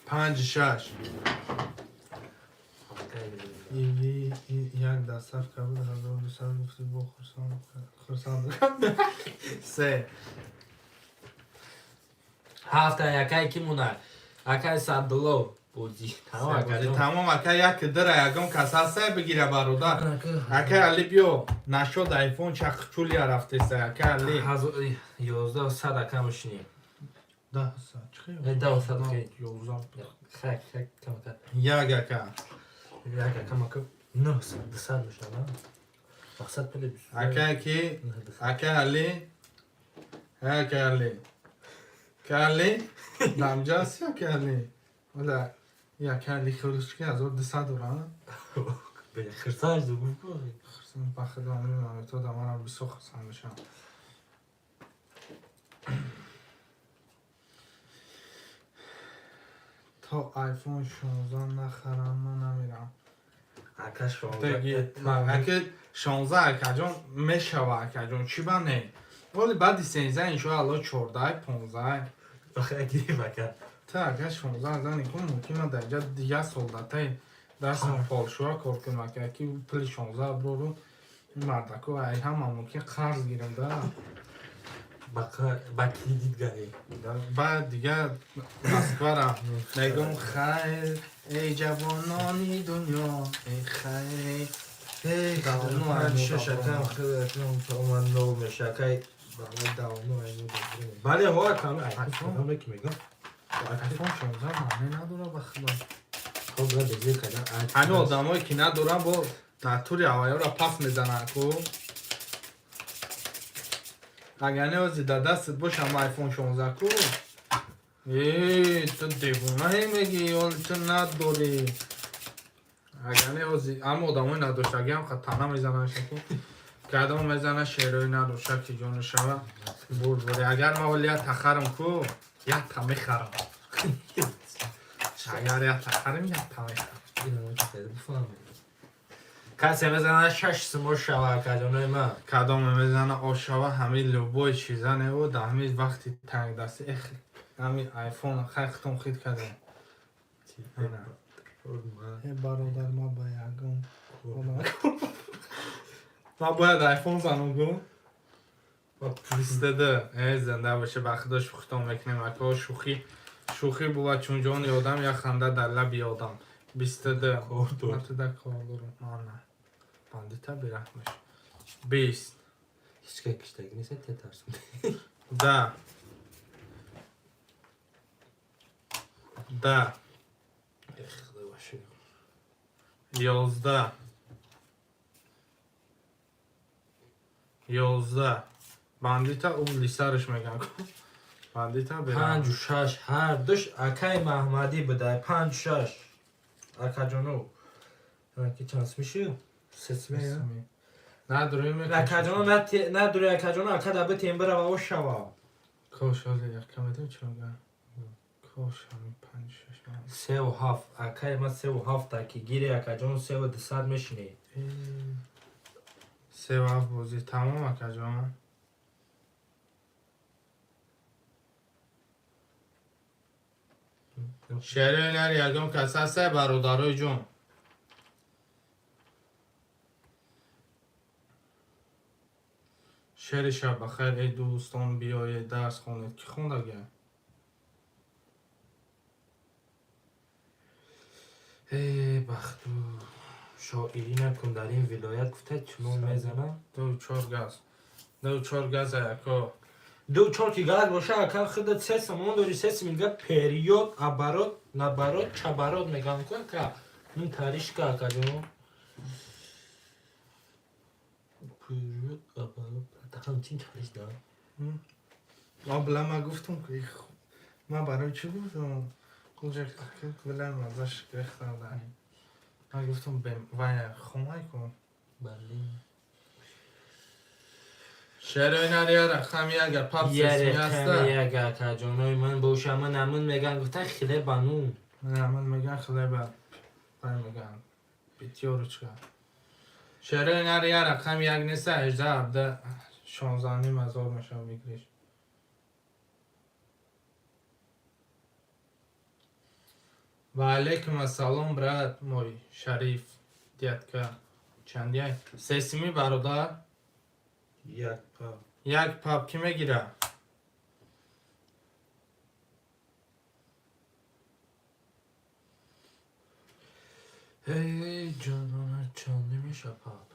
5 6 یک دستر کبود 1200 گفتی با خرسان سه هفته یکایی که مونه اکای صدلو بودی تمام اکا یک دره یکم کسا سه بگیره برادر اکا علی بیو نشد ایفون چخ چولی رفته سه اکا علی 1100 اکا مشینی 10 ساعت چخی 10 که 11 خک کم کم یک اکا یک کم کم 900 میشه نه مقصد پلی بیشتر اکا کی اکا علی اکا علی کلی دامجاست یا کلی ولی یا کلی خودش که 1200 دوران به خرسانش دو بود خرسان بخدا نمیدونم تو دمارم 20 خرسان بشم تا آیفون 16 نخرم من نمیرم اکا 16 اکا 16 اکا جون میشوه اکا جون چی بانه ولی بعد 13 انشاءالله 14 15 بخیر گیری بکن تا اگر 16 زنی کن ممکنه در اینجا دیگه سولدته درس پالشوها کار کنم که اکی پل 16 برو این مردکو ای هم ممکن قرض گیرم ده با کلیدید گری بعد دیگه مسکوه را نگم خیر ای جوانانی دنیا ای خیر ای دوانو ششکم خیلی تو من نو مشکای بالا دوانو اینو بگیرم بله ها کامل آیفون که میگم آیفون 16 معنی نداره بخدا خب را بگیر کردم همه آدمایی که ندارن با نطوری هوایی را پس میزنن کو اگر نیازی در دستت باشه آیفون 16 کو تو دیوونه میگی یا تو نداری اگر نیازی اما آدمایی نداشتگی هم خود تنها میزنن شکو که آدم میزنن شیروی نداشته که جانو شوه بوری اگر ما ولی تخرم کو یک تا میخرم اگر یک تخرم یک تا میخرم اینو که بفهمم کسی بزنه 6 سمور شوه کدانوی من کدام میزنه آشوه همین لوبای چیزانه و در همین وقتی تنگ دستی همین آیفون خیختون خید کرده برادر ما با یکم ما باید آیفون زنم گو پریستده زنده باشه بخدا شوختان میکنیم اکا شوخی بود چون جان یادم یا خنده در لب یادم 22 کار دارم نه بنده تا برحمش 20 هیچ که کشتگی نیست تترسون 10 خدا باشه 11 11 бандита угли сарш меган бандита پنج و شش هر دوش اکای محمدی بده 5 6 اکا جانو که چانس میشه سسمه نداریم اکا جانو نه دوری اکا جانو اکا دبه تیمبره و شوا کوشاله یک کمه چونگا کوشامی 5 6 3 و 7 اکای ما 3 و 7 تا که گیری اکا جانو 3 و 200 میشنی 3 و 7 بازی تمام اکا جان شهر نر یگم کسا 3 برادرای جون شهر شب بخیر ای دوستان بیایید درس خونید کی خوند اگه ای بختو شاعری نکن در این ولایت گفته چنون میزنم 2 4 گاز اکا 2 4 که گاز باشه اکا خودت 3 سمون داری 3 میگه پریود ابرود نبرود چبرود میگن که این تاریش که اکا جانو پریود ابرود همچین تاریش دارم آبلا ما گفتم که ما برای چی گفتم کجا که بلند مازش گرفتم ما گفتم بیم وای خونه کن بله شهر نریا رقم یک پاپ یه سسمی رقم هسته یک اکا جانوی من باشه من نمون میگن گفته خیلی بانون نه من میگن خیلی بای میگن بیتیارو چکا شهر نریا رقم یک نیسته 18 عبده 16 نیم هزار میشه بگیریش و علیکم السلام برات موی شریف دیتکا چندی سسمی برادر یک پاپ کی میگیره ای جانانه چند میشه پاپ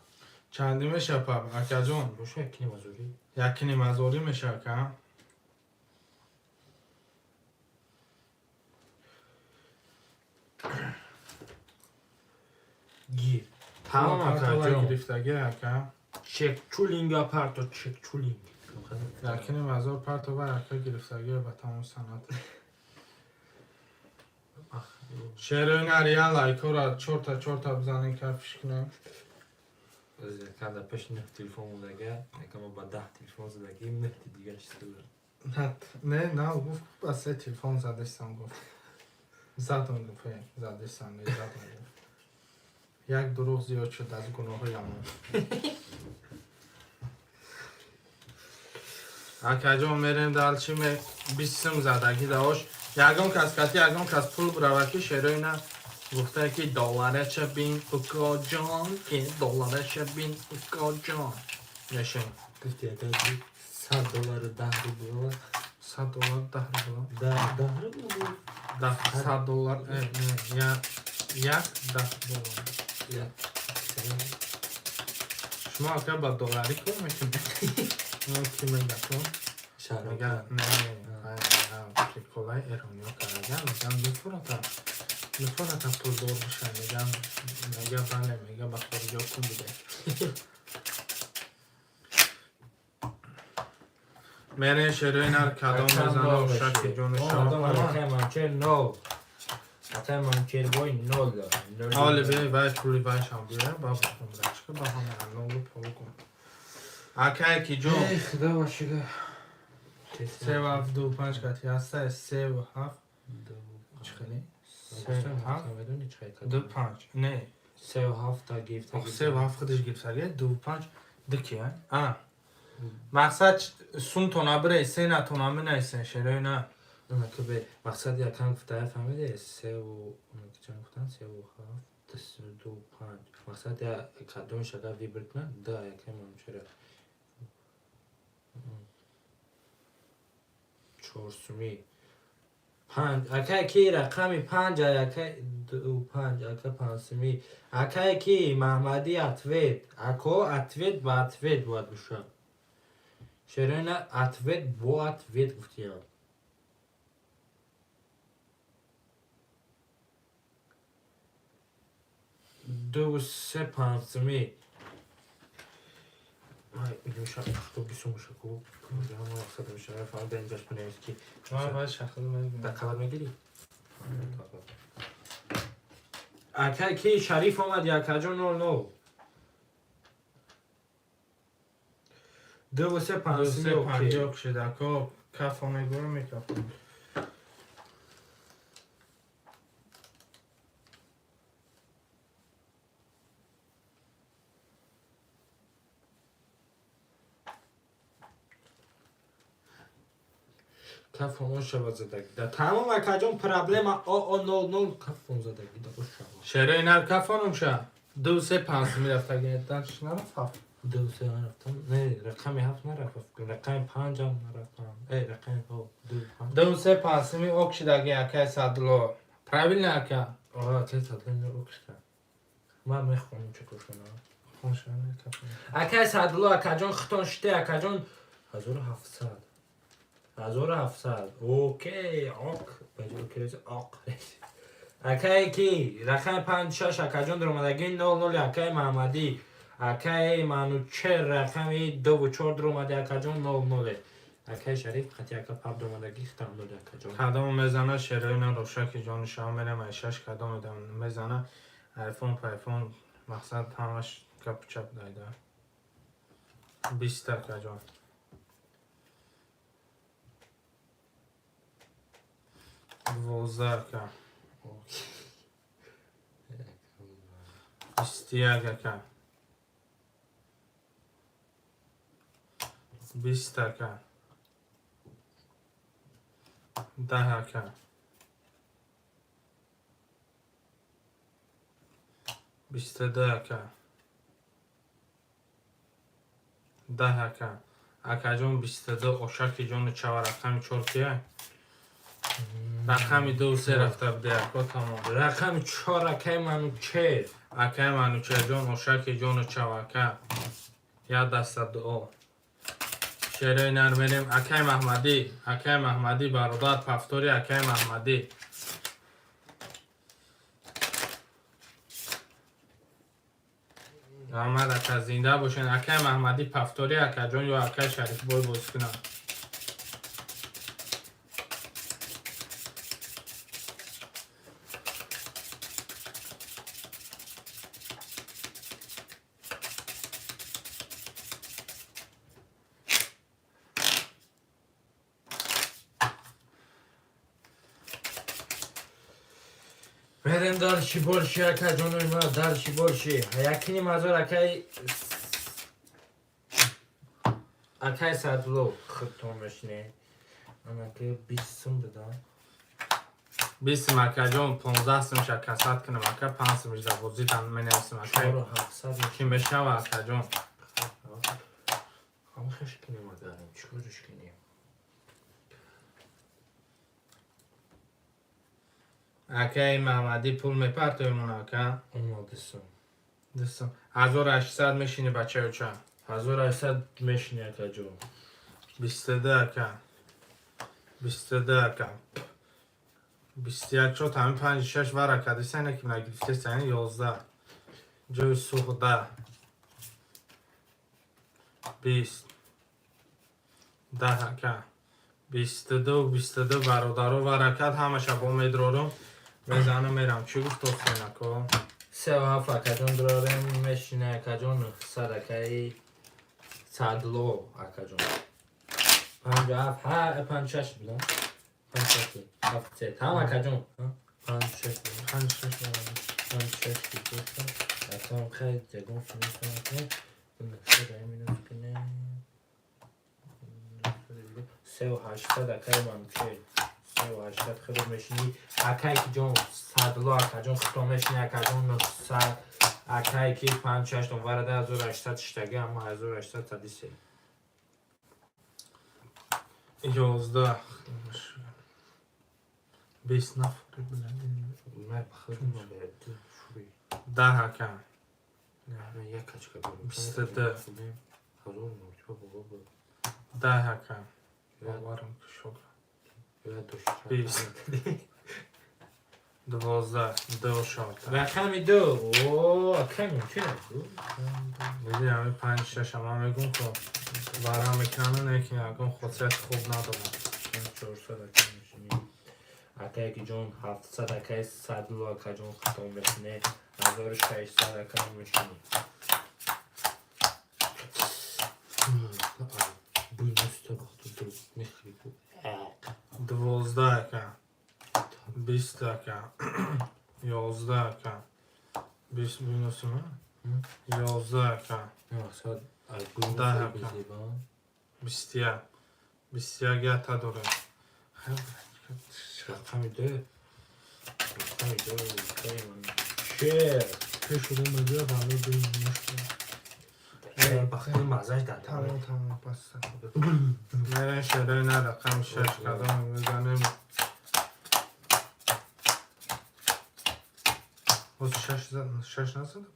چندی میشه پاپ اکا جون باشه یکی نمازوری یکی نیم هزاری میشه که گیر تمام اکا جان گرفتگی اکا چک چولینگ اپارتو چک چولینگ یکی نیم هزار پرتو بر اکا گرفتگی به تمام سنت شهر نریا لایکو را چورتا بزنین کفش کنیم از یکم پیش نه تلفن مونده یکم با 10 تلفن زدگیم نه دیگه چیزی نه گفت با 3 تلفن زدستم گفت زدم گفت زدستم نه زدم گفت یک دروغ زیاد شد از گناه یمون اکا جان میریم در چی می 20 زدگی داشت یکم کس پول براوکی شهرهای نه گفته که دلاره چه بین اکا جان که دلاره چه بین اکا جان نشین گفتی اگر $100 10 روبل $100 10 روبل 10 روبل $100 یا یک $10 یا شما اگر با دلاری کن میکنی کی میگه کن میگه نه پریکولای ایرانی ها کرده میگم میفورتا پول دور بشه میگه بله میگه با خورجا کن بده میره شروع نر کدام بزنه و شکی جون شما حتی منکر بای 0 حالی بی وای پولی وای شام بیره با بخون برچکه با همه انلوگو پول کن اکه کی جون ای خدا باشه که 3 و 7 2 5 کتی هسته 3 و 7 چخیلی 3 و 7 2 5 نه 3 و 7 تا گیفت 3 و 7 خودش گیفت سریه 2 و 5 دکیه مقصد سون تونا بره 3 نه تونا می نیسته شروع نه نه که به مقصد یکم گفته فهمیده 3 و اون که چند گفتن 3 و 7 2 و 5 مقصد یا کدوم شکر ویبرت نه دا یکم همچره 4 سومی 5 اکه کی رقمی 5 اکه 2 5 اکه 5 سومی اکه کی محمدی اتوید اکو اتوید با اتوید باید بشه شروع نه اتوید با اتوید گفتی ها 2 3 5 سومی میشه تو بیسو میشه کو یا ما خود میشه فقط اینجاش بنویس که باید شخص میگم در خبر میگیری اکه کی شریف آمد یا کجا نو دو و سه پنسی اوکی شده که کفانه گروه میکفن کفون شوا زدگی در تمام اکجان پرابلم نول کفون زدگی در شوا شهره اینر کفانم شه 2 3 5 میرفت اگه درش نرفت دو سه نرفتم نه رقمی هفت نرفتم رقم 5 هم نرفتم رقم دو 2 3 5 می اوکش داگه اکای سادلو правильно اکا که سادلن اوکشتا من میخونم چه کشونه خوشانه کفان اکای سادلو اکجان ختان شده اکجان 1700 اوکی آق بجور کریز آق اکای کی رقم 5 6 اکجان در اومدگی 00 اکای محمدی اکای منوچه رقمی 2 و 4 در اومده اکجان 00 اکای شریف خطی اکا پاب در اومدگی ختم داده اکجان کدام میزنه شهره اینا روشا که جان شما میره مایشش کدام میزنه ایفون پایفون مقصد همش گپ چپ دایده 20 تا جان 12 که 21 که 20 که 10 که 22 که 10 که اکا جون 22 اوشاکی جون 4 رقم 4 که رقم 2 3 رفته بده اکا تمام رقم 4 اکای منوچه اکای منوچه جون اوشاکی جون 4 که یا دست دو شهره نرمینیم اکای محمدی برادر پفتوری اکای محمدی آمد اکا زنده باشین اکای محمدی پفتوری اکا جون یا اکای شریف بای باز کنم بریم دارشی برشی اکا جانوی ما دارشی برشی یکینی مزار اکای سادلو خطون بشنه اما که 20 سم بدم 20 اکا جون 15 سمش اکا سات کنم اکا 5 سمش در بوزی تن می نویسم اکا 4700 کیم بشه و اکا جون همه خشکنی ما داریم چکارش کنیم اکای محمدی پول میپرد تویمون اکا اما دستم دستم 1800 میشینی بچه و چه 1800 میشنی اکا جون 22 اکا 22 اکا 21 شد همین 5 6 ور اکا دیسه که نگیفته سینه 11 جوی سوخ 10 20 10 اکا 22 برادرو ورکت همه شب امیدوارم بزنم میرم چی گفت توفین اکا 3 و 7 اکا جون درارم میشنه اکا جون 100 اکای سادلو اکا جون 5 و 7 5 6 بدم 5 6 7 3 تمام اکا جون 5 6 5 6 5 6 بدم اکا خیلی جگون فیلم کنم نفسه دایمینو کنه 3 و 800 اکای منوچه 3 و 800 خیلی میشنی اکای که جون سادلو اکا جون خطا میشنی اکا جون 900 اکای که 5 6 ورده 1800 شتگه اما 1800 تدیسه 11 20 نفر بلندین من بخیرم به تو شوی 10 اکا نه من یک کچکه برم 22 هزار نوچه بابا 10 اکا باورم که شکر یا دوشتر 20 12 دو شات رقم 2 اوه کمی چرا میدی همه 5 6 هم میگم خب برام میکنن یکی نگم خودت خوب ندارم 400 اکا میشینی اکایی که جون 700 اکای 100 دلار اکا جون ختم بشینه 1600 اکا میشینی بوی نسته باختو دو میخوری بود 12 که 20 که 11 که 20 بینوسی من 11 که اصلا بوی ده نسته اکا. بزیبا 21 21 تا دوره رقم 2 رقم 2 خیلی من شیر پیشونو میگه همه بین بخیر مزاج در تمام بس نه شده نه رقم 6 قدم میزنیم باز 6 نزد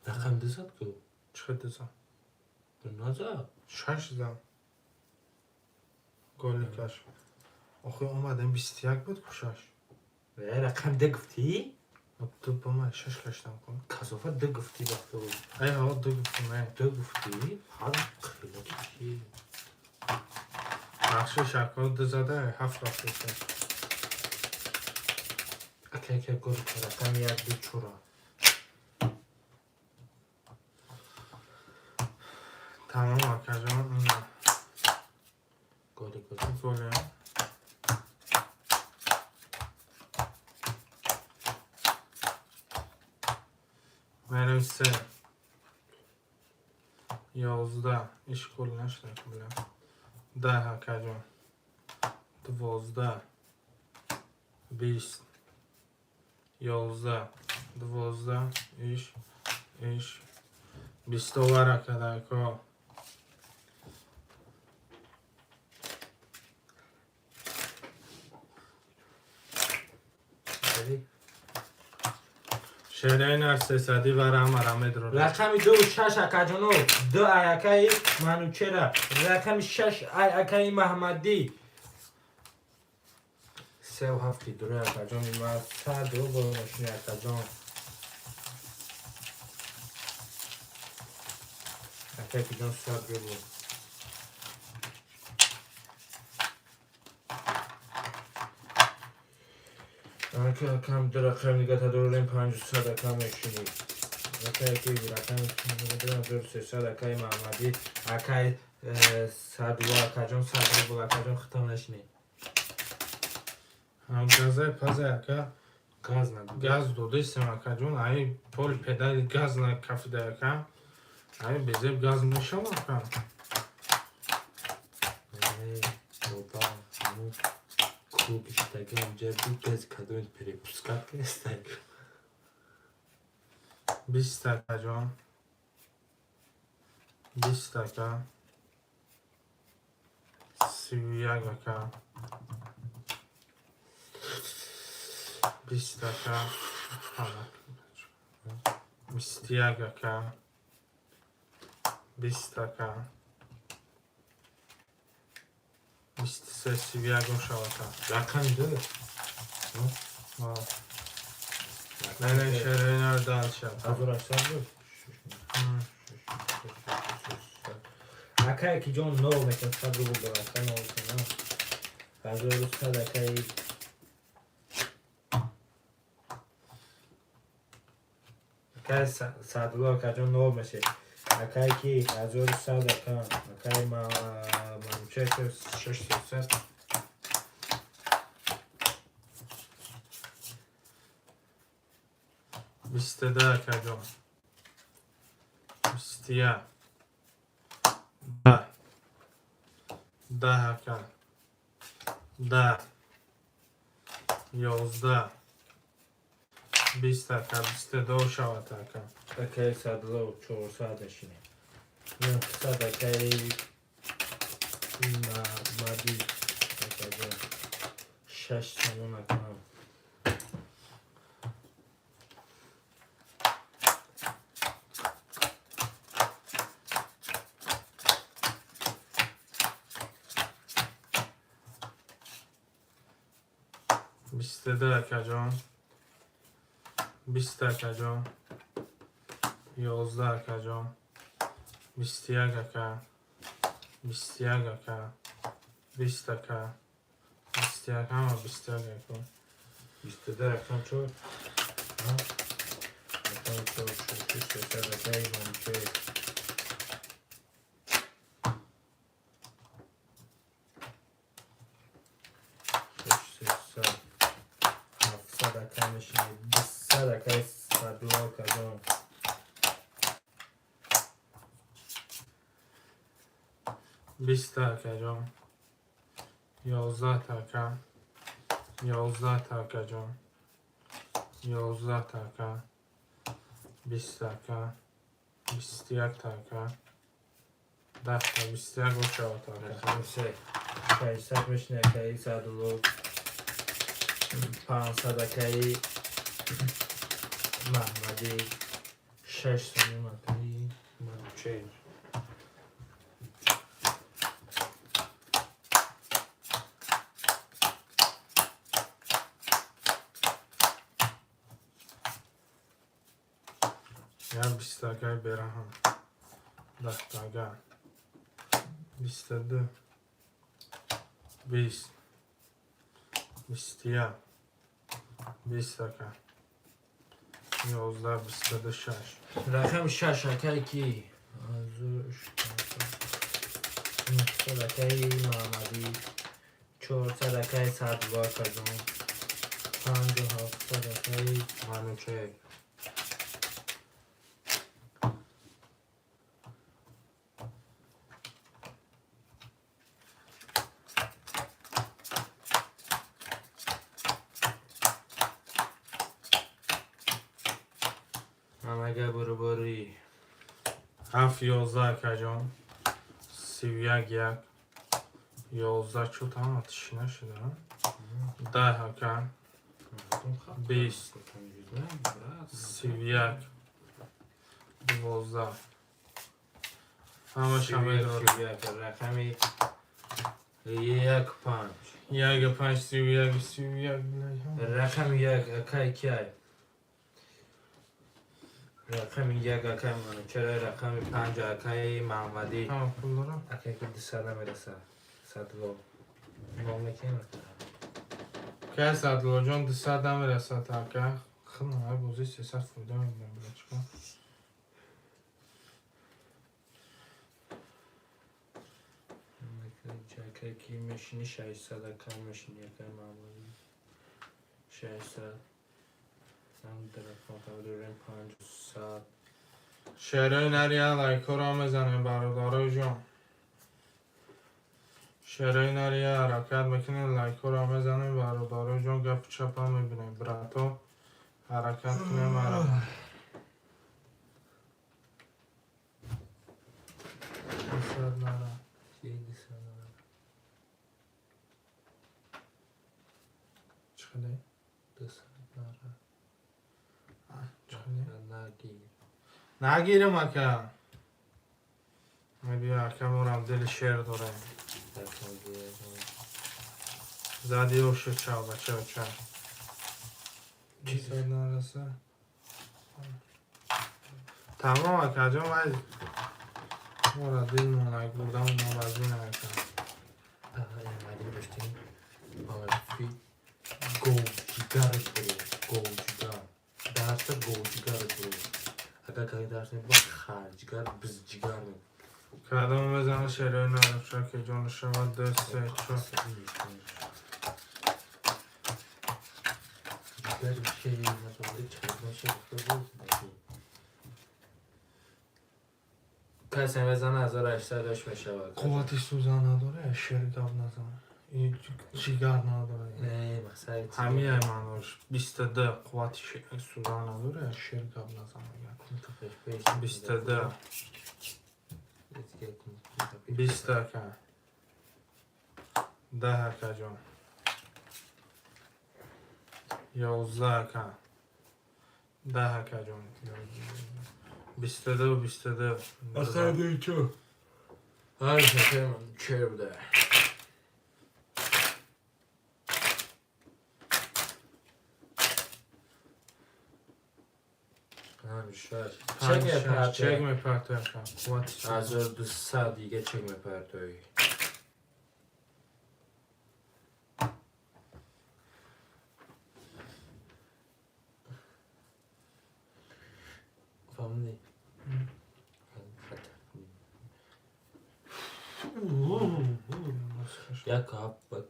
رقم 200 کو چه دزم نازا 6 زم گلی کش آخه اومدم 21 بود که 6 رقم 2 گفتی؟ تو با من 6 کشتم کن کسافت 2 گفتی وقتا ای ها دو گفتم ای 2 گفتی؟ حالا خیلی چی؟ بخشی شکل دو زده 7 رفته شد اکه گل که رقم 1 2 چورا تمام آکجان این گلی گلی ها مریم 3 11 ایش کل نشده کلا 10 آکجان 12 20 11 12 ایش 20 ورقه دکا شهره این هر 300 برام رمید رو رقم 2 6 اکه جانو 2 اکه منو چرا رقم 6 اکه محمدی 3 و 7 دوره اکه جان من 100 دو با ماشین اکه جان اکه که جان 100 دو بود اکه کم دو رقم نگه تا دوریم 500 اکه میشونی اکه که رقم 300 اکه محمدی اکه 100 و اکه جان 100 دو با اکه جان ختم نشنی هم گازه پازه که گاز نبود گاز دوده سیم اکه جون ای پول پدر گاز نکفی ده اکه ای بزیب گاز میشم اکه بابا همون کوبشتگه اونجا بود گاز کدوم پری پسکت که استگ 20 اکه جون 20 اکه 31 اکه 20 اکه 21 اکه 20 اکه 23 31 شوکه رقم 2 نه شهره این رو دال شد از اون رشتر بود اکه که جان نو میکن 100 رو بود اکه نو کنم از اون رشتر اکه اکه 100 رو اکه جان نو میشه اکه که از اون رشتر اکه منوچه که 600 22 اکه جون 21 10 10 اکه 10 11 20 اکه 22 شوکه اکه اکه 100 رو 400 نشینه 900 اکه مادی اکه جان 6 سمون اکنم 22 akajon, 20 akajon, 11 akajon, 21 aka, 21 aka, 20 aka, 20 aka ama 20 aka. 22 rakam çok. Ha? Rakam çok. Şu sefer rakayı mümkün. Rakam şimdi 20 rakayı sadlo kazan. 20 akajon, 11 aka, 11 akajon, 11 aka, 20 aka, 21 aka, 10 21 گوشه Rakam 670 rakayı sadlo. 500 rakayı Mahmadi. 600 rakayı mümkün. یا 20 aka برهم 10 aka 22 20 21 20 aka 11 26 رقم 6 rakay ki. rakay Mahmadi. 400 rakay sadlo kazan. 57 rakay Manuçay. Mamaga buruburi. 7 11 akajon 31 yak 11 چو tam atış نشده 10 aka 20 31 12 همش همه داره رقمی 1.5 یک 5 31 31 رقم 1 اکای کیای رقم 1 اکای منو چرا رقم 5 اکای محمدی tamam pul دارم اکای که 200 میرسه 100 لو نام کنه که 100 لو جان 200 هم میرسه تا که خیلی های بوزی 300 فوده میدونم بلا چکن اکای کی میشینی 600 اکای میشینی اکای محمدی 600 هم درکان تا دوریم 500 شعرهای نریه لایکو را میزنه برادارای جان شعرهای نریه حرکت میکنه لایکو را میزنه برادارای جان گپ چپ هم میبینه براتو حرکت کنه مرا بسیار نرا چخده؟ 200 نره چخده؟ نگیر نگیرم اکا میبینه اکا مورم دل شعر داره زدی و شد چاو بچه بچه چیز نرسه تمام اکا جان باید مورا دل مونک بودم و موازی نکن اینقدر داشتیم معرفی گوجیگر برو گوجیگر درس گوجیگر برو اگر کاری درس با خرجگر بزجیگر کدام بزنه شعرهای نرفشه که جان شود دست چو جیگر شیری نتونده چند نشه بخواه بود کسی بزنه 1800 میشه قوتش سوزن نداره شعر گب نزنه این جیگر نداره نه مثلا همین ایمانوش 22 قوتش سوزن نداره شعر گب نزنه 22 20 که 10 که جان 11 که 10 که جان 22 22 آخر دیگه هر شکر من چه بوده 56 پنج چک شش چک پرتوی میپرتوی کم قوتش 1200 دیگه چک میپرتوی فهمیدی؟ یک کپ با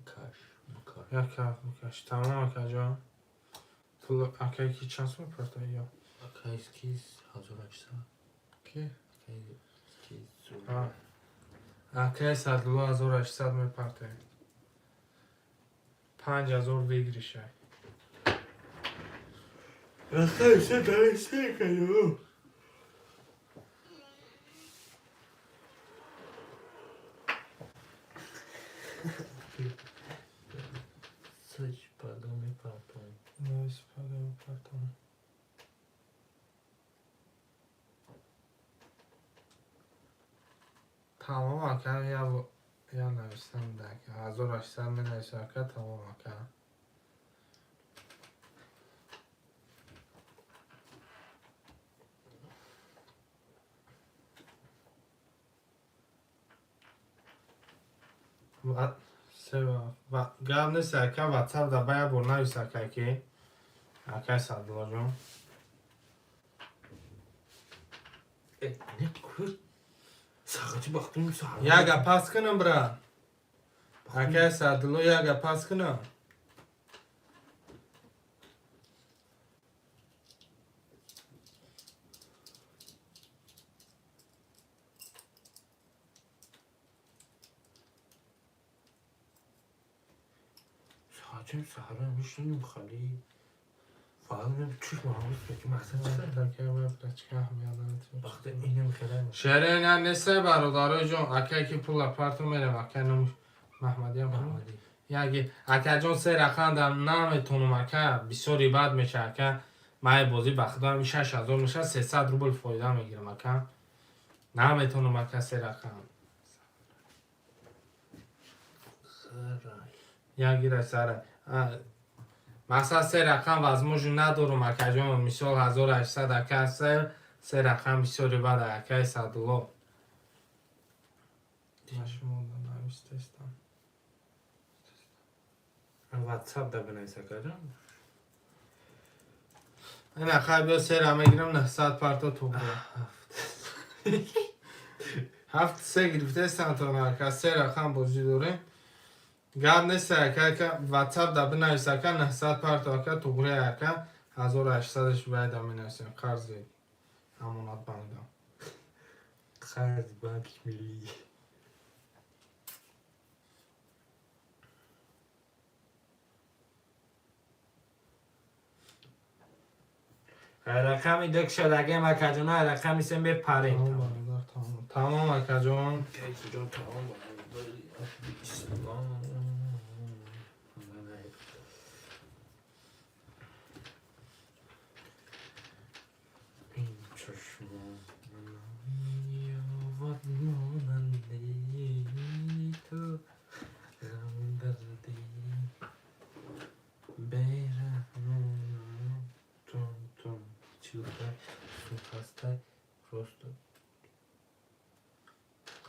کاش یک کف بکش تمام اکا جان پول اکا یکی چند سو میپرتوی یا کیس کیس 1800 کی؟ کیس اکا 12800 میپرتوی 5000 بگیری شای خیلی درسته کنو سچ پاگا میپرتوی نویس پاگه میپرتوی تمام اکا یا نویستم دکه 1800 می نویسه اکا تمام اکا و سه و گرد نیست اکا واتساپ دا باید بر نویسه اکا که اکا صدلا جون نه کود ساقطی باختیم ساقطی یا اگه پاس کنم برا اکا صدلا یا اگه پاس کنم ساعتیم سهره میشنیم خالی فقط میرم چوش محمود که مقصد چه ترکیه باید چه اهمیت وقتی اینم خیلی شهره نه نیسته برادرای جون اکا که پول پارتو میرم اکا نموش محمدی هم محمدی یکی اکا جون سه رقم در نمیتونم اکا بسیاری بد میشه اکا مای بازی بخدا میشه 6000 میشه 300 روبل فایده میگیرم اکا نمیتونم اکا سه رقم یکی را سره مثلا سه رقم وزموش ندارم اکا جون مثال 1800 اکا سه رقم بسیاری بد اکا 100 دلار مشمول نوشته استم واتساپ دا بنویسه کجا این اخواه بیا سه رقم میگیرم 900 پرتا تو برو هفت سه گرفته سنتون اکا سه رقم بازی داره گرد نیست اکا واتساپ دا بنویسه اکا 900 پرتا اکا تو برو اکا 1800ش باید هم نویسیم قرضی همونات بندم خرج بانک ملی رقمی دک شدگه مکجونه رقمی سیم بپریم تمام اکا جون کیس جان تمام این چشمان یاد ماننده تو غم دردی بیرحمون تون چیوته سوخسته رستو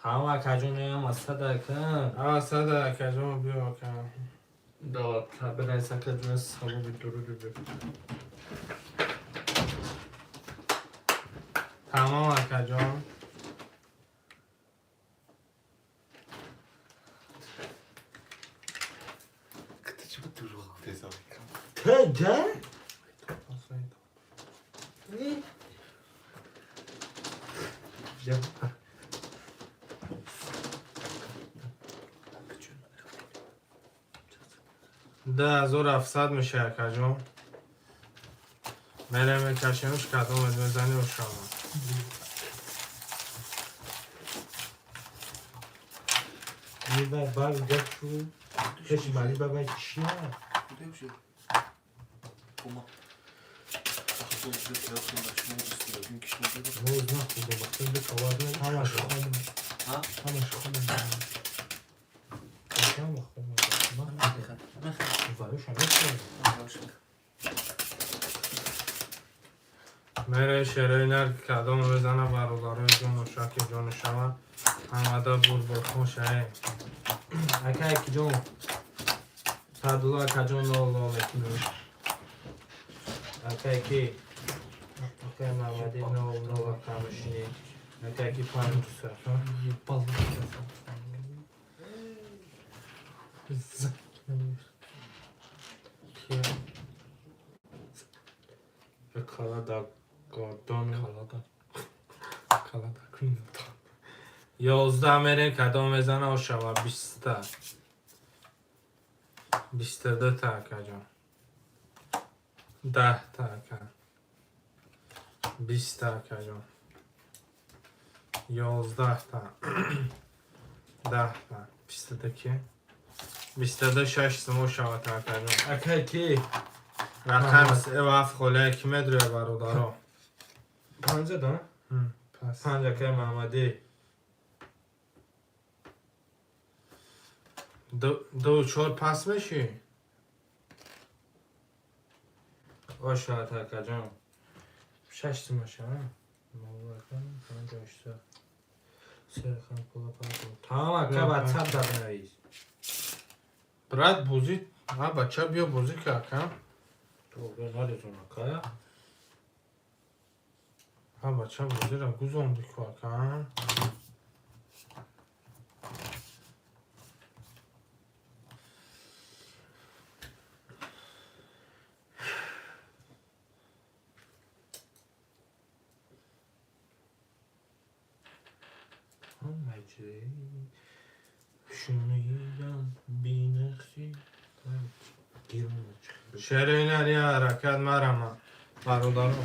همه کجونه هم اصده کن صد اکا جون بیا اکا داد تبه نیسن کجونه سالو بی درو بی تمام اکا جون Kto ci tu ruchy zamykał? تده؟ ده 1700 میشه اکا جون میره میکشیمش کدوم میزنی و شما یه بار گفتو کسی مالی بابا چیه؟ Tutaj już jest. Puma. Ach, to jest wielki na śmierci, robinki śmierci. موز نخوده وقتی به کواد نمیشه همش خودم Ha? همش خودم کم خودم وارش هم نکنه Proszę. میره شرینر کدام بزنه برادرای جون و شاکی جون شما همه بول خوشه اکای کی جون صدولا کجون لولو میکنی اکای کی اکای محمدی لولو کامشینی اکای کی پایین تو Ебал. کالا دا گاردون Kalada kıyımda. 11 میره کدام بزنه و شما 20 22 تا کجا 10 تا کجا 20 تا کجا 11 تا 10 تا 22 22 6 سمو شما تا کجا اکای کی رقم 3 و 7 خله کی مدره برادارا 50 دانه پس 5 اکای محمدی دو چهار پس میشی آشا تا کجون 6 سمشه مولکن 58 سرخان پولا پاکو تمام اکای واتساپ داد نویز برات بوزی ها بچه بیا بوزی که کم تو به نالیتون اکای ها بچه بوزی را گوزوندی که کم مجری شونیدم بینخشی گیرون چخ شرینر یه حرکت مرمه برادارو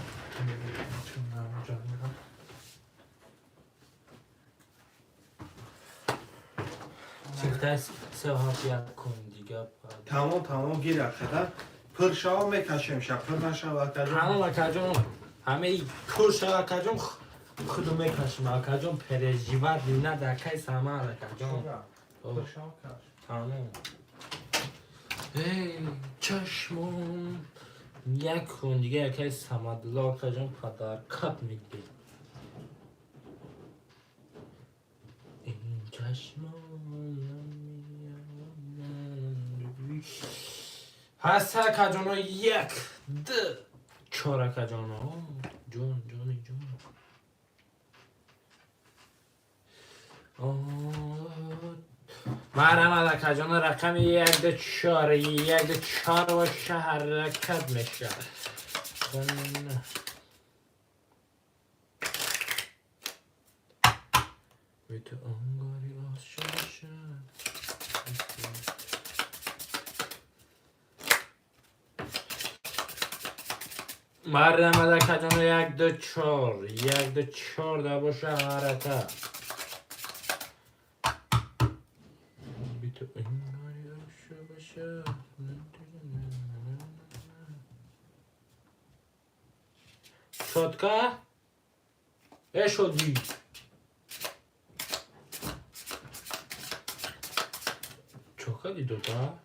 چکتاس سوهات یک کن دیگه تمام گیر اخدا پرشاو میکشیم شب پر نشود تمام اکجون همه ای پرش اکجون خودو میکشم اکجون پرژیوت نه دکای سامان اکجون پرشاو کش تمام ای چشمون یک کن دیگه یکی سمدلا اکجون پدر کت میگی این چشمون هست اکجون یک ده چهار اکجون جون جونی جون مرم علکه جان رقم 1 2 4 1 2 4 و حرکت میشه به تو انگاری آشاشه مرم علکه جان 1 2 4 1 2 4 دا باشه حرکت تو انگاری آشاشه شدکه شدی چوکا دوتا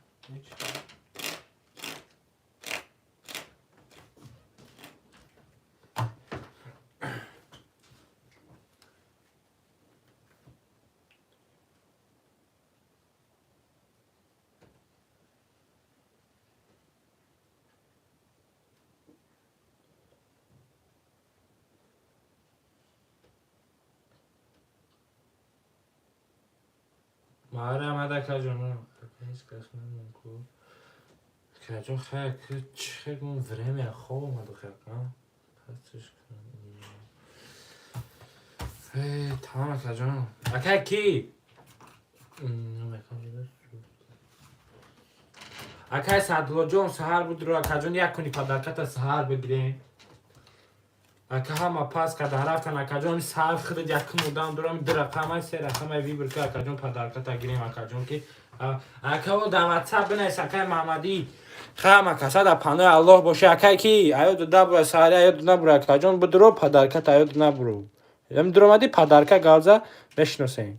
ماره آمده کجانو هیچ کس نمی‌کنه کجان خیلی چه گون ورمی خواب اومده خیلی پسش کنم تمام کجانو اکه کی اکه صدلا جون سهر بود رو کجان یک کنی پدرکت سهر بگیرین اکه همه پاس که در رفتن اکه جان سهر خود یک مودم دارم در رقم های سه رقم های وی برکه اکه جان پدرکت گیریم اکه جان که اکه اول در واتساپ بنویس اکه محمدی خیلی اکه در پناه الله باشه اکه کی ایو دو برو سهری ایو دو برو اکه جان بدرو پدرکت ایو دو برو ام درامدی پدرکت گالزه بشناسین